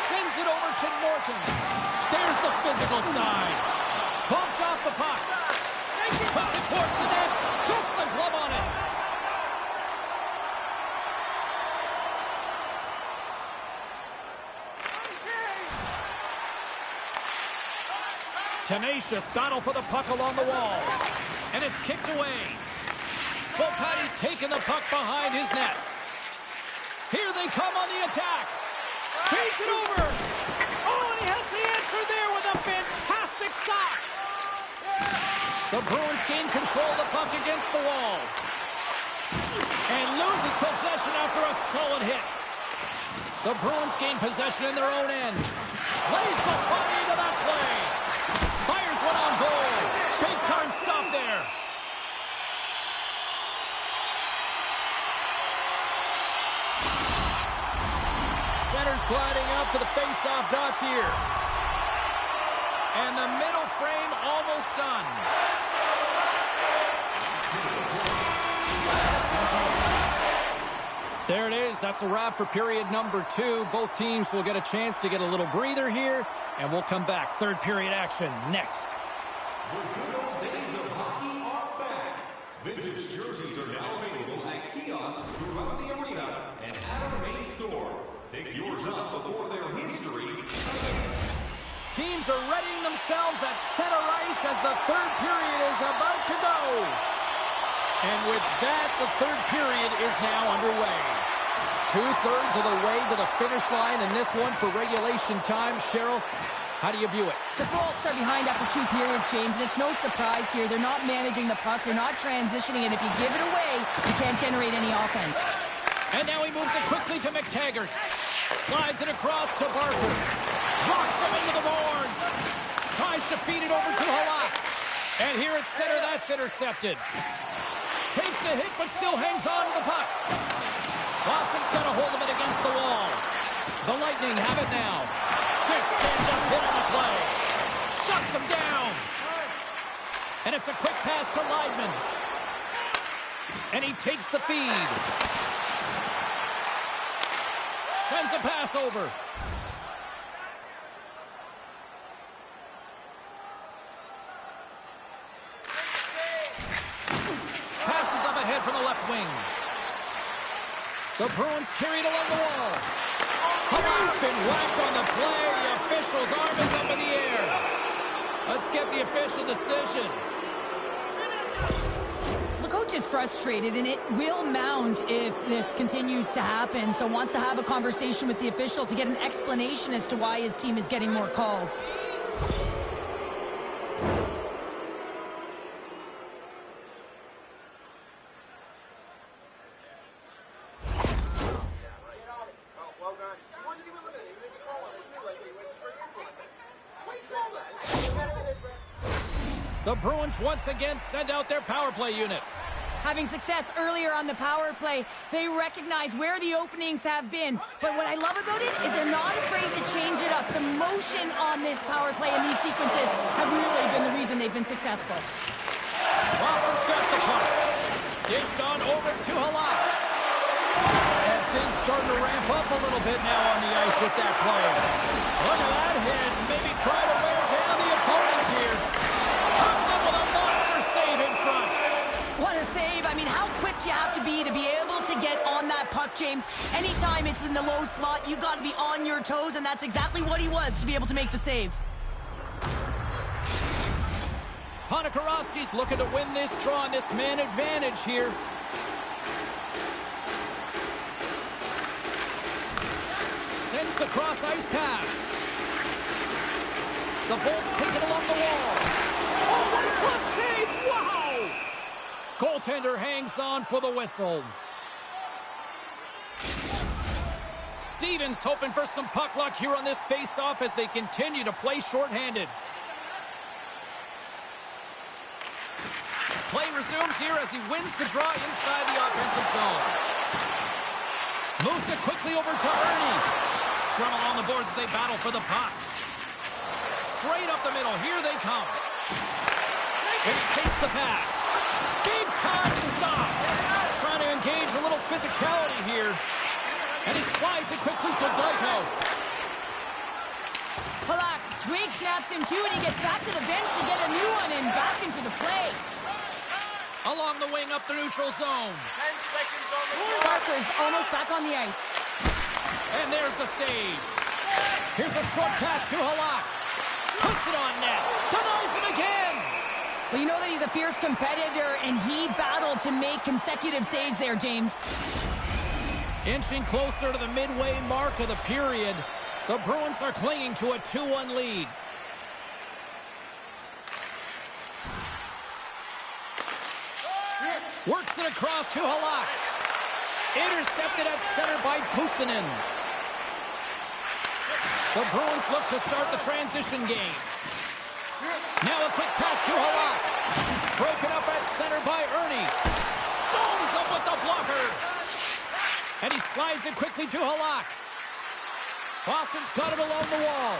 [SPEAKER 1] Sends it over to Norton. There's the physical side. Bumped off the puck. Puts it towards the net. Gets the glove on it. Tenacious battle for the puck along the wall. And it's kicked away. Patty's taken the puck behind his net. Here they come on the attack. Feeds it over. Oh, and he has the answer there with a fantastic stop. The Bruins gain control of the puck against the wall. And loses possession after a solid hit. The Bruins gain possession in their own end. Lays the body into that play. Fires one on goal. Big time stop there. Center's gliding up to the face-off dots here. And the middle frame almost done. There it is. That's a wrap for period number 2. Both teams will get a chance to get a little breather here, and we'll come back. Third period action next.
[SPEAKER 4] The good old days of hockey are back. Vintage jerseys are now available at kiosks throughout the arena and at our main store. Pick yours up before their history.
[SPEAKER 1] Teams are readying themselves at center ice as the third period is about to go. And with that, the third period is now underway. 2/3 of the way to the finish line in this one for regulation time. Cheryl, how do you view it?
[SPEAKER 3] The Bolts are behind after 2 periods, James, and it's no surprise here. They're not managing the puck. They're not transitioning, and if you give it away, you can't generate any offense.
[SPEAKER 1] And now he moves it quickly to McTaggart. Slides it across to Barker. Rocks him into the boards. Tries to feed it over to Halak. And here at center, that's intercepted. Takes a hit, but still hangs on to the puck. Boston's got a hold of it against the wall. The Lightning have it now. Good stand-up hit on the play. Shuts him down. And it's a quick pass to Leidman. And he takes the feed. Sends a pass over. Passes up ahead from the left wing. The Bruins carried along the wall. Halak's been whacked on the play. The official's arm is up in the air. Let's get the official decision.
[SPEAKER 3] The coach is frustrated, and it will mount if this continues to happen, so wants to have a conversation with the official to get an explanation as to why his team is getting more calls. The Bruins once again send out their power play unit. Having success earlier on the power play, they recognize where the openings have been. But what I love about it is they're not afraid to change it up. The motion on this power play and these sequences have really been the reason they've been successful.
[SPEAKER 1] Boston's got the puck. Dished on over to Halak. And things starting to ramp up a little bit now on the ice with that play. Look at that hit. Maybe try to wear down the opponents here. Comes up with a monster save in front.
[SPEAKER 3] What a save. I mean, how quick do you have to be able to get on that puck, James? Anytime it's in the low slot, you got to be on your toes, and that's exactly what he was to be able to make the save.
[SPEAKER 1] Ponikarovsky's looking to win this draw on this man advantage here. Sends the cross-ice pass. The Bolts take it along the wall. Oh, what a good save! Wow! Goaltender hangs on for the whistle. Stevens hoping for some puck luck here on this face-off as they continue to play shorthanded. Play resumes here as he wins the draw inside the offensive zone. Moves it quickly over to Ernie. Scrum along the boards as they battle for the puck. Straight up the middle. Here they come. And he takes the pass. Big time stop. Trying to engage a little physicality here. And he slides it quickly to Dykhouse.
[SPEAKER 3] Halak, Twig snaps him too, and he gets back to the bench to get a new one and back into the play.
[SPEAKER 1] Along the wing up the neutral zone.
[SPEAKER 5] 10 seconds on the clock.
[SPEAKER 3] Parker's almost back on the ice.
[SPEAKER 1] And there's the save. Here's a short pass to Halak. Puts it on net. Denies him again.
[SPEAKER 3] Well, you know that he's a fierce competitor, and he battled to make consecutive saves there, James.
[SPEAKER 1] Inching closer to the midway mark of the period, the Bruins are clinging to a 2-1 lead. Works it across to Halak. Intercepted at center by Puustinen. The Bruins look to start the transition game. Now a quick pass to Halak. Broken up at center by Ernie. Stones up with the blocker. And he slides it quickly to Halak. Boston's got it along the wall.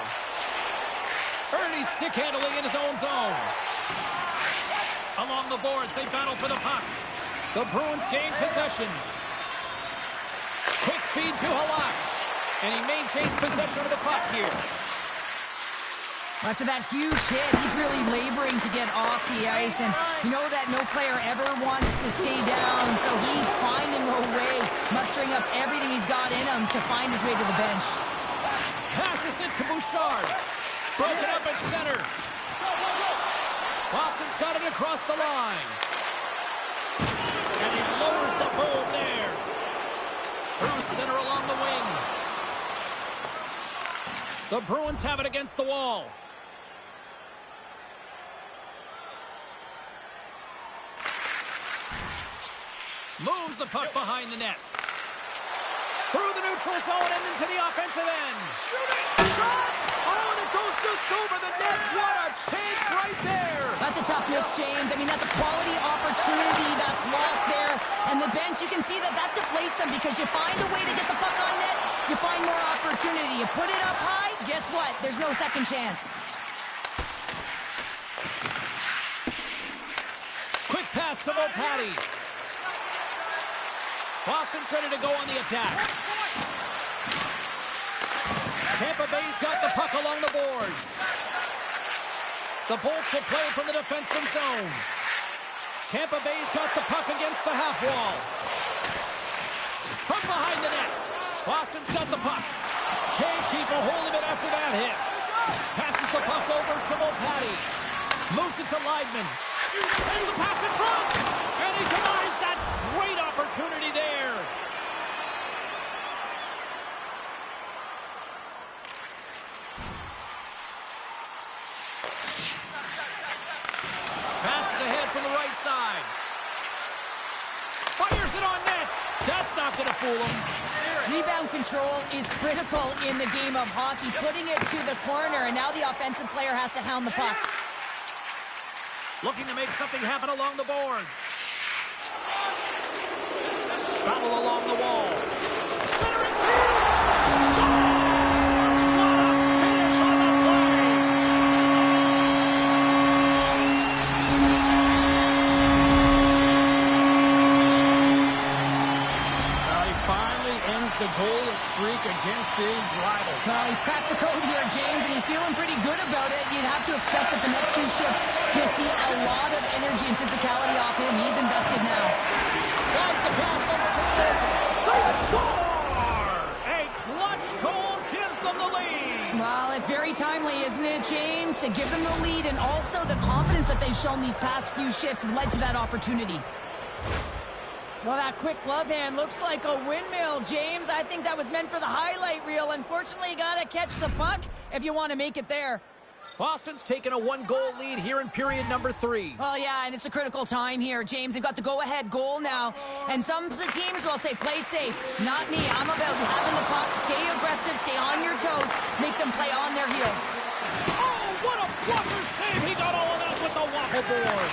[SPEAKER 1] Ernie stick handling in his own zone. Along the boards, they battle for the puck. The Bruins gain possession. Quick feed to Halak. And he maintains possession of the puck here.
[SPEAKER 3] After that huge hit, he's really laboring to get off the ice, and you know that no player ever wants to stay down, so he's finding a way, mustering up everything he's got in him to find his way to the bench.
[SPEAKER 1] Passes it to Bouchard. Broken up at center. Boston's got it across the line. And he lowers the boom there. Through center along the wing. The Bruins have it against the wall. Moves the puck behind the net. Through the neutral zone and into the offensive end. Shot! Oh, and it goes just over the net. What a chance right there.
[SPEAKER 3] That's a tough miss, James. I mean, that's a quality opportunity that's lost there. And the bench, you can see that deflates them because you find a way to get the puck on net, you find more opportunity. You put it up high, guess what? There's no second chance.
[SPEAKER 1] Quick pass to Mopati. Boston's ready to go on the attack. Tampa Bay's got the puck along the boards. The Bolts will play from the defensive zone. Tampa Bay's got the puck against the half wall. From behind the net. Boston's got the puck. Can't keep a hold of it after that hit. Passes the puck over to Mopati. Moves it to Leidman. Sends the pass in front. And he denies that great opportunity there. Passes ahead from the right side. Fires it on net. That's not going to fool him.
[SPEAKER 3] Rebound control is critical in the game of hockey. Putting it to the corner, and now the offensive player has to hound the puck.
[SPEAKER 1] Looking to make something happen along the boards. Battle along the wall. Centering field. Scores! What a finish on the play! He finally ends the goalless streak against his rivals.
[SPEAKER 3] Well, he's cracked the code here, James, and he's feeling pretty good about it. You'd have to expect that the next two shifts, you'll see a lot of energy and physicality off him. He's invested now.
[SPEAKER 1] Slides the pass over to Thornton. They score! A clutch goal gives them the lead.
[SPEAKER 3] Well, it's very timely, isn't it, James? To give them the lead, and also the confidence that they've shown these past few shifts have led to that opportunity. Well, that quick glove hand looks like a windmill, James. I think that was meant for the highlight reel. Unfortunately, you got to catch the puck if you want to make it there.
[SPEAKER 1] Boston's taken a one-goal lead here in period number 3.
[SPEAKER 3] Well, yeah, and it's a critical time here, James. They've got the go-ahead goal now. And some of the teams will say, play safe. Not me. I'm about having the puck. Stay aggressive. Stay on your toes. Make them play on their heels.
[SPEAKER 1] Oh, what a blocker save. He got all of that with the waffle board.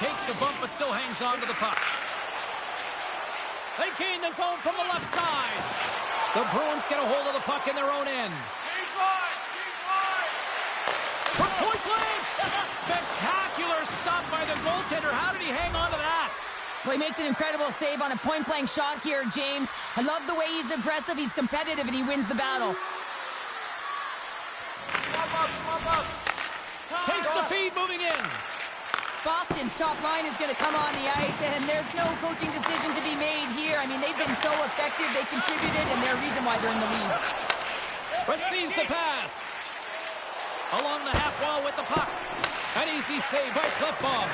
[SPEAKER 1] Takes a bump, but still hangs on to the puck. They gain the zone from the left side. The Bruins get a hold of the puck in their own end. For point blank! Spectacular stop by the goaltender. How did he hang on to that?
[SPEAKER 3] Well, he makes an incredible save on a point-blank shot here, James. I love the way he's aggressive, he's competitive, and he wins the battle.
[SPEAKER 5] Swap up.
[SPEAKER 1] Takes the feed, moving in.
[SPEAKER 3] Boston's top line is going to come on the ice, and there's no coaching decision to be made here. I mean, they've been so effective, they've contributed, and they're the reason why they're in the lead.
[SPEAKER 1] Receives the pass. Along the half wall with the puck. An easy save by Klefbom.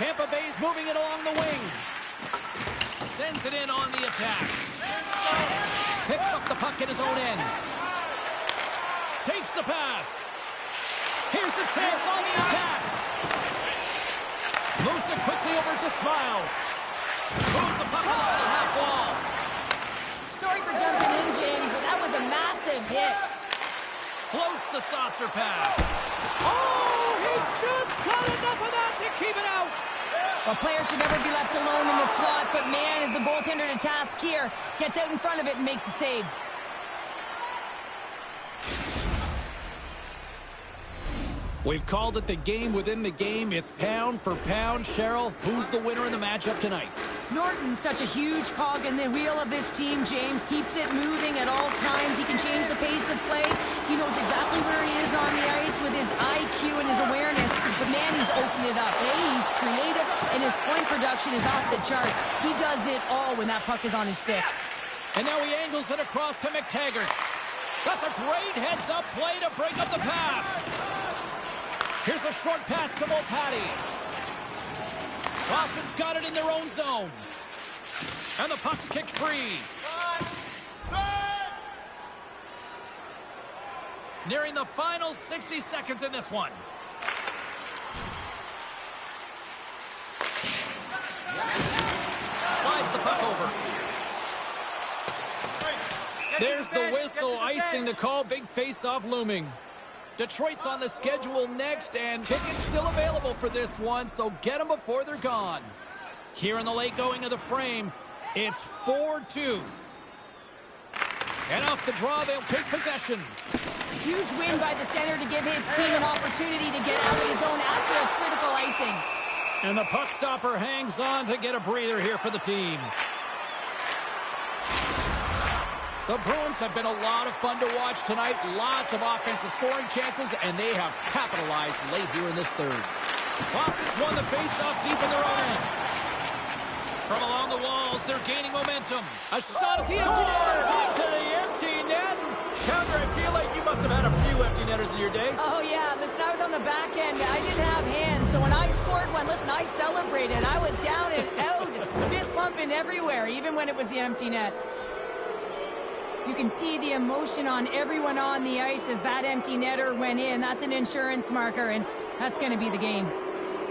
[SPEAKER 1] Tampa Bay's moving it along the wing. Sends it in on the attack. Picks up the puck in his own end. Takes the pass. Here's a chance on the attack. Moves it quickly over to Smiles. Moves the puck along the half wall.
[SPEAKER 3] Sorry for jumping in, James, but that was a massive hit.
[SPEAKER 1] Floats the saucer pass. Oh, he just got enough of that to keep it out.
[SPEAKER 3] A player should never be left alone in the slot, but man, is the goaltender to task here. Gets out in front of it and makes the save.
[SPEAKER 1] We've called it the game within the game. It's pound for pound. Cheryl, who's the winner in the matchup tonight?
[SPEAKER 3] Norton's such a huge cog in the wheel of this team, James. Keeps it moving at all times. He can change the pace of play. He knows exactly where he is on the ice with his IQ and his awareness. But man, he's opened it up. Hey, he's creative, and his point production is off the charts. He does it all when that puck is on his stick.
[SPEAKER 1] And now he angles it across to McTaggart. That's a great heads-up play to break up the pass. Here's a short pass to Volpatti. Boston's got it in their own zone. And the puck's kicked free. Nearing the final 60 seconds in this one. Slides the puck over. There's the whistle, icing the call. Big face-off looming. Detroit's on the schedule next, and tickets still available for this one, so get them before they're gone. Here in the late going of the frame, it's 4-2. And off the draw, they'll take possession.
[SPEAKER 3] Huge win by the center to give his team an opportunity to get out of his zone after a critical icing.
[SPEAKER 1] And the puck stopper hangs on to get a breather here for the team. The Bruins have been a lot of fun to watch tonight. Lots of offensive scoring chances, and they have capitalized late here in this third. Boston's won the faceoff deep in their own end. From along the walls, they're gaining momentum. A shot at the empty net.
[SPEAKER 6] To the empty net. Counter, I feel like you must have had a few empty netters in your day.
[SPEAKER 3] Oh, yeah. Listen, I was on the back end. I didn't have hands, so when I scored one, listen, I celebrated. I was down and out, fist pumping everywhere, even when it was the empty net. You can see the emotion on everyone on the ice as that empty netter went in. That's an insurance marker, and that's going to be the game.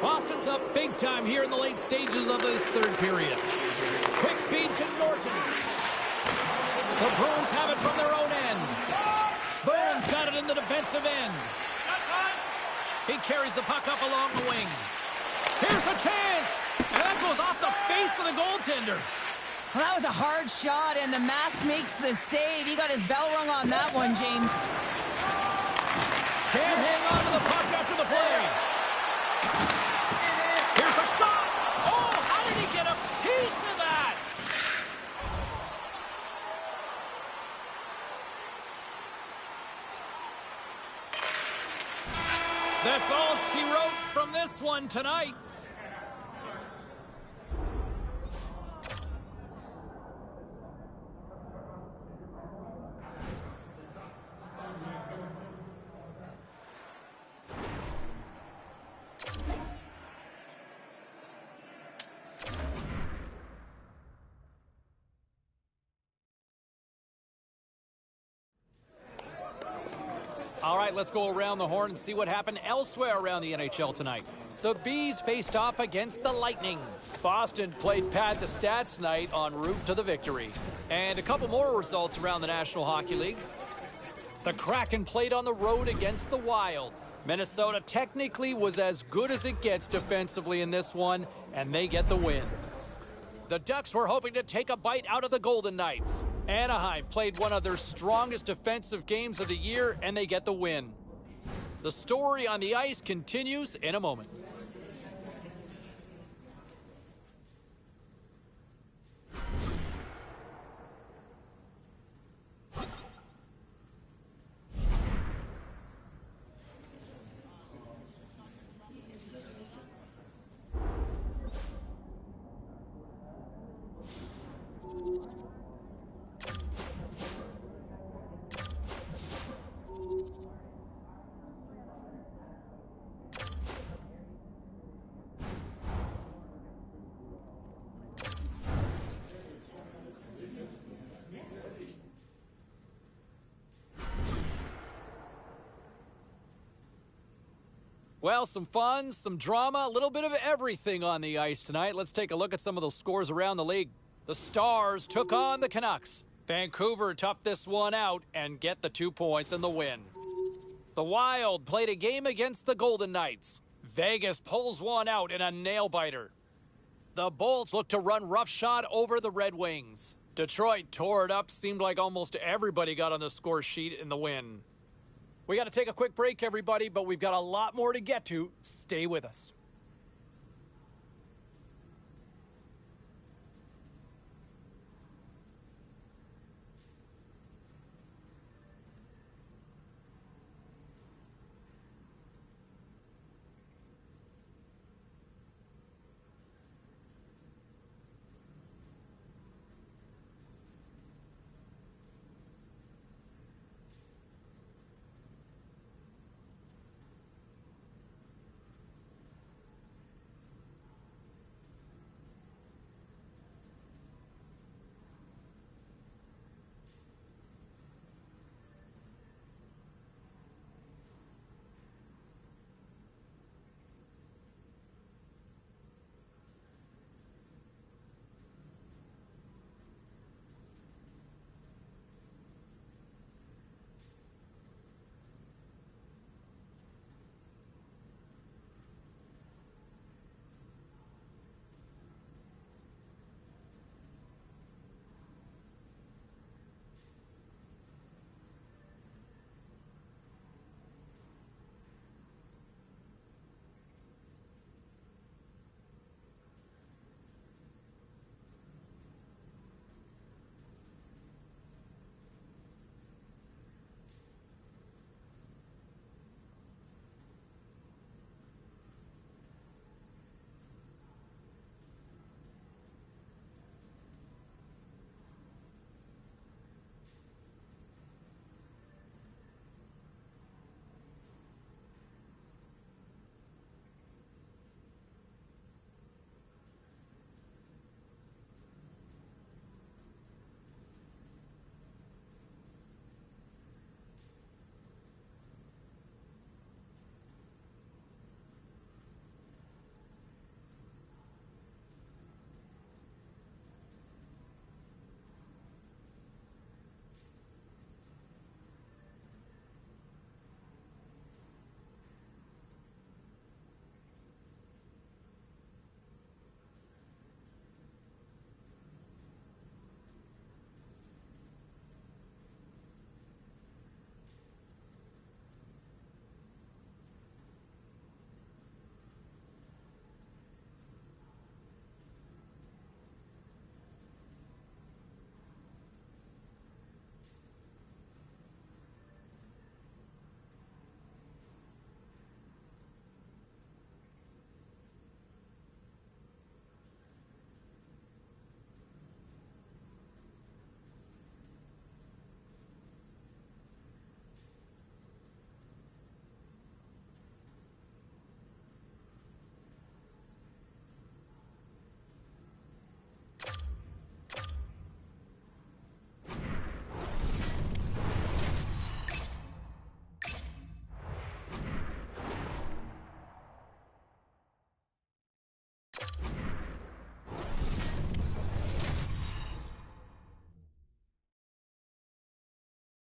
[SPEAKER 1] Boston's up big time here in the late stages of this third period. Quick feed to Norton. The Bruins have it from their own end. Burns got it in the defensive end. He carries the puck up along the wing. Here's a chance, and that
[SPEAKER 6] face of the goaltender.
[SPEAKER 3] Well, that was a hard shot, and the mask makes the save. He got his bell rung on that one, James.
[SPEAKER 6] Can't hang on to the puck after the play. Here's a shot. Oh, how did he get a piece of that? That's all she wrote from this one tonight.
[SPEAKER 1] All right, let's go around the horn and see what happened elsewhere around the NHL tonight. The Bees faced off against the Lightning. Boston played Pad the Stats tonight en route to the victory. And a couple more results around the National Hockey League. The Kraken played on the road against the Wild. Minnesota technically was as good as it gets defensively in this one, and they get the win. The Ducks were hoping to take a bite out of the Golden Knights. Anaheim played one of their strongest defensive games of the year, and they get the win. The story on the ice continues in a moment. Well, some fun, some drama, a little bit of everything on the ice tonight. Let's take a look at some of those scores around the league. The Stars took on the Canucks. Vancouver toughed this one out and get the 2 points and the win. The Wild played a game against the Golden Knights. Vegas pulls one out in a nail-biter. The Bolts look to run roughshod over the Red Wings. Detroit tore it up. Seemed like almost everybody got on the score sheet in the win. We got to take a quick break, everybody, but we've got a lot more to get to. Stay with us.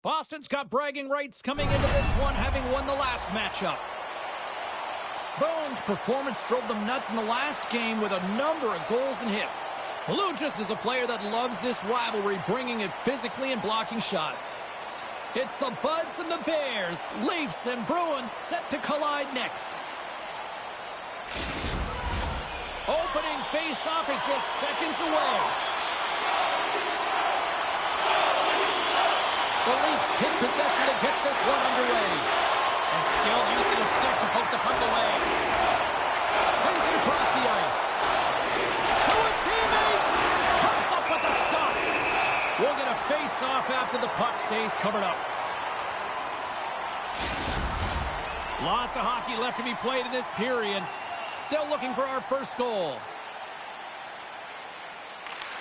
[SPEAKER 6] Boston's got bragging rights coming into this one, having won the last matchup. Bone's performance drove them nuts in the last game with a number of goals and hits. Lujas is a player that loves this rivalry, bringing it physically and blocking shots. It's the Buds and the Bears. Leafs and Bruins set to collide next. Opening face-off is just seconds away. The Leafs take possession to get this one underway. And skilled use of the stick to poke the puck away. Sends it across the ice. To his teammate. Comes up with the stop. We'll get a face-off after the puck stays covered up. Lots of hockey left to be played in this period. Still looking for our first goal.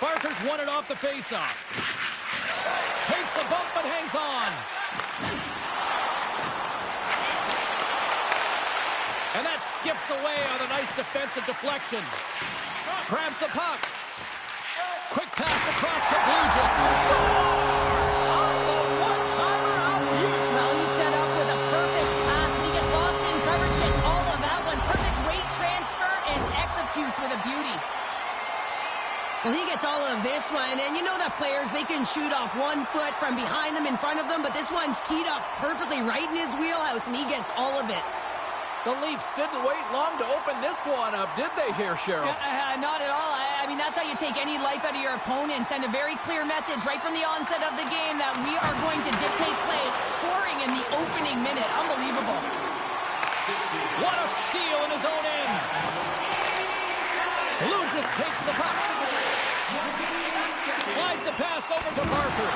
[SPEAKER 6] Barker's won it off the face-off. Takes a bump but hangs on. And that skips away on a nice defensive deflection. Grabs the puck. Quick pass across to Lujas. Scores on the one-timer out here.
[SPEAKER 3] Well, he's set up with a perfect pass. He gets lost in coverage, gets all of that one. Perfect weight transfer and executes with a beauty. Well, he gets all of this one, and you know that players, they can shoot off 1 foot from behind them, in front of them, but this one's teed up perfectly right in his wheelhouse, and he gets all of it.
[SPEAKER 6] The Leafs didn't wait long to open this one up, did they here, Cheryl?
[SPEAKER 3] Not at all. I mean, that's how you take any life out of your opponent and send a very clear message right from the onset of the game that we are going to dictate play, scoring in the opening minute. Unbelievable.
[SPEAKER 6] What a steal in his own end. Lujas takes the puck. Slides the pass over to Barker.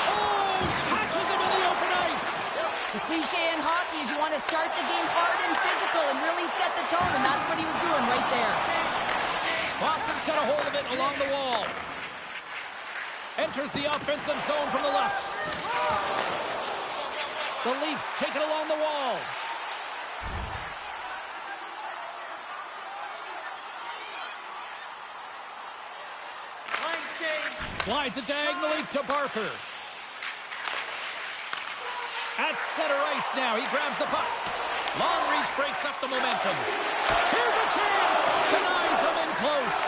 [SPEAKER 6] Oh, catches him in the open ice.
[SPEAKER 3] The cliche in hockey is you want to start the game hard and physical and really set the tone, and that's what he was doing right there.
[SPEAKER 6] Boston's got a hold of it along the wall. Enters the offensive zone from the left. The Leafs take it along the wall. Slides it diagonally to Barker. At center ice now. He grabs the puck. Long reach breaks up the momentum. Here's a chance. Denies him in close.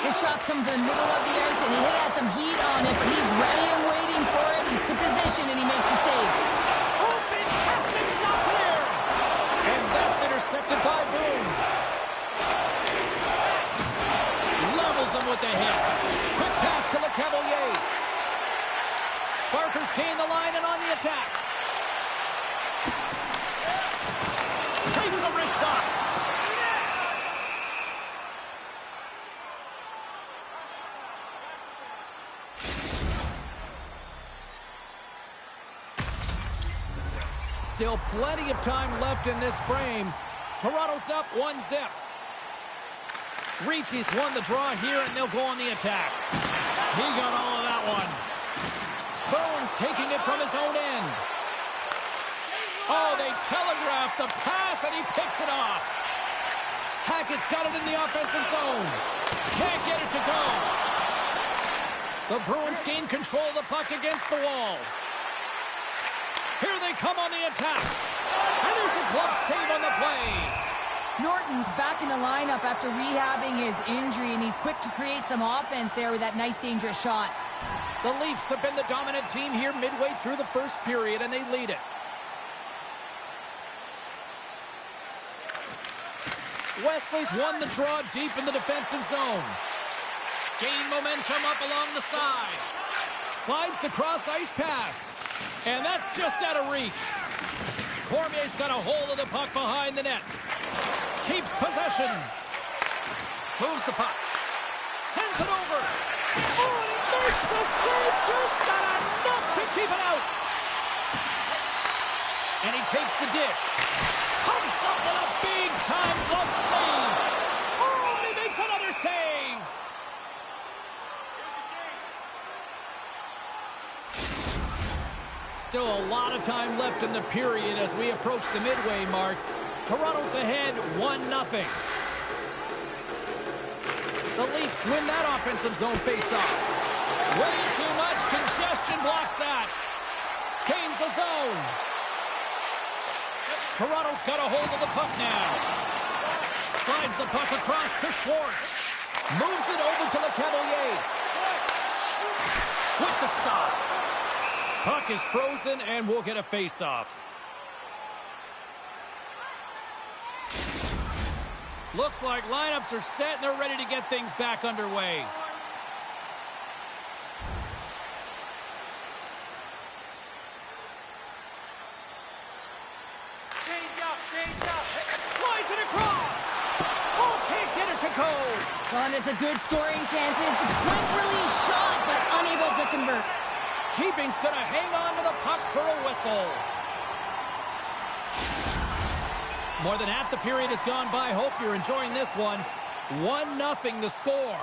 [SPEAKER 3] His shots come from the middle of the ice, and he has some heat on it, but he's ready and waiting for it. He's to position, and he makes the save.
[SPEAKER 6] Oh, fantastic stop here. And that's intercepted by Boone. Levels him with the hit. Quick pass to LeCavalier. Barker's gained the line and on the attack. Takes a wrist shot. Still plenty of time left in this frame. Toronto's up 1-0. Ricci's won the draw here, and they'll go on the attack. He got all of that one. Bone's taking it from his own end. Oh, they telegraphed the pass, and he picks it off. Hackett's got it in the offensive zone. Can't get it to go. The Bruins gain control of the puck against the wall. Here they come on the attack. And there's a glove save on the play.
[SPEAKER 3] Norton's back in the lineup after rehabbing his injury, and he's quick to create some offense there with that nice, dangerous shot.
[SPEAKER 6] The Leafs have been the dominant team here midway through the first period, and they lead it. Wesley's won the draw deep in the defensive zone. Gaining momentum up along the side. Slides the cross-ice pass. And that's just out of reach. Cormier's got a hold of the puck behind the net. Keeps possession. Moves the puck. Sends it over. Oh, and he makes the save. Just not enough to keep it out. And he takes the dish. Comes up with a big-time glove save. Oh, and he makes another save. Still a lot of time left in the period as we approach the midway mark. Toronto's ahead 1-0. The Leafs win that offensive zone faceoff. Way too much congestion blocks that. the zone. Toronto's got a hold of the puck now. Slides the puck across to Schwartz. Moves it over to LeCavalier. With the stop. Puck is frozen and we'll get a face-off. Looks like lineups are set and they're ready to get things back underway.
[SPEAKER 5] Change up.
[SPEAKER 6] Slides it across. Oh, can't get it to go.
[SPEAKER 3] Well, and it's a good scoring chances. Quick release shot, but unable to convert.
[SPEAKER 6] Keeping's going to hang on to the puck for a whistle. More than half the period has gone by. Hope you're enjoying this one. 1-0 the score.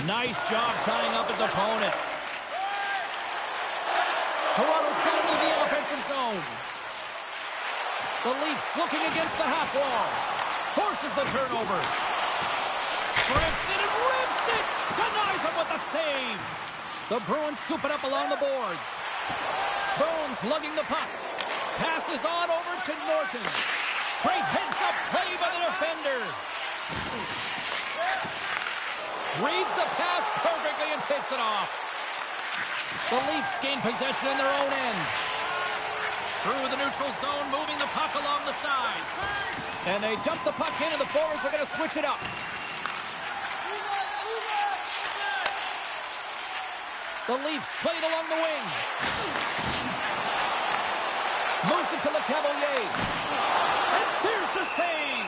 [SPEAKER 6] Nice job tying up his opponent. Toronto's got into the offensive zone. The Leafs looking against the half wall. Forces the turnover. Rips it and rips it. Denies him with the save. The Bruins scoop it up along the boards. Bones lugging the puck. Passes on over to Norton. Great heads-up play by the defender. Reads the pass perfectly and takes it off. The Leafs gain possession in their own end. Through the neutral zone, moving the puck along the side. And they dump the puck in, and the forwards are going to switch it up. The Leafs play it along the wing. Moves it to LeCavalier. And there's the save.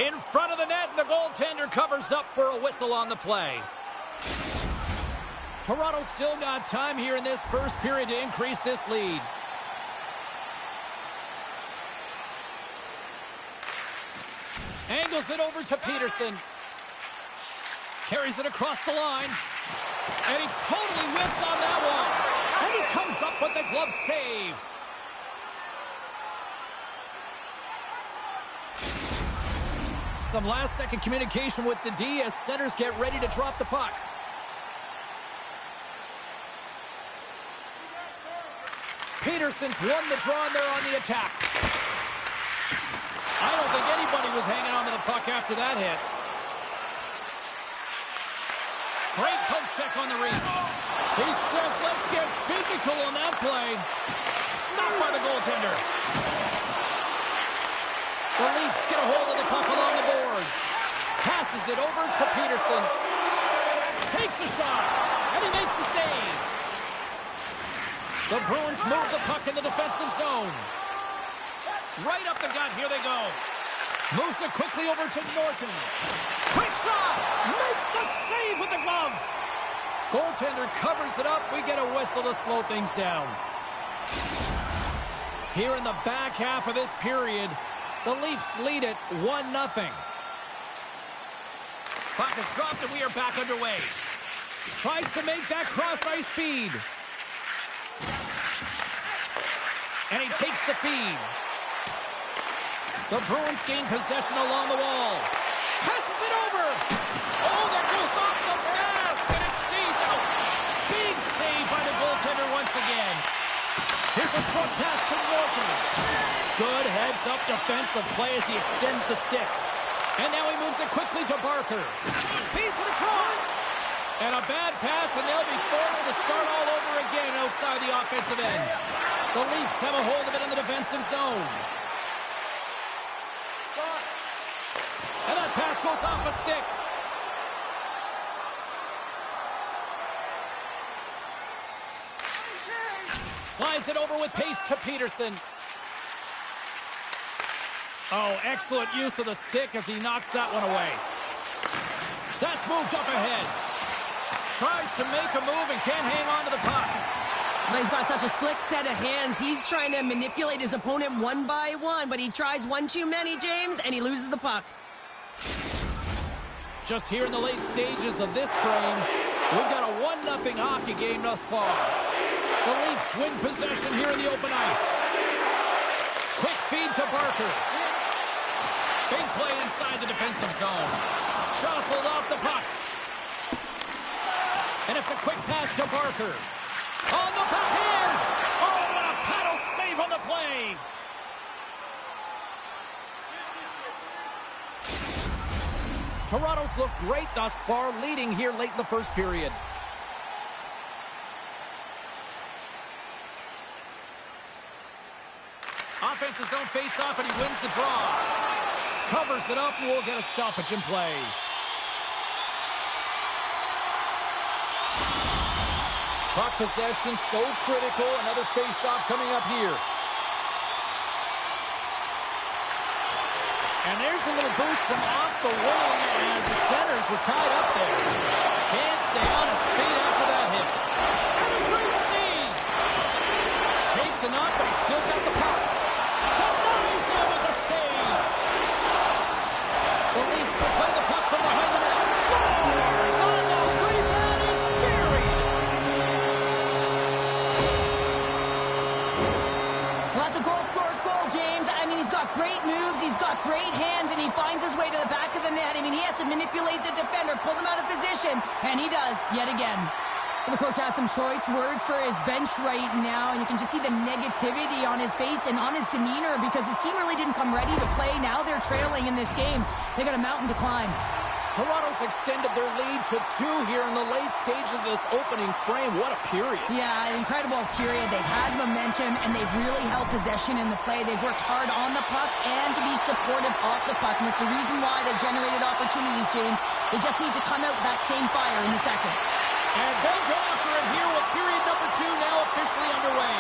[SPEAKER 6] In front of the net, and the goaltender covers up for a whistle on the play. Toronto still got time here in this first period to increase this lead. Angles it over to Peterson. Carries it across the line. And he totally whiffs on that one. And he comes up with the glove save. Some last-second communication with the D as centers get ready to drop the puck. Peterson's won the draw and they're on the attack. I don't think anybody was hanging on to the puck after that hit. Great poke check on the reach. He says, let's get physical on that play. Stopped by the goaltender. The Leafs get a hold of the puck along the boards. Passes it over to Peterson. Takes a shot, and he makes the save. The Bruins move the puck in the defensive zone. Right up the gut, here they go. Moves it quickly over to Norton. Quick shot! Makes the save with the glove! Goaltender covers it up. We get a whistle to slow things down. Here in the back half of this period, the Leafs lead it 1-0. Puck is dropped and we are back underway. Tries to make that cross-ice feed. And he takes the feed. The Bruins gain possession along the wall. Passes it over. Oh, that goes off the mask, and it stays out. Big save by the goaltender once again. Here's a short pass to Norton. Good heads-up defensive play as he extends the stick. And now he moves it quickly to Barker. Feeds it across. And a bad pass, and they'll be forced to start all over again outside the offensive end. The Leafs have a hold of it in the defensive zone. And that pass goes off a stick. Slides it over with pace to Peterson. Oh, excellent use of the stick as he knocks that one away. That's moved up ahead. Tries to make a move and can't hang on to the puck.
[SPEAKER 3] He's got such a slick set of hands. He's trying to manipulate his opponent one by one, but he tries one too many, James, and he loses the puck.
[SPEAKER 6] Just here in the late stages of this frame, we've got a 1-0 hockey game thus far. The Leafs win possession here in the open ice. Quick feed to Barker. Big play inside the defensive zone. Jostled off the puck. And it's a quick pass to Barker. On the backhand! Oh, what a paddle save on the play! Toronto's looked great thus far, leading here late in the first period. Offensive zone face-off, and he wins the draw. Covers it up, and we'll get a stoppage in play. Puck possession so critical. Another face-off coming up here. And there's a little boost from off the wing as the centers were tied up there. Can't stay on his feet after that hit. And a great save. Takes a knock, but he's still got the puck. Denies him with a save. The Leafs to play the puck from behind the net. Scores on the rebound. It's buried.
[SPEAKER 3] Well, that's a goal-scorer's goal, James. I mean, he's got great moves, he's got great hands, and he finds his way to the back of the net. I mean, he has to manipulate the defender, pull him out of position, and he does yet again. The coach has some choice words for his bench right now, and you can just see the negativity on his face and on his demeanor because his team really didn't come ready to play. Now they're trailing in this game. They got a mountain to climb.
[SPEAKER 6] Toronto's extended their lead to 2 here in the late stages of this opening frame. What a period.
[SPEAKER 3] Yeah, an incredible period. They've had momentum, and they've really held possession in the play. They've worked hard on the puck and to be supportive off the puck, and it's the reason why they've generated opportunities, James. They just need to come out with that same fire in the second.
[SPEAKER 6] And they'll go after it here with period number 2 now officially underway.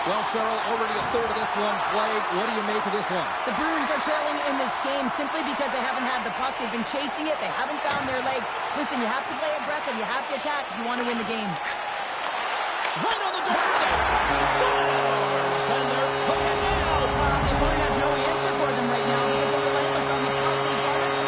[SPEAKER 6] Well, Cheryl, already a third of this one played. What do you make of this one?
[SPEAKER 3] The Bruins are trailing in this game simply because they haven't had the puck. They've been chasing it. They haven't found their legs. Listen, you have to play aggressive. You have to attack if you want to win the game.
[SPEAKER 6] Right on the doorstep. Scores! And they're cooking now.
[SPEAKER 3] The opponent has no answer for them right now because they're relentless on the puck. They've done it.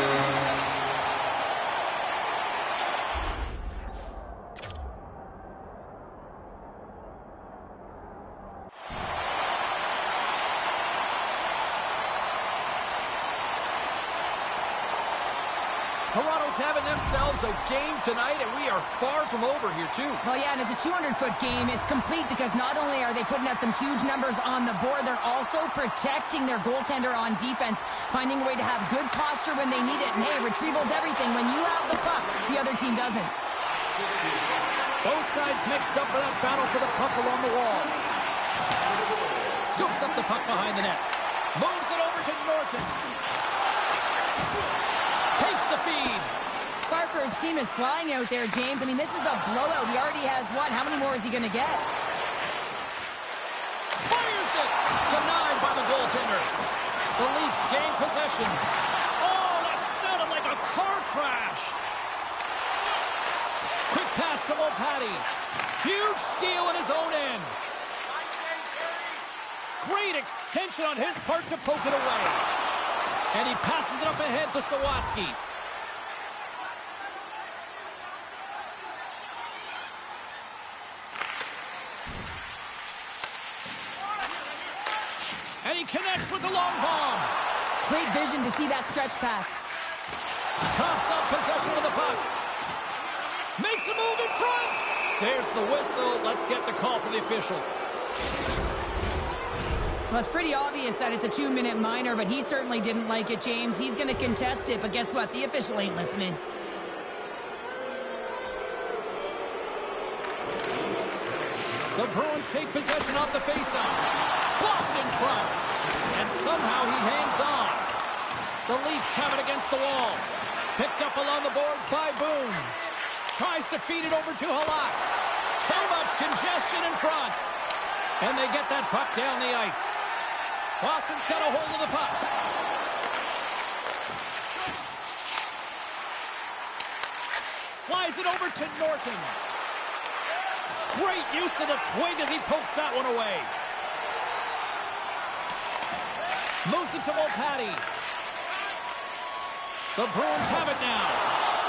[SPEAKER 6] Toronto's having themselves a game tonight, and we are far from over here, too.
[SPEAKER 3] Well, yeah, and it's a 200-foot game. It's complete because not only are they putting up some huge numbers on the board, they're also protecting their goaltender on defense, finding a way to have good posture when they need it. And, hey, retrieval's everything. When you have the puck, the other team doesn't.
[SPEAKER 6] Both sides mixed up for that battle for the puck along the wall. Scoops up the puck behind the net. Moves it over to Norton. Takes the feed.
[SPEAKER 3] Barker's team is flying out there, James. I mean, this is a blowout. He already has one. How many more is he going to get?
[SPEAKER 6] Fires it. Denied by the goaltender. The Leafs gain possession. Oh, that sounded like a car crash. Quick pass to Lopati. Huge steal in his own end. Great extension on his part to poke it away. And he passes it up ahead to Sawatsky. And he connects with the long bomb.
[SPEAKER 3] Great vision to see that stretch pass.
[SPEAKER 6] Coughs up possession of the puck. Makes a move in front. There's the whistle. Let's get the call from the officials.
[SPEAKER 3] Well, it's pretty obvious that it's a 2-minute minor, but he certainly didn't like it, James. He's going to contest it, but guess what? The official ain't listening.
[SPEAKER 6] The Bruins take possession off the faceoff. Blocked in front. And somehow he hangs on. The Leafs have it against the wall. Picked up along the boards by Boone. Tries to feed it over to Halak. Too much congestion in front. And they get that puck down the ice. Boston's got a hold of the puck. Slides it over to Norton. Great use of the twig as he pokes that one away. Moves it to Lopati. The Bruins have it now.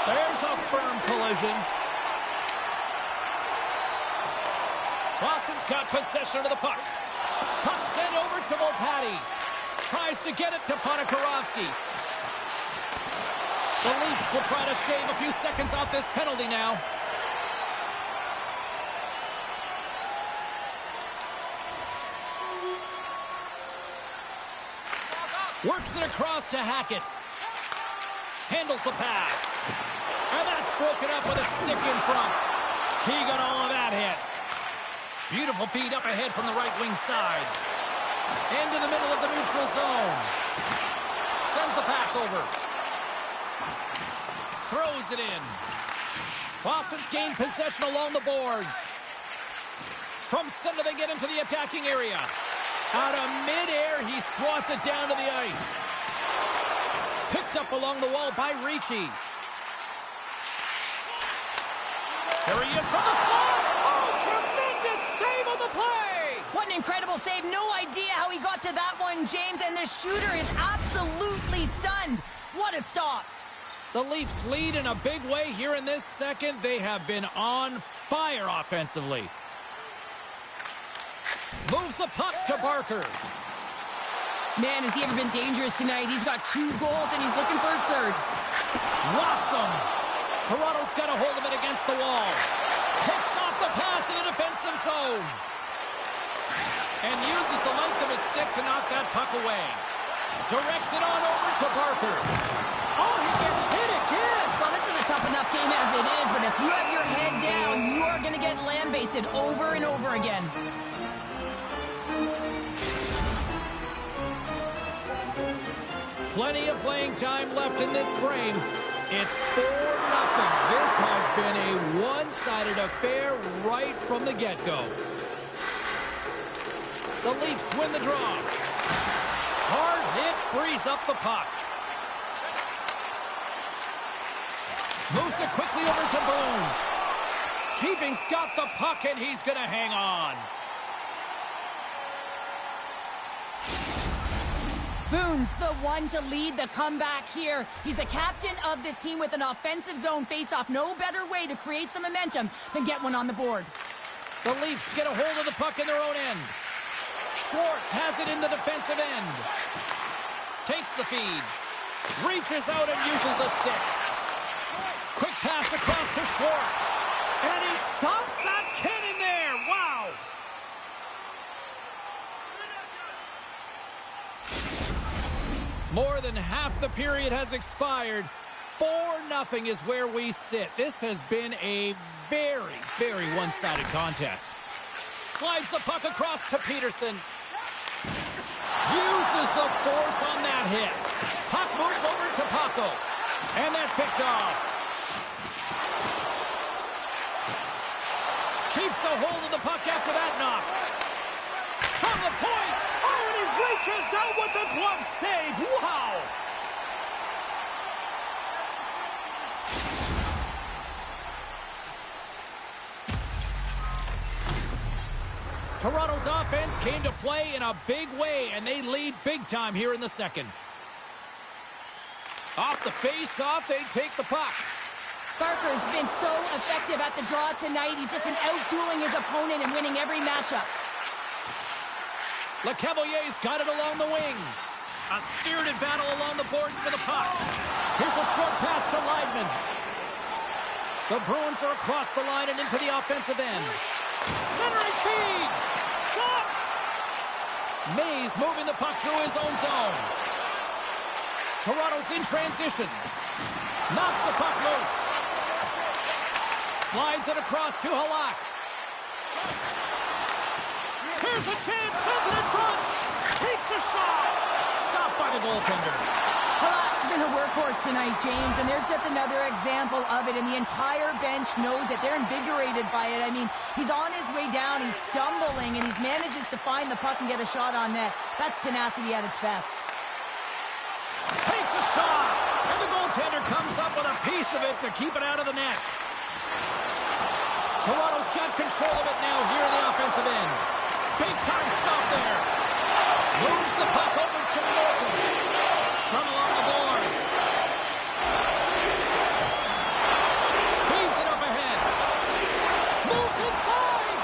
[SPEAKER 6] There's a firm collision. Boston's got possession of the puck. Puck sent over to Lopati. Tries to get it to Ponikarovsky. The Leafs will try to shave a few seconds off this penalty now. Works it across to Hackett. Handles the pass. And that's broken up with a stick in front. He got all of that hit. Beautiful feed up ahead from the right wing side. Into the middle of the neutral zone. Sends the pass over. Throws it in. Boston's gained possession along the boards. From center, they get into the attacking area. Out of midair, he swats it down to the ice. Picked up along the wall by Ricci. There he is from the slot. Oh, tremendous save on the play.
[SPEAKER 3] What an incredible save. No idea how he got to that one, James, and the shooter is absolutely stunned. What a stop.
[SPEAKER 6] The Leafs lead in a big way here in this second. They have been on fire offensively. Moves the puck to Barker.
[SPEAKER 3] Man, has he ever been dangerous tonight? He's got 2 goals, and he's looking for his third.
[SPEAKER 6] Rocks him. Toronto's got a hold of it against the wall. Picks off the pass in the defensive zone. And uses the length of his stick to knock that puck away. Directs it on over to Barker. Oh, he gets hit again.
[SPEAKER 3] Well, this is a tough enough game as it is, but if you have your head down, you are going to get lambasted over and over again.
[SPEAKER 6] Plenty of playing time left in this frame. It's 4-0. This has been a one-sided affair right from the get-go. The Leafs win the draw. Hard hit frees up the puck. Moves it quickly over to Boone. Keeping's got the puck, and he's going to hang on.
[SPEAKER 3] Boone's the one to lead the comeback here. He's the captain of this team with an offensive zone face-off. No better way to create some momentum than get one on the board.
[SPEAKER 6] The Leafs get a hold of the puck in their own end. Schwartz has it in the defensive end. Takes the feed. Reaches out and uses the stick. Quick pass across to Schwartz. And he stops that kid in there. Wow. More than half the period has expired. 4-0 is where we sit. This has been a very, very one-sided contest. Slides the puck across to Peterson. Uses the force on that hit. Puck moves over to Paco. And that's picked off. Keeps a hold of the puck after that knock. From the point. Oh, and he reaches out with the glove save. Wow. Toronto's offense came to play in a big way, and they lead big time here in the second. Off the face-off, they take the puck.
[SPEAKER 3] Barker's been so effective at the draw tonight. He's just been out-dueling his opponent and winning every matchup.
[SPEAKER 6] LeCavalier's got it along the wing. A spirited battle along the boards for the puck. Here's a short pass to Leidman. The Bruins are across the line and into the offensive end. Centering feed. Shot. Mays moving the puck through his own zone. Toronto's in transition. Knocks the puck loose. Slides it across to Halak. Here's a chance. Sends it in front. Takes a shot. Stopped by the goaltender.
[SPEAKER 3] Halak's been a workhorse tonight, James, and there's just another example of it, and the entire bench knows that they're invigorated by it. I mean, he's on his way down, he's stumbling, and he manages to find the puck and get a shot on net. That's tenacity at its best.
[SPEAKER 6] Takes a shot, and the goaltender comes up with a piece of it to keep it out of the net. Toronto's got control of it now here in the offensive end. Big time stop there. Moves the puck over to Morton. Scrum along the boards. Feeds it up ahead. Moves inside.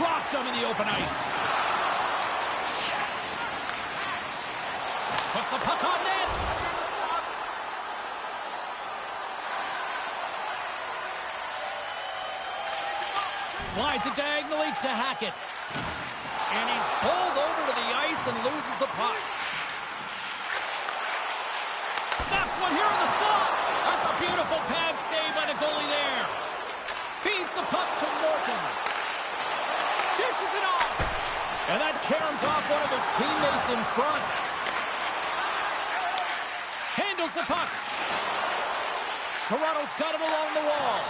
[SPEAKER 6] Rocked him in the open ice. Puts the puck on net. Slides it diagonally to Hackett. And he's pulled over to the ice and loses the puck. the puck to Norton. Dishes it off. And that caroms off one of his teammates in front. Handles the puck. Toronto's got it along the wall.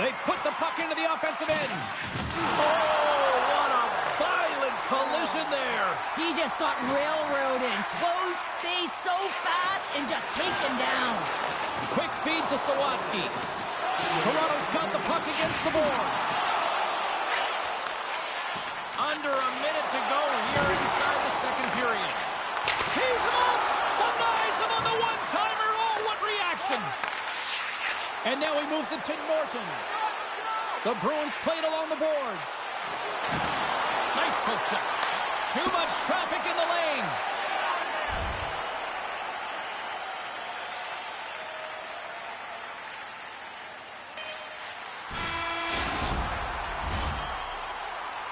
[SPEAKER 6] They put the puck into the offensive end. Oh, what a violent collision there.
[SPEAKER 3] He just got railroaded. Close space so fast and just taken down.
[SPEAKER 6] Quick feed to Sawatsky. Toronto's got the puck against the boards. Under a minute to go here inside the second period. Tees him up. Denies him on the one-timer. Oh, what reaction. And now he moves it to Norton. The Bruins played along the boards. Nice poke check. Too much traffic in the lane.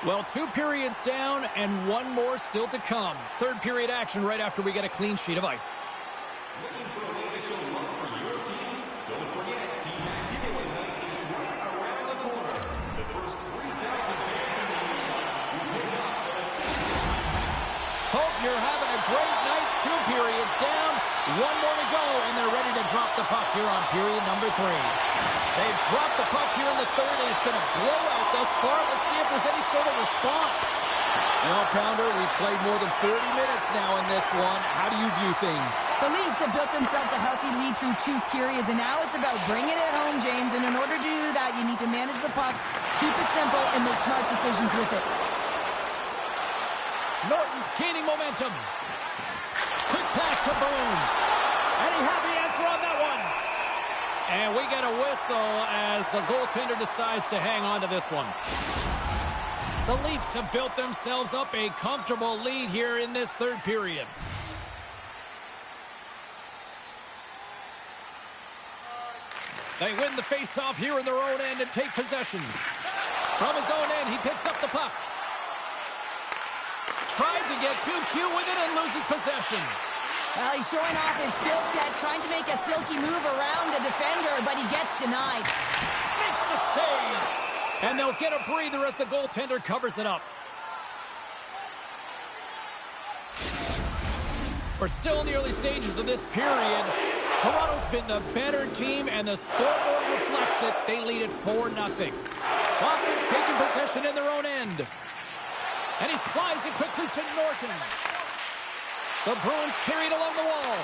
[SPEAKER 6] Well, 2 periods down and 1 more still to come. Third period action right after we get a clean sheet of ice.
[SPEAKER 4] Looking for a way to show love for your team? Don't forget, Team Mac Giveaway Night is right around the corner. The first 3,000 fans in the league will pick up
[SPEAKER 6] Hope you're having a great night. 2 periods down, 1 more to go, and they're ready to drop the puck here on period number 3. They've dropped the puck here in the third, and it's been a blowout thus far. Let's see if there's any sort of response. Well, Pounder, we've played more than 30 minutes now in this one. How do you view things?
[SPEAKER 3] The Leafs have built themselves a healthy lead through 2 periods, and now it's about bringing it home, James. And in order to do that, you need to manage the puck, keep it simple, and make smart decisions with it.
[SPEAKER 6] Norton's gaining momentum. Quick pass to Boone. And he had the answer on that one. And we get a whistle as the goaltender decides to hang on to this one. The Leafs have built themselves up a comfortable lead here in this third period. They win the face-off here in their own end and take possession. From his own end, he picks up the puck. Tried to get too cute with it and loses possession.
[SPEAKER 3] Well, he's showing off his skill set, trying to make a silky move around the defender, but he gets denied.
[SPEAKER 6] Makes the save. And they'll get a breather as the goaltender covers it up. We're still in the early stages of this period. Toronto's been the better team, and the scoreboard reflects it. They lead it 4-0. Boston's taking possession in their own end. And he slides it quickly to Norton. The Bruins carry it along the wall.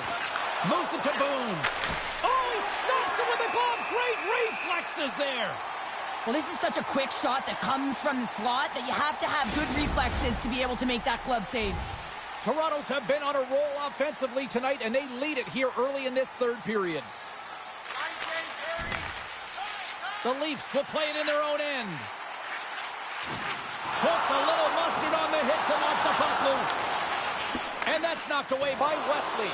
[SPEAKER 6] Moves it to Boone. Oh, he stops it with a glove. Great reflexes there.
[SPEAKER 3] Well, this is such a quick shot that comes from the slot that you have to have good reflexes to be able to make that glove save.
[SPEAKER 6] Toronto's have been on a roll offensively tonight, and they lead it here early in this third period. The Leafs will play it in their own end. Puts a little mustard on the hit to knock the puck loose. And that's knocked away by Wesley.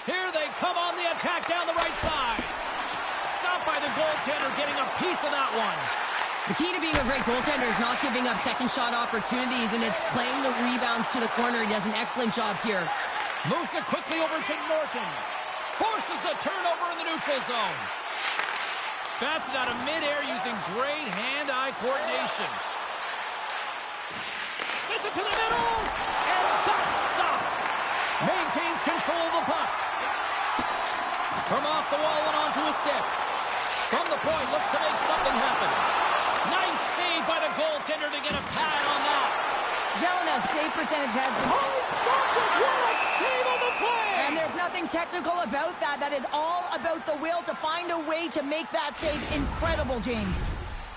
[SPEAKER 6] Here they come on the attack down the right side. Stopped by the goaltender, getting a piece of that one.
[SPEAKER 3] The key to being a great goaltender is not giving up second shot opportunities, and it's playing the rebounds to the corner. He does an excellent job here.
[SPEAKER 6] Moves it quickly over to Norton. Forces the turnover in the neutral zone. Bats it out of midair using great hand-eye coordination. Sends it to the middle, and that's stopped. Maintains control of the puck. From off the wall and onto his stick. From the point, looks to make something happen. Nice save by the goaltender to get a pad on that.
[SPEAKER 3] Jelena's save percentage has been...
[SPEAKER 6] Oh, he stopped it! What a save on the play!
[SPEAKER 3] And there's nothing technical about that. That is all about the will to find a way to make that save incredible, James.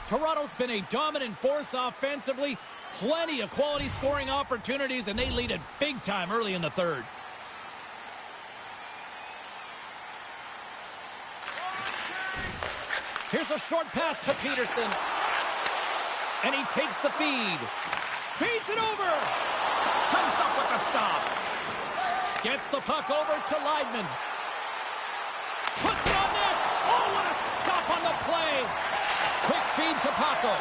[SPEAKER 6] Toronto's been a dominant force offensively. Plenty of quality scoring opportunities, and they lead it big time early in the third. Here's a short pass to Peterson. And he takes the feed. Feeds it over. Comes up with the stop. Gets the puck over to Leidman. Puts it on net. Oh, what a stop on the play. Quick feed to Paco.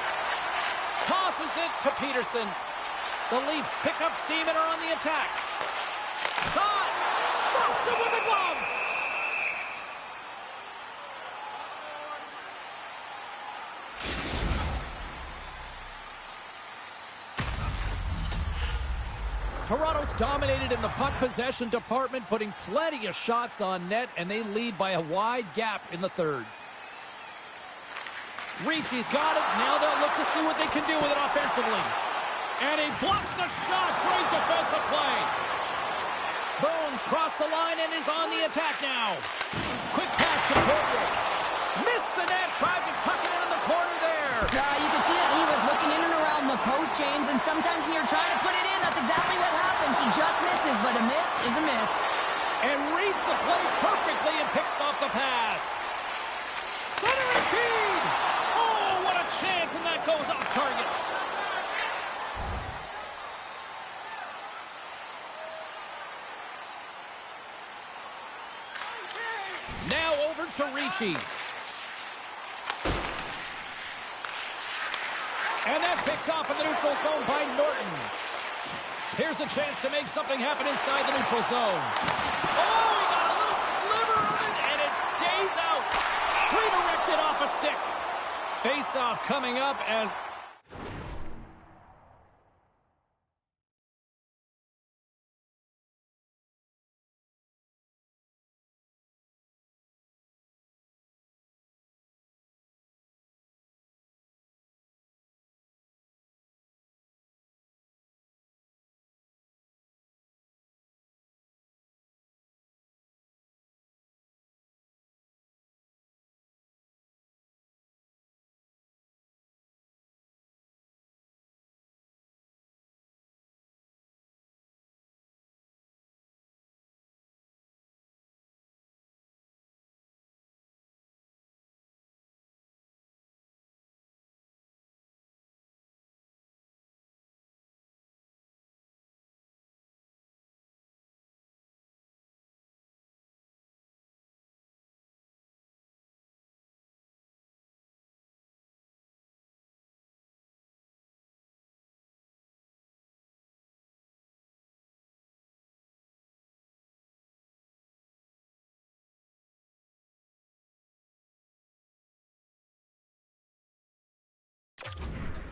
[SPEAKER 6] Tosses it to Peterson. The Leafs pick up steam and are on the attack. Shot. Stops it with a glove. Toronto's dominated in the puck possession department, putting plenty of shots on net, and they lead by a wide gap in the third. Ricci's got it. Now they'll look to see what they can do with it offensively. And he blocks the shot. Great defensive play. Bones crossed the line and is on the attack now. Quick pass to Poirier. Missed the net. Tried to tuck it in the corner there.
[SPEAKER 3] You can see that he was looking in and around the post, James, and sometimes when you're trying to put it in, that's exactly what happens. He just misses, but a miss is a miss.
[SPEAKER 6] And reads the play perfectly and picks off the pass. Centering feed. Oh, what a chance, and that goes off target. Now over to Ricci. And that's picked off in the neutral zone by Norton. Here's a chance to make something happen inside the neutral zone. Oh, he got a little sliver of it, and it stays out. Redirected off a stick. Face-off coming up as...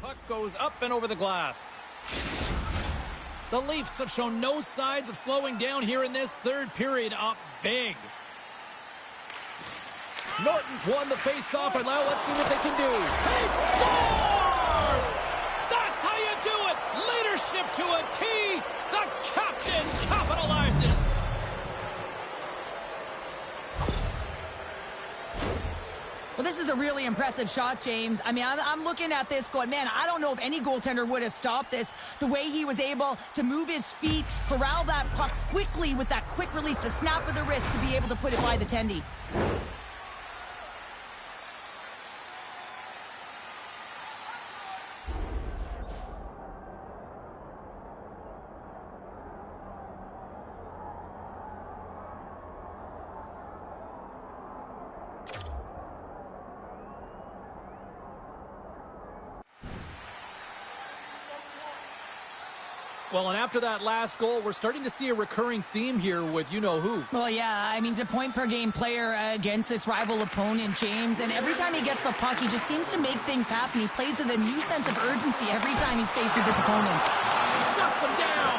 [SPEAKER 6] Puck goes up and over the glass. The Leafs have shown no signs of slowing down here in this third period, up big. Norton's won the face-off, and now let's see what they can do. He scores! That's how you do it! Leadership to a T! The captain capitalizes!
[SPEAKER 3] Well, this is a really impressive shot, James. I mean, I'm looking at this going, man, I don't know if any goaltender would have stopped this. The way he was able to move his feet, corral that puck quickly with that quick release, the snap of the wrist to be able to put it by the tendy.
[SPEAKER 6] Well, and after that last goal, we're starting to see a recurring theme here with you-know-who.
[SPEAKER 3] Well, yeah, I mean, he's a point-per-game player against this rival opponent, James, and every time he gets the puck, he just seems to make things happen. He plays with a new sense of urgency every time he's faced with this opponent.
[SPEAKER 6] Shuts him down!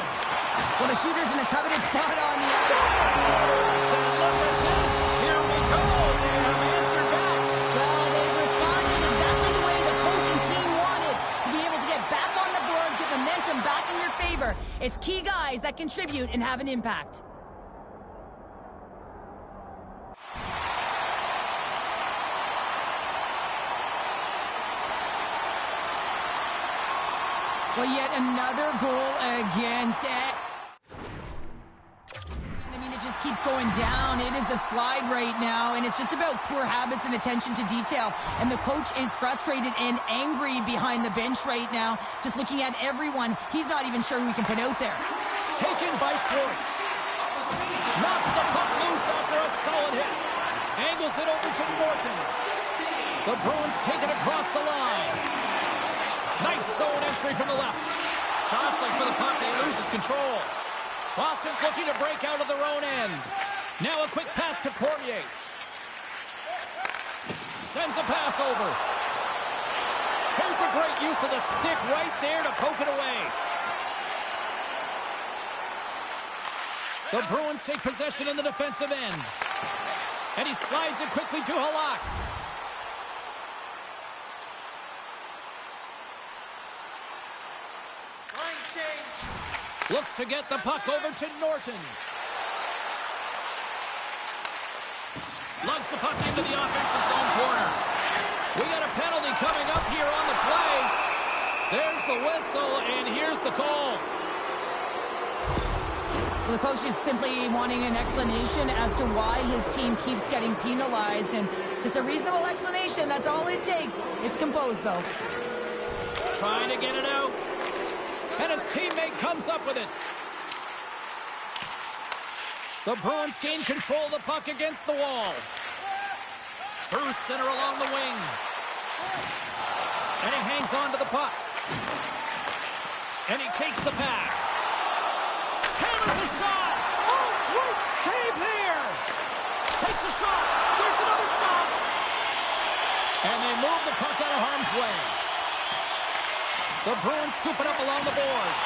[SPEAKER 3] Well, the shooter's in a coveted spot on the other.
[SPEAKER 6] And look at this! Here we go! They have answered back!
[SPEAKER 3] Well, they've responded exactly the way the coach and team wanted, to be able to get back on the board, get momentum back in your favor. It's key guys that contribute and have an impact. Well, yet another goal against it. I mean, it just keeps going down. It is a slide right now, and it's just about poor habits and attention to detail. And the coach is frustrated and angry behind the bench right now, just looking at everyone. He's not even sure who he can put out there.
[SPEAKER 6] Taken by Schwartz. Knocks the puck loose after a solid hit. Angles it over to Norton. The Bruins take it across the line. Nice zone entry from the left. Jostling for the puck, he loses control. Boston's looking to break out of their own end. Now a quick pass to Poirier. Sends a pass over. Here's a great use of the stick right there to poke it away. The Bruins take possession in the defensive end. And he slides it quickly to Halak. Looks to get the puck over to Norton. Lugs the puck into the offensive zone corner. We got a penalty coming up here on the play. There's the whistle, and here's the call.
[SPEAKER 3] The coach is simply wanting an explanation as to why his team keeps getting penalized, and just a reasonable explanation, that's all it takes. It's composed, though.
[SPEAKER 6] Trying to get it out, and his teammate comes up with it. The Bruins gain control of the puck against the wall. Through center along the wing. And he hangs on to the puck. And he takes the pass. Hammers a shot. Oh, great save here. Takes a shot. There's another stop. And they move the puck out of harm's way. The Bruins scoop it up along the boards.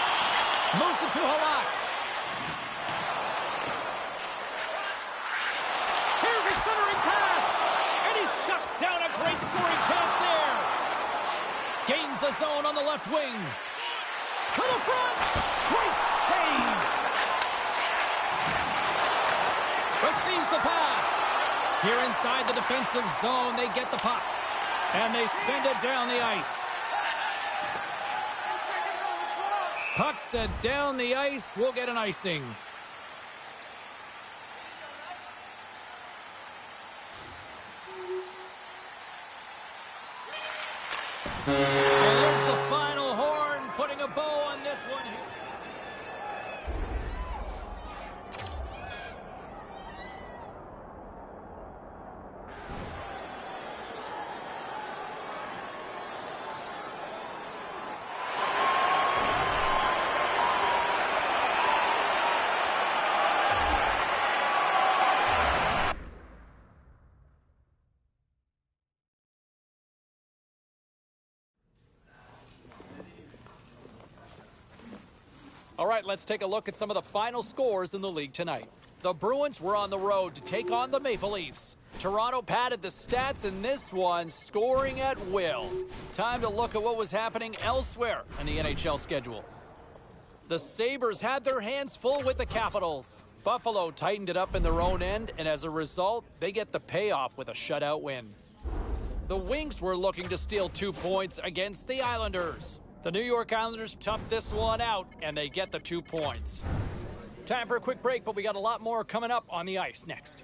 [SPEAKER 6] Moves it to Halak. Here's a centering pass. And he shuts down a great scoring chance there. Gains the zone on the left wing. To the front. Great save. Receives the pass. Here inside the defensive zone, they get the puck. And they send it down the ice. Puck sent down the ice. We'll get an icing. And there's the final horn, putting a bow on this one here. All right, let's take a look at some of the final scores in the league tonight. The Bruins were on the road to take on the Maple Leafs. Toronto padded the stats in this one, scoring at will. Time to look at what was happening elsewhere in the NHL schedule. The Sabres had their hands full with the Capitals. Buffalo tightened it up in their own end, and as a result, they get the payoff with a shutout win. The Wings were looking to steal 2 points against the Islanders. The New York Islanders toughed this one out, and they get the 2 points. Time for a quick break, but we got a lot more coming up on the ice next.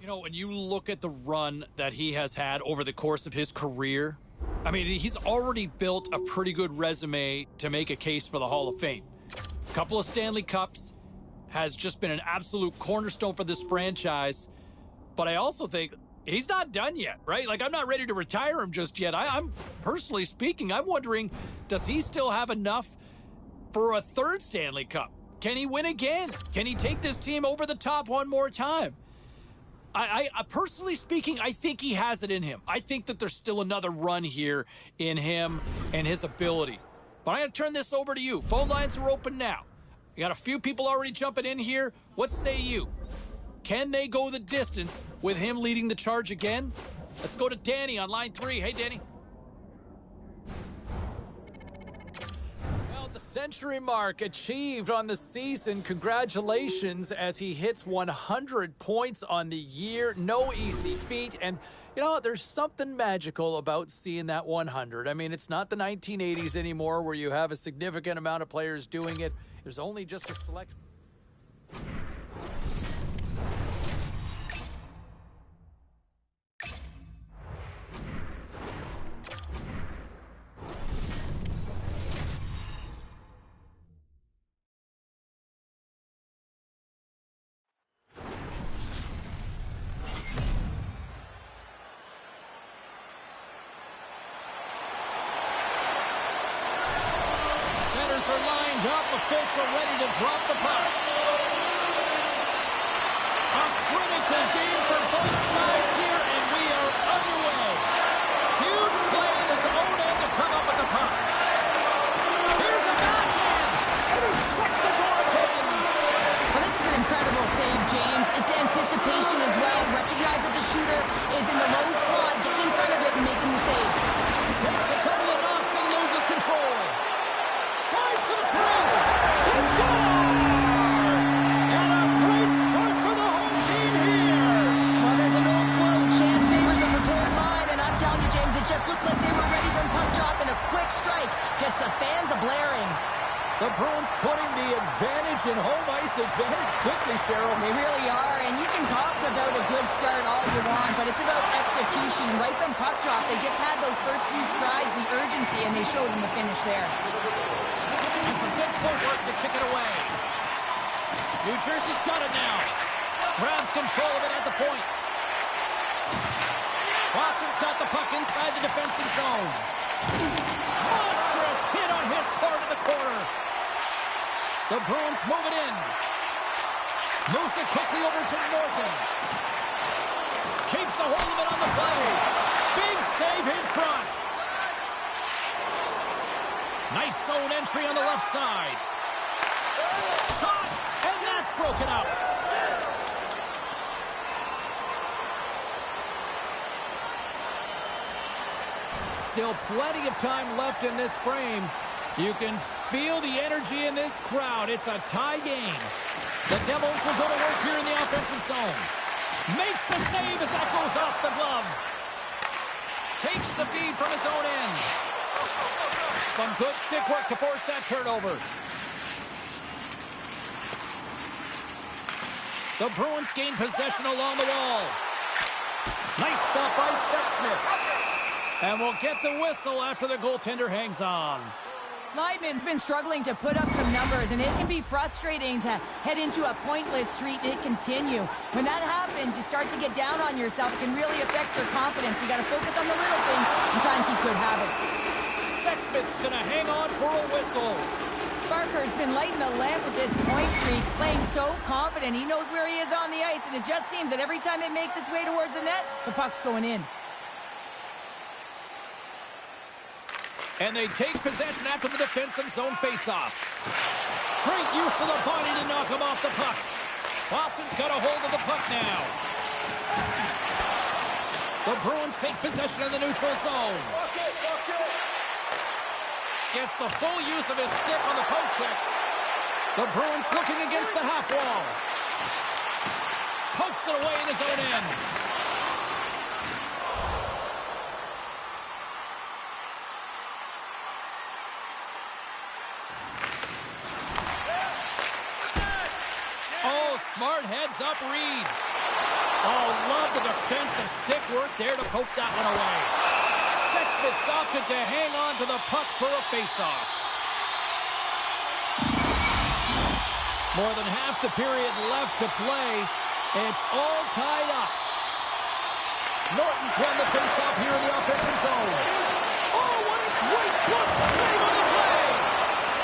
[SPEAKER 6] You know, when you look at the run that he has had over the course of his career, I mean, he's already built a pretty good resume to make a case for the Hall of Fame. A couple of Stanley Cups, has just been an absolute cornerstone for this franchise. But I also think he's not done yet, right? Like, I'm not ready to retire him just yet. I'm personally speaking, I'm wondering, does he still have enough for a third Stanley Cup? Can he win again? Can he take this team over the top one more time? I personally speaking, I think he has it in him. I think that there's still another run here in him and his ability. But I'm going to turn this over to you. Phone lines are open now. You got a few people already jumping in here. What say you? Can they go the distance with him leading the charge again? Let's go to Danny on line 3. Hey, Danny. Well, the century mark achieved on the season. Congratulations as he hits 100 points on the year. No easy feat. And, you know, there's something magical about seeing that 100. I mean, it's not the 1980s anymore where you have a significant amount of players doing it. There's only just a select... official ready to drop the puck. A critical game for both sides here, and we are underway. Huge play in his own end to come up with the puck. Here's a backhand, and he shuts the door again.
[SPEAKER 3] Well, this is an incredible save, James. It's anticipation as well. Recognize that the shooter is in the low slot, getting in front of it and making the save.
[SPEAKER 6] Takes a couple of knocks and loses control. Tries to the crease. He scores! And a great start for the home team here.
[SPEAKER 3] Well, there's an old quote, chance favors the prepared mind, and I'm telling you, James, it just looked like they were ready for puck drop, and a quick strike gets the fans a-blaring.
[SPEAKER 6] The Bruins putting the advantage in home ice advantage quickly, Cheryl.
[SPEAKER 3] They really are, and you can talk about a good start all you want, but it's about execution. Right from puck drop, they just had those first few strides, the urgency, and they showed in the finish there.
[SPEAKER 6] And some good footwork to kick it away. New Jersey's got it now. Grabs control of it at the point. Boston's got the puck inside the defensive zone. Monstrous hit on his part of the corner. The Bruins move it in. Moves it quickly over to Norton. Keeps a hold of it on the play. Big save in front. Nice zone entry on the left side. Shot, and that's broken up. Still plenty of time left in this frame. You can feel the energy in this crowd. It's a tie game. The Devils will go to work here in the offensive zone. Makes the save as that goes off the glove. Takes the feed from his own end. Some good stick work to force that turnover. The Bruins gain possession along the wall. Nice stop by Sexsmith. And we'll get the whistle after the goaltender hangs on.
[SPEAKER 3] Leidman's been struggling to put up some numbers, and it can be frustrating to head into a pointless streak and continue. When that happens, you start to get down on yourself. It can really affect your confidence. You got to focus on the little things and try and keep good habits.
[SPEAKER 6] Sexsmith's going to hang on for a whistle.
[SPEAKER 3] Barker's been lighting the lamp with this point streak, playing so confident. He knows where he is on the ice, and it just seems that every time it makes its way towards the net, the puck's going in.
[SPEAKER 6] And they take possession after the defensive zone faceoff. Great use of the body to knock him off the puck. Boston's got a hold of the puck now. The Bruins take possession of the neutral zone. Gets the full use of his stick on the poke check. The Bruins looking against the half wall. Pokes it away in his own end. Oh, smart heads-up read. Oh, love the defensive stick work there to poke that one away. Sexsmith opted to hang on to the puck for a face-off. More than half the period left to play. It's all tied up. Norton's won the face-off here in the offensive zone. Oh, what a great glove save on the play!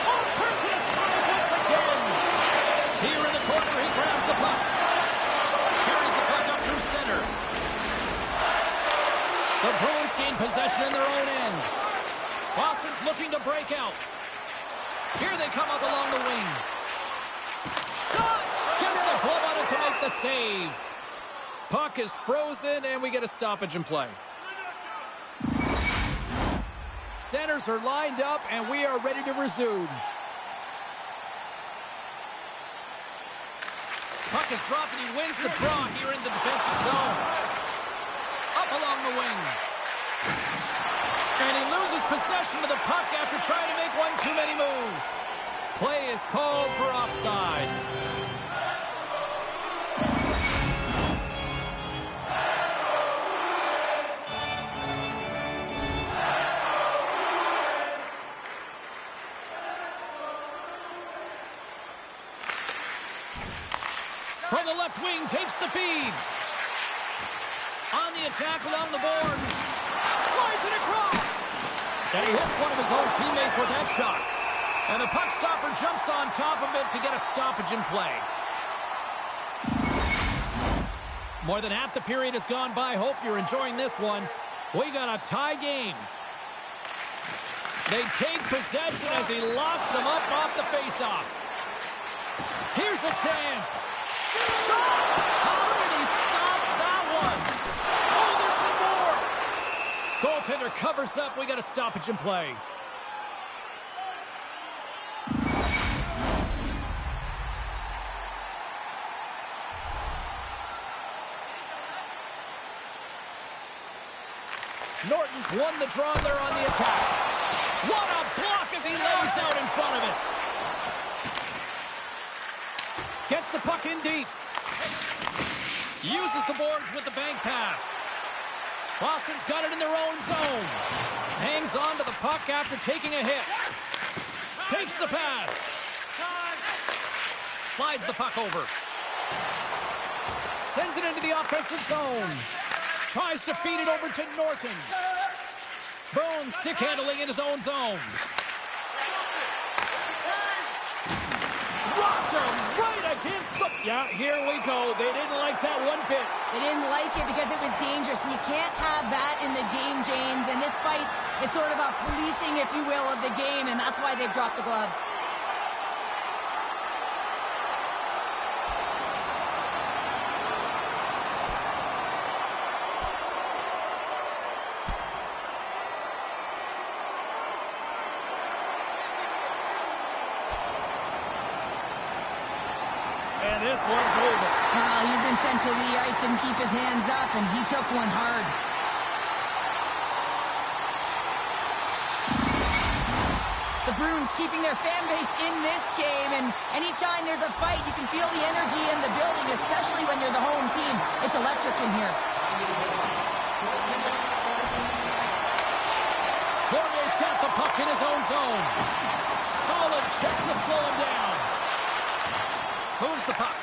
[SPEAKER 6] Oh, turns to the side once again. Here in the corner, he grabs the puck. Carries the puck up through center. The Bruins gain possession in their own end. Boston's looking to break out. Here they come up along the wing. Shot! Gets a glove on it to make the save. Puck is frozen, and we get a stoppage in play. Centers are lined up, and we are ready to resume. Puck is dropped, and he wins the draw here in the defensive zone. Up along the wing. And he loses possession of the puck after trying to make one too many moves. Play is called for offside. From the left wing, takes the feed. On the attack along the boards. Slides it across. And he hits one of his own teammates with that shot. And the puck stopper jumps on top of it to get a stoppage in play. More than half the period has gone by. Hope you're enjoying this one. We got a tie game. They take possession as he locks them up off the faceoff. Here's a chance. Shot! How did he stop that one? Oh, there's one more. Goaltender covers up. We got a stoppage in play. Norton's won the draw there on the attack. What a block as he lays out in front of it. Gets the puck in deep. Uses the boards with the bank pass. Boston's got it in their own zone. Hangs on to the puck after taking a hit. Takes the pass. Slides the puck over. Sends it into the offensive zone. Tries to feed it over to Norton. Boone stick handling in his own zone. Rocked him right against the... Yeah, here we go. They didn't like that one bit.
[SPEAKER 3] They didn't like it because it was dangerous, and you can't have that in the game, James. And this fight is sort of a policing, if you will, of the game, and that's why they've dropped the gloves.
[SPEAKER 6] And this one's over.
[SPEAKER 3] Well, he's been sent to the ice, didn't keep his hands up, and he took one hard. The Bruins keeping their fan base in this game, and anytime there's a fight, you can feel the energy in the building, especially when you're the home team. It's electric in here.
[SPEAKER 6] Cormier's got the puck in his own zone. Solid check to slow him down. Moves the puck.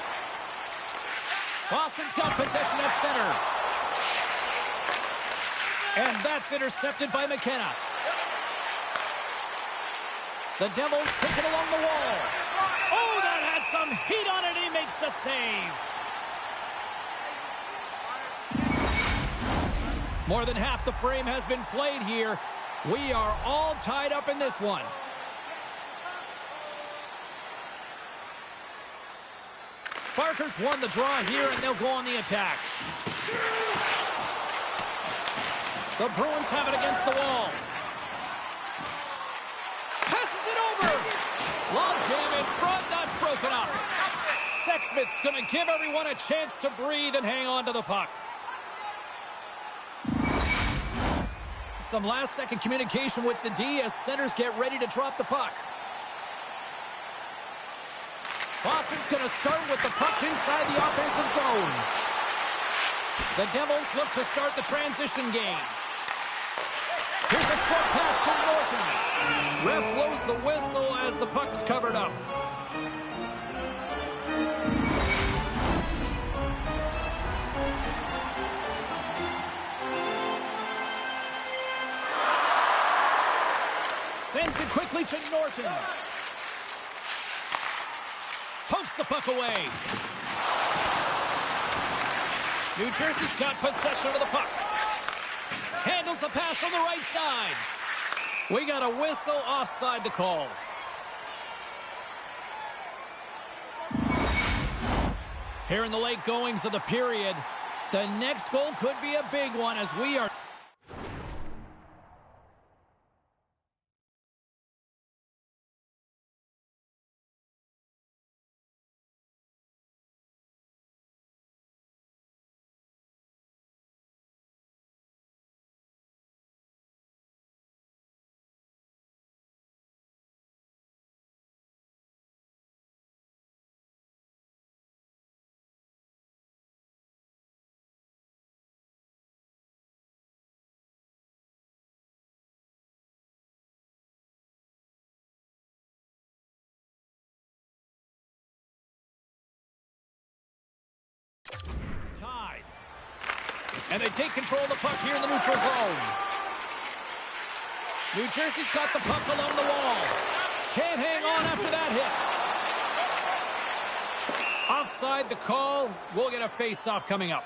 [SPEAKER 6] Boston's got possession at center. And that's intercepted by McKenna. The Devils take it along the wall. Oh, that has some heat on it. He makes the save. More than half the frame has been played here. We are all tied up in this one. Barker's won the draw here, and they'll go on the attack. The Bruins have it against the wall. Passes it over. Long jam in front. That's broken up. Sexsmith's going to give everyone a chance to breathe and hang on to the puck. Some last-second communication with the D as centers get ready to drop the puck. Boston's going to start with the puck inside the offensive zone. The Devils look to start the transition game. Here's a short pass to Norton. Ref blows the whistle as the puck's covered up. Sends it quickly to Norton. Pokes the puck away. New Jersey's got possession of the puck. Handles the pass from the right side. We got a whistle offside to call. Here in the late goings of the period, the next goal could be a big one as we are... Tied. And they take control of the puck here in the neutral zone. New Jersey's got the puck along the wall. Can't hang on after that hit. Offside the call. We'll get a face-off coming up.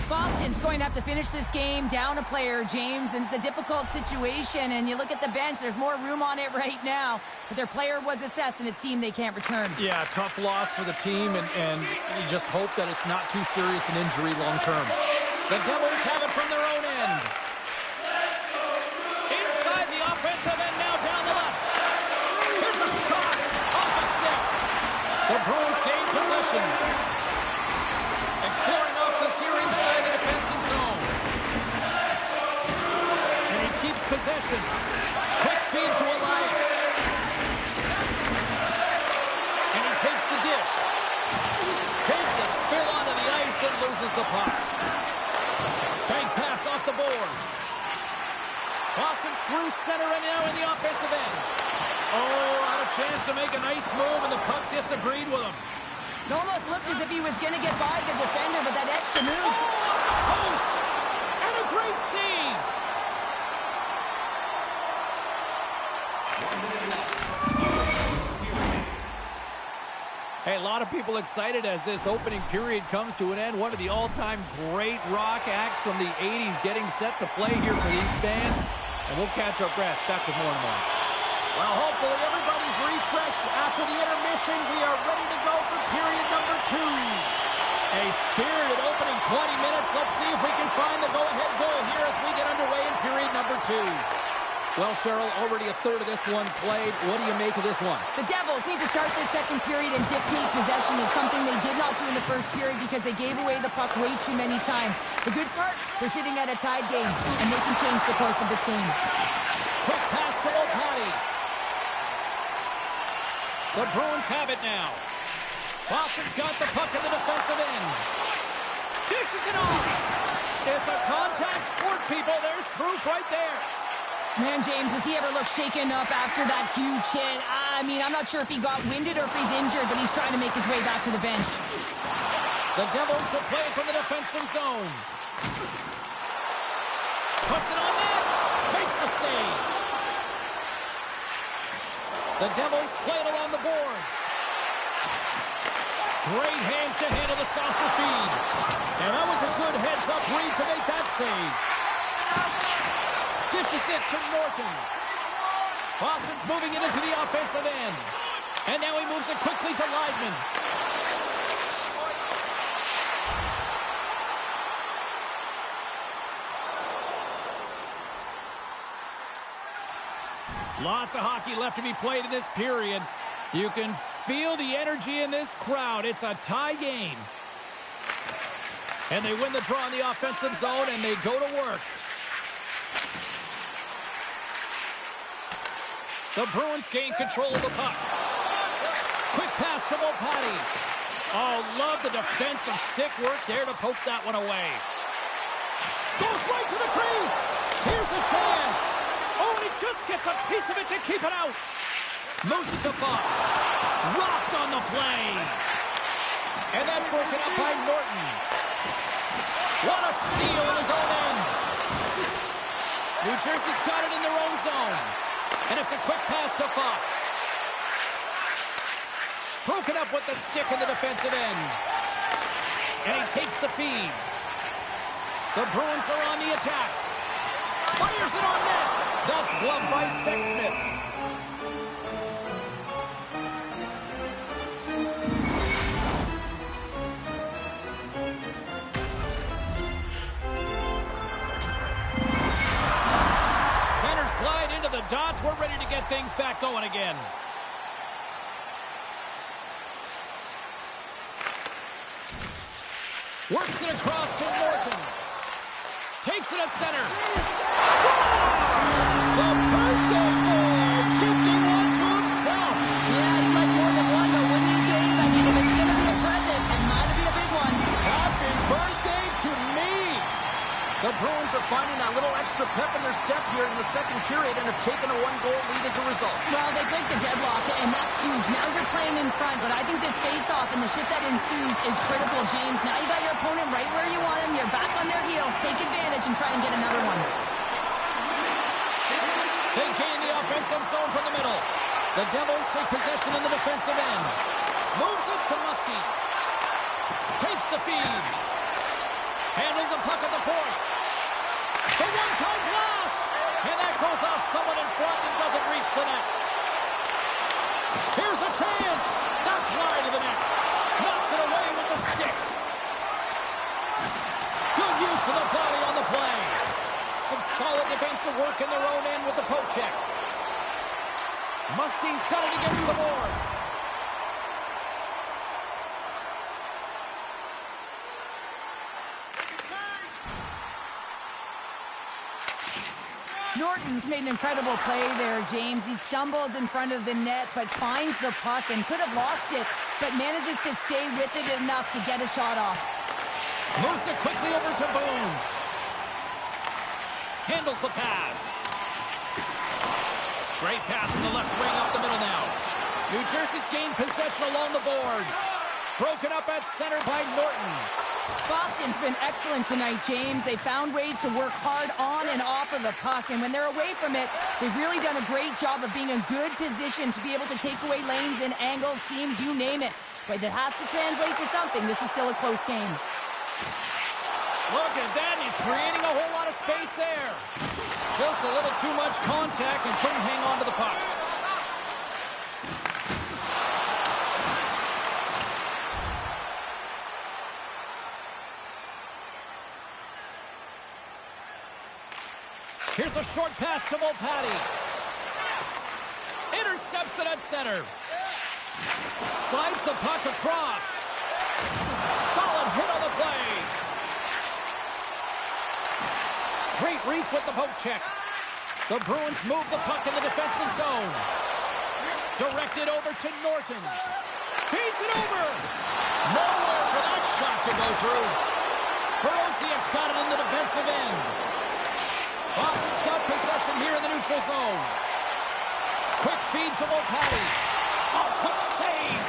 [SPEAKER 3] Boston's going to have to finish this game down a player, James, and it's a difficult situation. And you look at the bench, there's more room on it right now. But their player was assessed, and it's team they can't return.
[SPEAKER 6] Yeah, tough loss for the team, and you just hope that it's not too serious an injury long term. The Devils have it from their own end. Inside the offensive end, now down the left. Here's a shot off the stick. The Bruins gain possession. Exploring options here inside the defensive zone. And he keeps possession. Quick feed to Elias. And he takes the dish. Takes a spill onto the ice and loses the puck. Bank pass off the boards. Boston's through center and now in the offensive end. Oh, had a chance to make a nice move and the puck disagreed with him.
[SPEAKER 3] It almost looked as if he was going to get by the defender, but that extra move.
[SPEAKER 6] Oh, post! And a great save! Hey, a lot of people excited as this opening period comes to an end. One of the all-time great rock acts from the 80s getting set to play here for these fans. And we'll catch our breath. Back with more and more. Well, hopefully everybody's refreshed after the intermission. We are ready to go for period number 2. A spirited opening 20 minutes. Let's see if we can find the go-ahead goal here as we get underway in period number 2. Well, Cheryl, already a third of this one played. What do you make of this one?
[SPEAKER 3] The Devils need to start this second period and dictate possession is something they did not do in the first period because they gave away the puck way too many times. The good part, they're sitting at a tied game, and they can change the course of this game.
[SPEAKER 6] Quick pass to Opati. The Bruins have it now. Boston's got the puck in the defensive end. Dishes it off. It's a contact sport, people. There's proof right there.
[SPEAKER 3] Man, James, does he ever look shaken up after that huge hit? I mean, I'm not sure if he got winded or if he's injured, but he's trying to make his way back to the bench.
[SPEAKER 6] The Devils will play from the defensive zone. Puts it on net. Makes the save. The Devils play it along the boards. Great hands to handle the saucer feed. And that was a good heads-up read to make that save. Dishes it to Norton. Boston's moving it into the offensive end. And now he moves it quickly to Leidman. Lots of hockey left to be played in this period. You can feel the energy in this crowd. It's a tie game. And they win the draw in the offensive zone, and they go to work. The Bruins gain control of the puck. Quick pass to Opati. Oh, love the defensive stick work there to poke that one away. Goes right to the crease. Here's a chance. Oh, and he just gets a piece of it to keep it out. Moves it to Fox. Rocked on the play. And that's broken up by Norton. What a steal in his own end. New Jersey's got it in their own zone. And it's a quick pass to Fox. Broken up with the stick in the defensive end. And he takes the feed. The Bruins are on the attack. Fires it on net. That's gloved by Sexsmith. Centers glide into the dots. We're ready to get things back going again. Works it across to Norton. Takes it at center. Scores! The birthday boy gifting one to himself.
[SPEAKER 3] Yeah, he'd like more than one, though, wouldn't he, James? I mean, if it's going to be a present, it might be a big one.
[SPEAKER 6] Happy birthday to me! The Bruins are finding that little extra pep in their step here in the second period and have taken a one-goal lead as a result.
[SPEAKER 3] Well, they break the deadlock, and that's huge. Now you're playing in front, but I think this face-off and the shift that ensues is critical, James. Now you got your opponent right where you want him. You're back on their heels. Take advantage and try and get another one.
[SPEAKER 6] They gain the offensive zone from the middle. The Devils take possession in the defensive end. Moves it to Musty. Takes the feed. Handles the puck at the point. The one-time blast. And that goes off someone in front and doesn't reach the net. Here's a chance. That's wide of the net. Knocks it away with the stick. Good use of the body on the play. Some solid defensive work in their own end with the poke check. Musty's got it against the boards.
[SPEAKER 3] Norton's made an incredible play there, James. He stumbles in front of the net, but finds the puck and could have lost it, but manages to stay with it enough to get a shot off.
[SPEAKER 6] Moves it quickly over to Boone. Handles the pass. Great pass to the left wing up the middle now. New Jersey's gained possession along the boards. Broken up at center by Norton.
[SPEAKER 3] Boston's been excellent tonight, James. They found ways to work hard on and off of the puck, and when they're away from it, they've really done a great job of being in good position to be able to take away lanes and angles, seams, you name it. But it has to translate to something. This is still a close game.
[SPEAKER 6] Look at that, he's creating a whole lot of space there. Just a little too much contact and couldn't hang on to the puck. Here's a short pass to Volpatti. Intercepts it at center. Slides the puck across. Solid hit on the play. Great reach with the poke check. The Bruins move the puck in the defensive zone. Directed over to Norton. Feeds it over. Nowhere for that shot to go through. Borosiak's got it in the defensive end. Boston's got possession here in the neutral zone. Quick feed to Volpatti. Oh, quick save.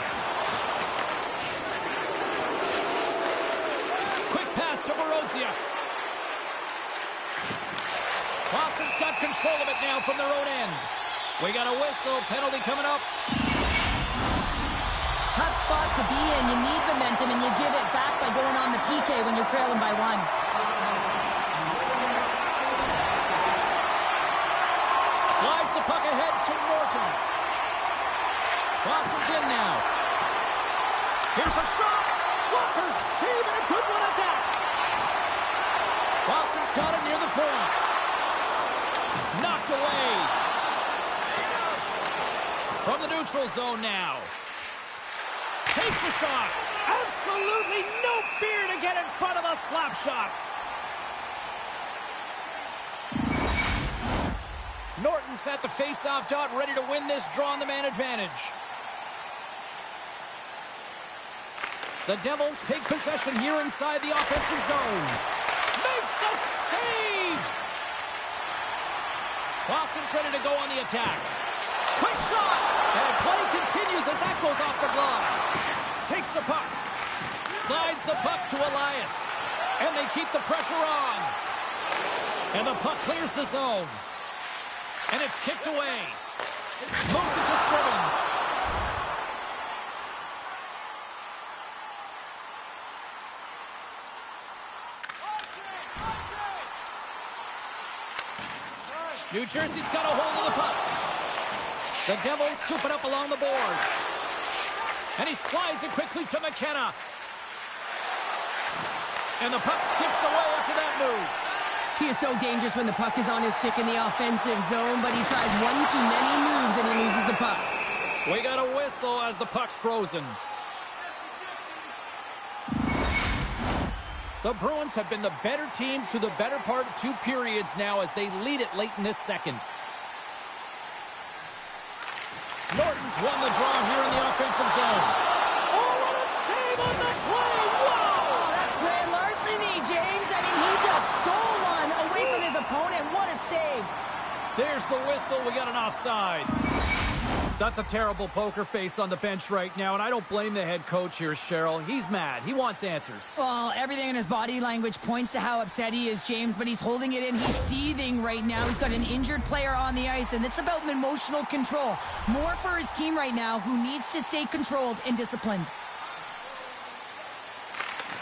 [SPEAKER 6] Quick pass to Borosiak. Boston's got control of it now from their own end. We got a whistle. Penalty coming up.
[SPEAKER 3] Tough spot to be in. You need momentum, and you give it back by going on the PK when you're trailing by one.
[SPEAKER 6] Slides the puck ahead to Norton. Boston's in now. Here's a shot. Walker's save, and a good one at that. Boston's got it near the point. Knocked away. From the neutral zone now. Takes the shot. Absolutely no fear to get in front of a slap shot. Norton's at the face-off dot, ready to win this draw on the man advantage. The Devils take possession here inside the offensive zone. Makes the save! Boston's ready to go on the attack. Quick shot! And play continues as that goes off the glove. Takes the puck. Slides the puck to Elias. And they keep the pressure on. And the puck clears the zone. And it's kicked away. Moves it to Scrivens. New Jersey's got a hold of the puck. The Devils scoop it up along the boards. And he slides it quickly to McKenna. And the puck skips away after that move.
[SPEAKER 3] He is so dangerous when the puck is on his stick in the offensive zone, but he tries one too many moves and he loses the puck.
[SPEAKER 6] We got a whistle as the puck's frozen. The Bruins have been the better team through the better part of 2 periods now as they lead it late in this second. Norton's won the draw here in the offensive zone. Oh, what a save on the play! Whoa!
[SPEAKER 3] Oh, that's grand larceny, James. I mean, he just stole one away from his opponent. What a save.
[SPEAKER 6] There's the whistle. We got an offside. That's a terrible poker face on the bench right now, and I don't blame the head coach here, Cheryl. He's mad. He wants answers.
[SPEAKER 3] Well, everything in his body language points to how upset he is, James, but he's holding it in. He's seething right now. He's got an injured player on the ice, and it's about emotional control. More for his team right now, who needs to stay controlled and disciplined.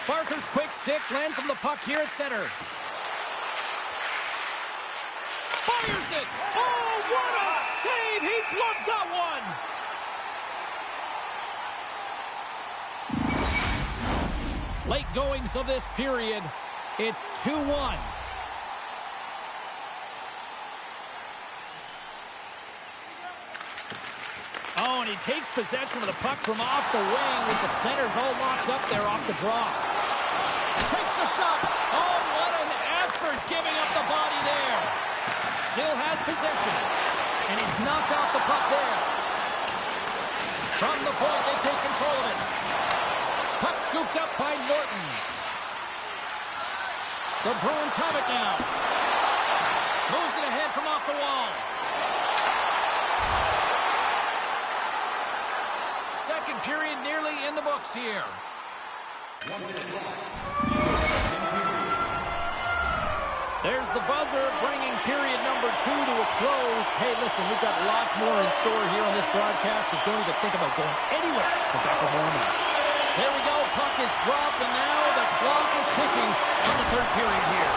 [SPEAKER 6] Barker's quick stick lands him the puck here at center. Fires it! Oh, what a save! He bluffed that one! Late goings of this period. It's 2-1. Oh, and he takes possession of the puck from off the wing with the centers all locked up there off the draw. Takes a shot. Oh, what an effort giving up the body there. Still has possession. And he's knocked off the puck there. From the point, they take control of it. Puck scooped up by Norton. The Bruins have it now. Moves it ahead from off the wall. Second period nearly in the books here. There's the buzzer, bringing period number 2 to a close. Hey, listen, we've got lots more in store here on this broadcast, so don't even think about going anywhere but back for more. There we go, puck is dropped, and now the clock is ticking on the third period here.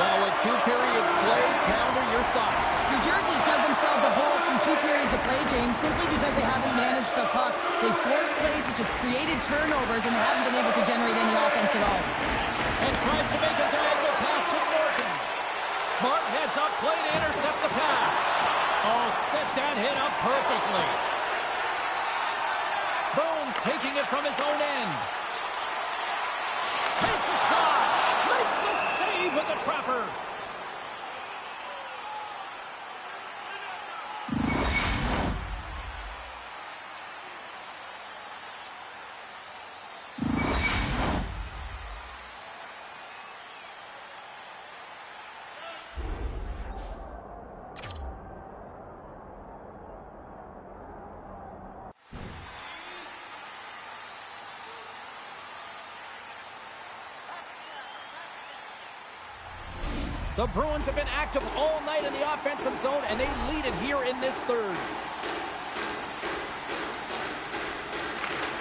[SPEAKER 6] Well, with 2 periods played, Pounder, your thoughts?
[SPEAKER 3] New Jersey's dug themselves a hole from 2 periods of play, James, simply because they haven't managed the puck. They forced plays, which has created turnovers, and they haven't been able to generate any offense at all.
[SPEAKER 6] And tries to make a diagonal pass to Norton. Smart heads up, play to intercept the pass. Oh, set that hit up perfectly. Bones taking it from his own end. Takes a shot. Makes the save with the trapper. The Bruins have been active all night in the offensive zone, and they lead it here in this third.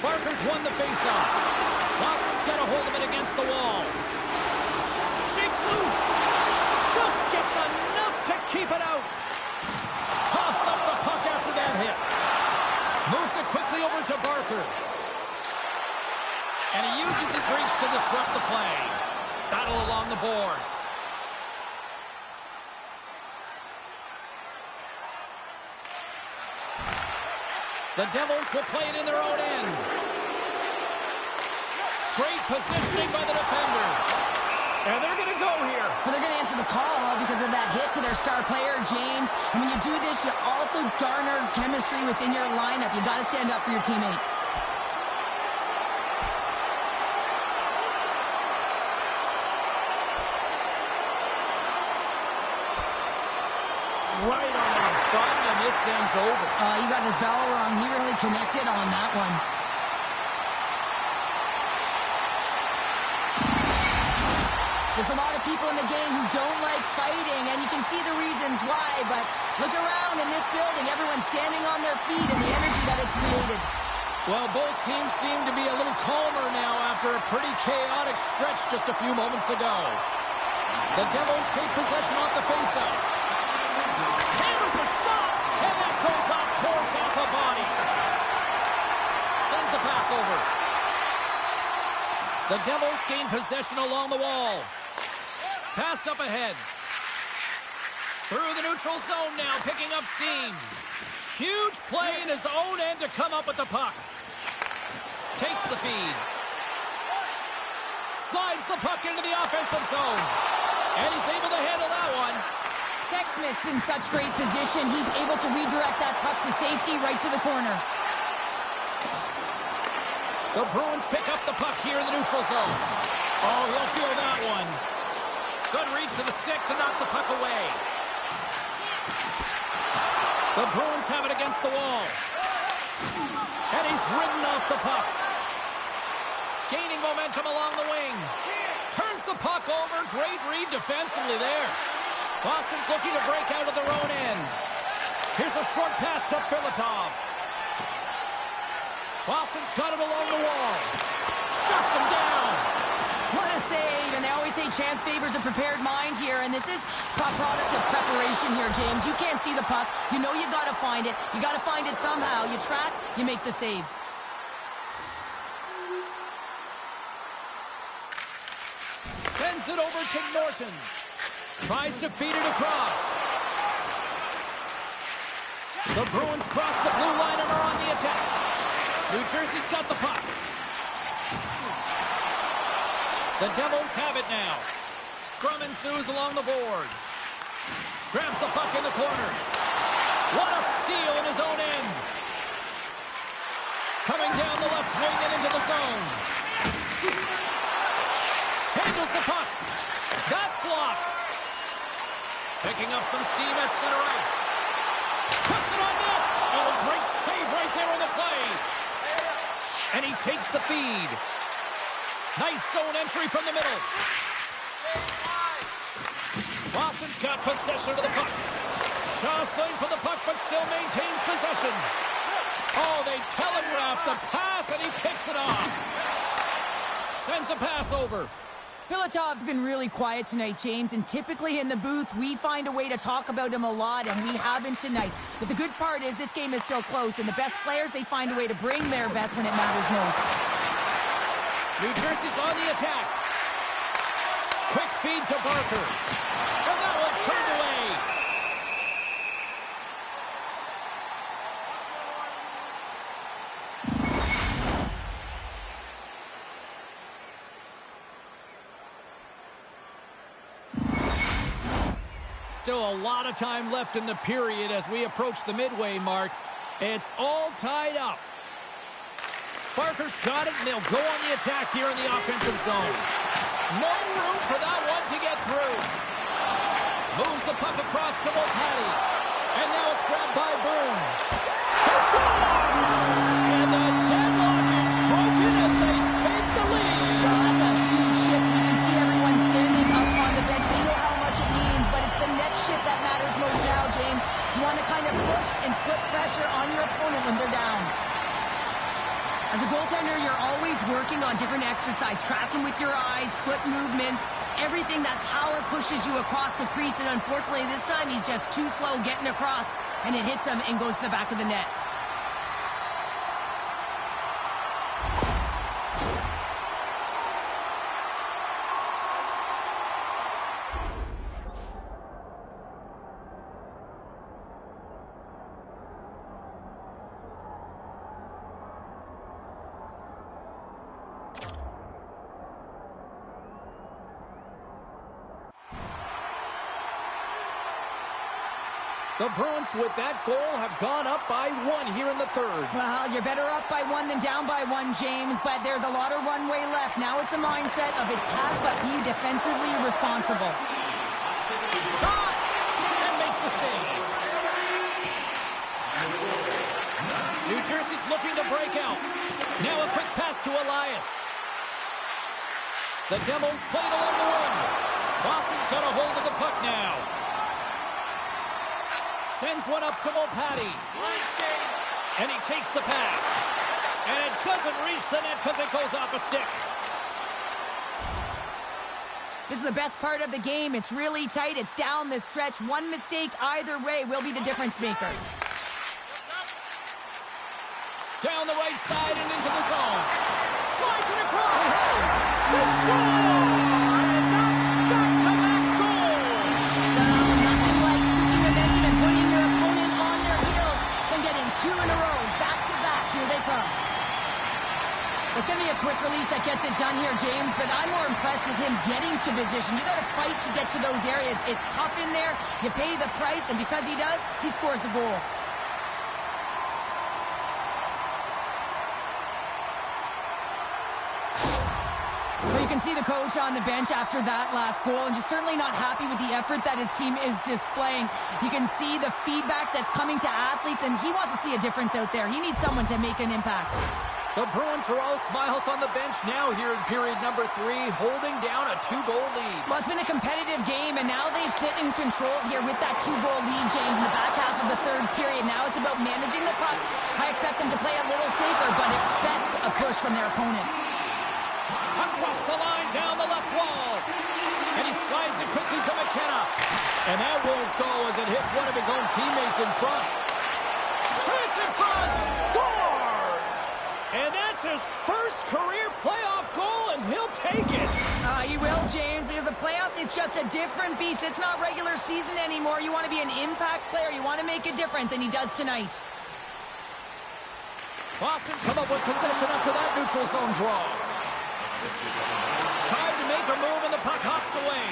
[SPEAKER 6] Barker's won the faceoff. Boston's got a hold of it against the wall. Shakes loose. Just gets enough to keep it out. Coughs up the puck after that hit. Moves it quickly over to Barker. And he uses his reach to disrupt the play. Battle along the boards. The Devils will play it in their own end. Great positioning by the defender. And they're going to go here.
[SPEAKER 3] Well, they're going to answer the call because of that hit to their star player, James. And when you do this, you also garner chemistry within your lineup. You got to stand up for your teammates.
[SPEAKER 6] Right on the button, and this thing's over.
[SPEAKER 3] You got his bell wrong. He really connected on that one. There's a lot of people in the game who don't like fighting, and you can see the reasons why, but look around in this building. Everyone's standing on their feet and the energy that it's created.
[SPEAKER 6] Well, both teams seem to be a little calmer now after a pretty chaotic stretch just a few moments ago. The Devils take possession off the faceoff. Hammers a shot, and that goes off course off the body. Sends the pass over. The Devils gain possession along the wall. Passed up ahead. Through the neutral zone now, picking up steam. Huge play in his own end to come up with the puck. Takes the feed. Slides the puck into the offensive zone. And he's able to handle that one.
[SPEAKER 3] Sexsmith's in such great position. He's able to redirect that puck to safety right to the corner.
[SPEAKER 6] The Bruins pick up the puck here in the neutral zone. Oh, he'll feel that one. Good reach to the stick to knock the puck away. The Bruins have it against the wall. And he's ridden off the puck. Gaining momentum along the wing. Turns the puck over. Great read defensively there. Boston's looking to break out of their own end. Here's a short pass to Filatov. Boston's got it along the wall. Shuts him down.
[SPEAKER 3] What a save, and they always say chance favors a prepared mind here, and this is a product of preparation here, James. You can't see the puck. You know you got to find it. You got to find it somehow. You track, you make the save.
[SPEAKER 6] Sends it over to Norton. Tries to feed it across. The Bruins cross the blue line and are on the attack. New Jersey's got the puck. The Devils have it now. Scrum ensues along the boards. Grabs the puck in the corner. What a steal in his own end. Coming down the left wing and into the zone. Handles the puck. That's blocked. Picking up some steam at center ice. Puts it on net. Oh, great save right there on the play. And he takes the feed. Nice zone entry from the middle. Boston's got possession of the puck. Jostling for the puck, but still maintains possession. Oh, they telegraph the pass, and he picks it off. Sends a pass over.
[SPEAKER 3] Filatov's been really quiet tonight, James, and typically in the booth, we find a way to talk about him a lot, and we haven't tonight. But the good part is this game is still close, and the best players, they find a way to bring their best when it matters most.
[SPEAKER 6] New Jersey's on the attack. Quick feed to Barker. And that one's turned away. Still a lot of time left in the period as we approach the midway mark. It's all tied up. Barker's got it, and they'll go on the attack here in the offensive zone. No room for that one to get through. Moves the puck across to Mulcahy. And now it's grabbed by Boone. They score! And the deadlock is broken as they take the lead.
[SPEAKER 3] Well, that's a huge shift. You can see everyone standing up on the bench. They know how much it means, but it's the next shift that matters most now, James. You want to kind of push and put pressure on your opponent when they're down. As a goaltender, you're always working on different exercise, tracking with your eyes, foot movements, everything that power pushes you across the crease, and unfortunately this time he's just too slow getting across, and it hits him and goes to the back of the net.
[SPEAKER 6] The Bruins, with that goal, have gone up by 1 here in the third.
[SPEAKER 3] Well, you're better up by 1 than down by 1, James, but there's a lot of runway left. Now it's a mindset of attack, but be defensively responsible.
[SPEAKER 6] Shot! And makes the save. New Jersey's looking to break out. Now a quick pass to Elias. The Devils played along the wing. Boston's got a hold of the puck now. Sends one up to Mulcahy. And he takes the pass. And it doesn't reach the net because it goes off a stick.
[SPEAKER 3] This is the best part of the game. It's really tight. It's down the stretch. One mistake either way will be the difference maker.
[SPEAKER 6] Down the right side and into the zone. Slides it across. They score! And that's back-to-back goals.
[SPEAKER 3] Well, nothing like switching momentum and putting your opponent on their heels and getting 2 in a row. Back-to-back. Here they come. It's going to be a quick release that gets it done here, James, but I'm more impressed with him getting to position. You got to fight to get to those areas. It's tough in there. You pay the price, and because he does, he scores the goal. Well, you can see the coach on the bench after that last goal and just certainly not happy with the effort that his team is displaying. You can see the feedback that's coming to athletes, and he wants to see a difference out there. He needs someone to make an impact.
[SPEAKER 6] The Bruins are all smiles on the bench now here in period number 3, holding down a 2-goal lead.
[SPEAKER 3] Well, it's been a competitive game, and now they sit in control here with that 2-goal lead, James, in the back half of the third period. Now it's about managing the puck. I expect them to play a little safer, but expect a push from their opponent.
[SPEAKER 6] Across the line, down the left wall. And he slides it quickly to McKenna. And that won't go as it hits one of his own teammates in front. Chance in front! Scores! And that's his first career playoff goal, and he'll take it.
[SPEAKER 3] He will, James, because the playoffs is just a different beast. It's not regular season anymore. You want to be an impact player. You want to make a difference, and he does tonight.
[SPEAKER 6] Boston's come up with possession after that neutral zone draw. Tried to make a move, and the puck hops away.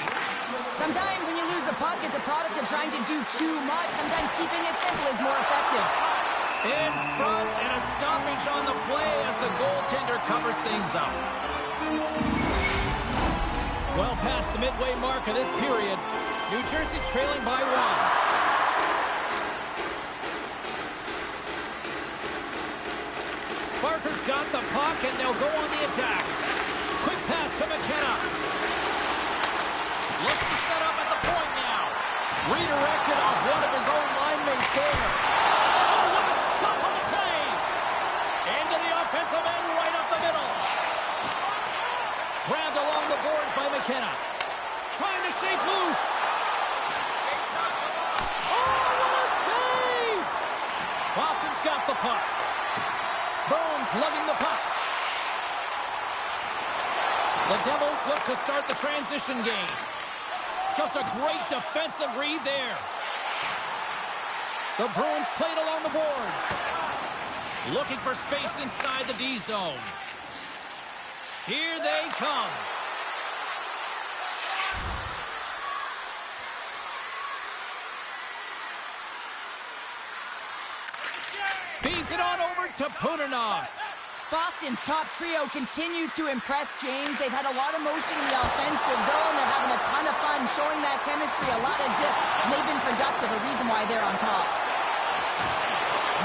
[SPEAKER 3] Sometimes when you lose the puck, it's a product of trying to do too much. Sometimes keeping it simple is more effective.
[SPEAKER 6] In front, and a stoppage on the play as the goaltender covers things up. Well past the midway mark of this period, New Jersey's trailing by 1. Barker's got the puck, and they'll go on the attack. Quick pass to McKenna. Looks to set up at the point now. Redirected off one of his own line mates there. Oh, what a stop on the play. Into the offensive end, right up the middle. Grabbed along the boards by McKenna. Trying to shake loose. Oh, what a save! Boston's got the puck. Bones lugging the puck. The Devils look to start the transition game. Just a great defensive read there. The Bruins played along the boards. Looking for space inside the D zone. Here they come. Feeds it on over to Pudinovs.
[SPEAKER 3] Boston's top trio continues to impress, James. They've had a lot of motion in the offensive zone. They're having a ton of fun, showing that chemistry, a lot of zip, and they've been productive, a reason why they're on top.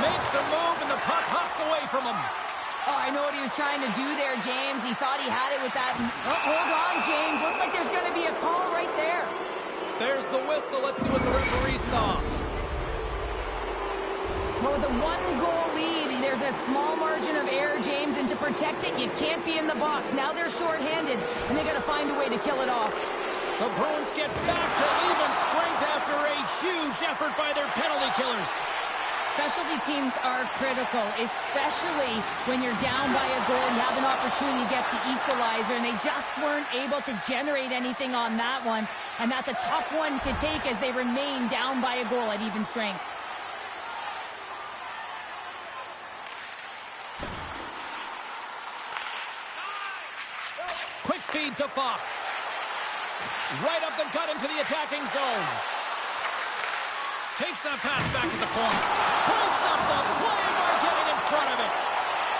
[SPEAKER 6] Makes a move, and the puck hops away from him.
[SPEAKER 3] Oh, I know what he was trying to do there, James. He thought he had it with that. Oh, hold on, James. Looks like there's going to be a call right there.
[SPEAKER 6] There's the whistle. Let's see what the referee saw.
[SPEAKER 3] Well, with a 1-goal lead, there's a small margin of error, James, and to protect it, you can't be in the box. Now they're shorthanded, and they got to find a way to kill it off.
[SPEAKER 6] The Bruins get back to even strength after a huge effort by their penalty killers.
[SPEAKER 3] Specialty teams are critical, especially when you're down by a goal and you have an opportunity to get the equalizer, and they just weren't able to generate anything on that one, and that's a tough one to take as they remain down by a goal at even strength.
[SPEAKER 6] Quick feed to Fox. Right up the gut into the attacking zone. Takes that pass back at the point. Breaks up the play by getting in front of it.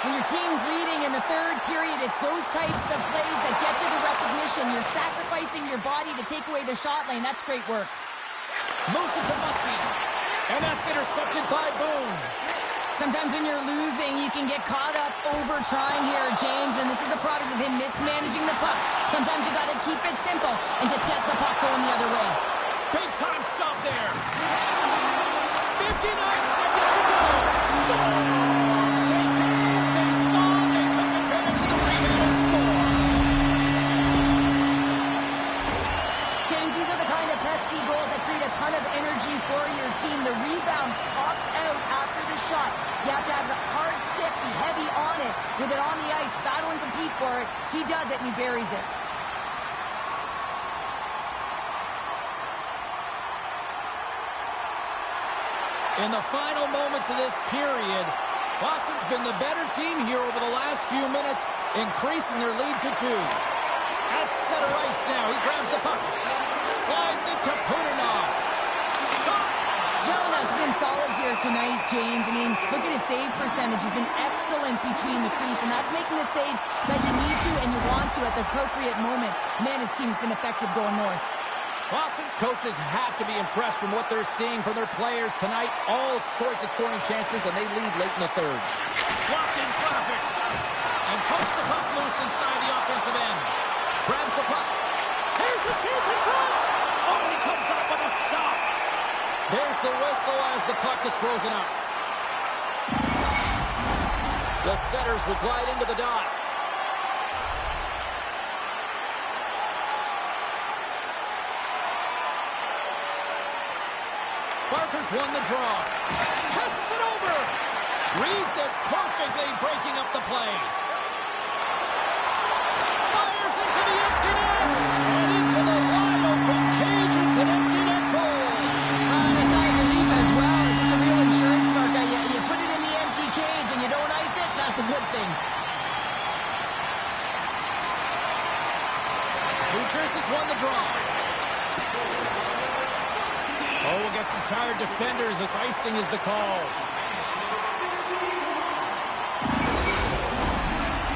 [SPEAKER 3] When your team's leading in the third period, it's those types of plays that get you the recognition. You're sacrificing your body to take away the shot lane. That's great work.
[SPEAKER 6] Moves it to Muskie. And that's intercepted by Boone.
[SPEAKER 3] Sometimes when you're losing, you can get caught up over trying here, James, and this is a product of him mismanaging the puck. Sometimes you got to keep it simple and just get the puck going the other way.
[SPEAKER 6] Big time stop there. 59 seconds to go. Scores! They came, they saw, they took advantage of the rebound and scored.
[SPEAKER 3] James, these are the kind of pesky goals that create a ton of energy for your team. The rebound pops out after the shot. You have to have the hard stick, be heavy on it, with it on the ice, battle and compete for it. He does it, and he buries it.
[SPEAKER 6] In the final moments of this period, Boston's been the better team here over the last few minutes, increasing their lead to 2. At center ice now, he grabs the puck. Slides it to Pudinovs. Shot!
[SPEAKER 3] Jelena's been solid here tonight, James. I mean, look at his save percentage. He's been excellent between the crease, and that's making the saves that you need to and you want to at the appropriate moment. Man, his team's been effective going north.
[SPEAKER 6] Boston's coaches have to be impressed from what they're seeing from their players tonight. All sorts of scoring chances, and they lead late in the third. Blocked in traffic. And pokes the puck loose inside the offensive end. Grabs the puck. Here's a chance in front. Oh, he comes up with a stop. There's the whistle as the puck is frozen up. The setters will glide into the dot. Barker's won the draw. Passes it over. Reads it perfectly, breaking up the play. Fires into the empty net. And into the wide open cage. It's an empty net goal.
[SPEAKER 3] And a sigh of relief as well, as it's a real insurance marker. You put it in the empty cage and you don't ice it, that's a good thing.
[SPEAKER 6] Bouchers has won the draw. Oh, we'll get some tired defenders as icing is the call.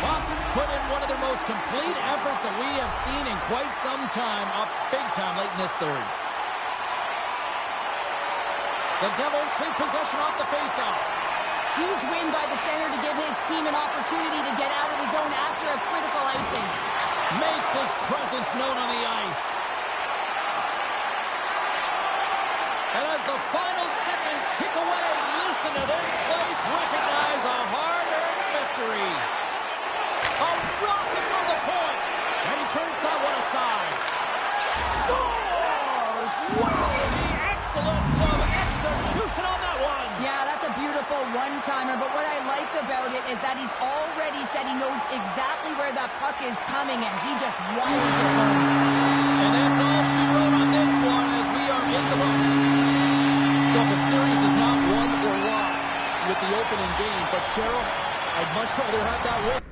[SPEAKER 6] Boston's put in one of their most complete efforts that we have seen in quite some time, up big time late in this third. The Devils take possession off the faceoff.
[SPEAKER 3] Huge win by the center to give his team an opportunity to get out of the zone after a critical icing.
[SPEAKER 6] Makes his presence known on the ice. And as the final seconds tick away, listen to this place recognize a hard-earned victory. A rocket from the point, and he turns that one aside. Scores! Wow, the excellence of execution on that one.
[SPEAKER 3] Yeah, that's a beautiful one-timer, but what I like about it is that he's already said he knows exactly where that puck is coming, and he just wires it home.
[SPEAKER 6] And that's all she wrote on this one as we are in the books. Well, the series is not won or lost with the opening game, but Cheryl, I'd much rather have that win.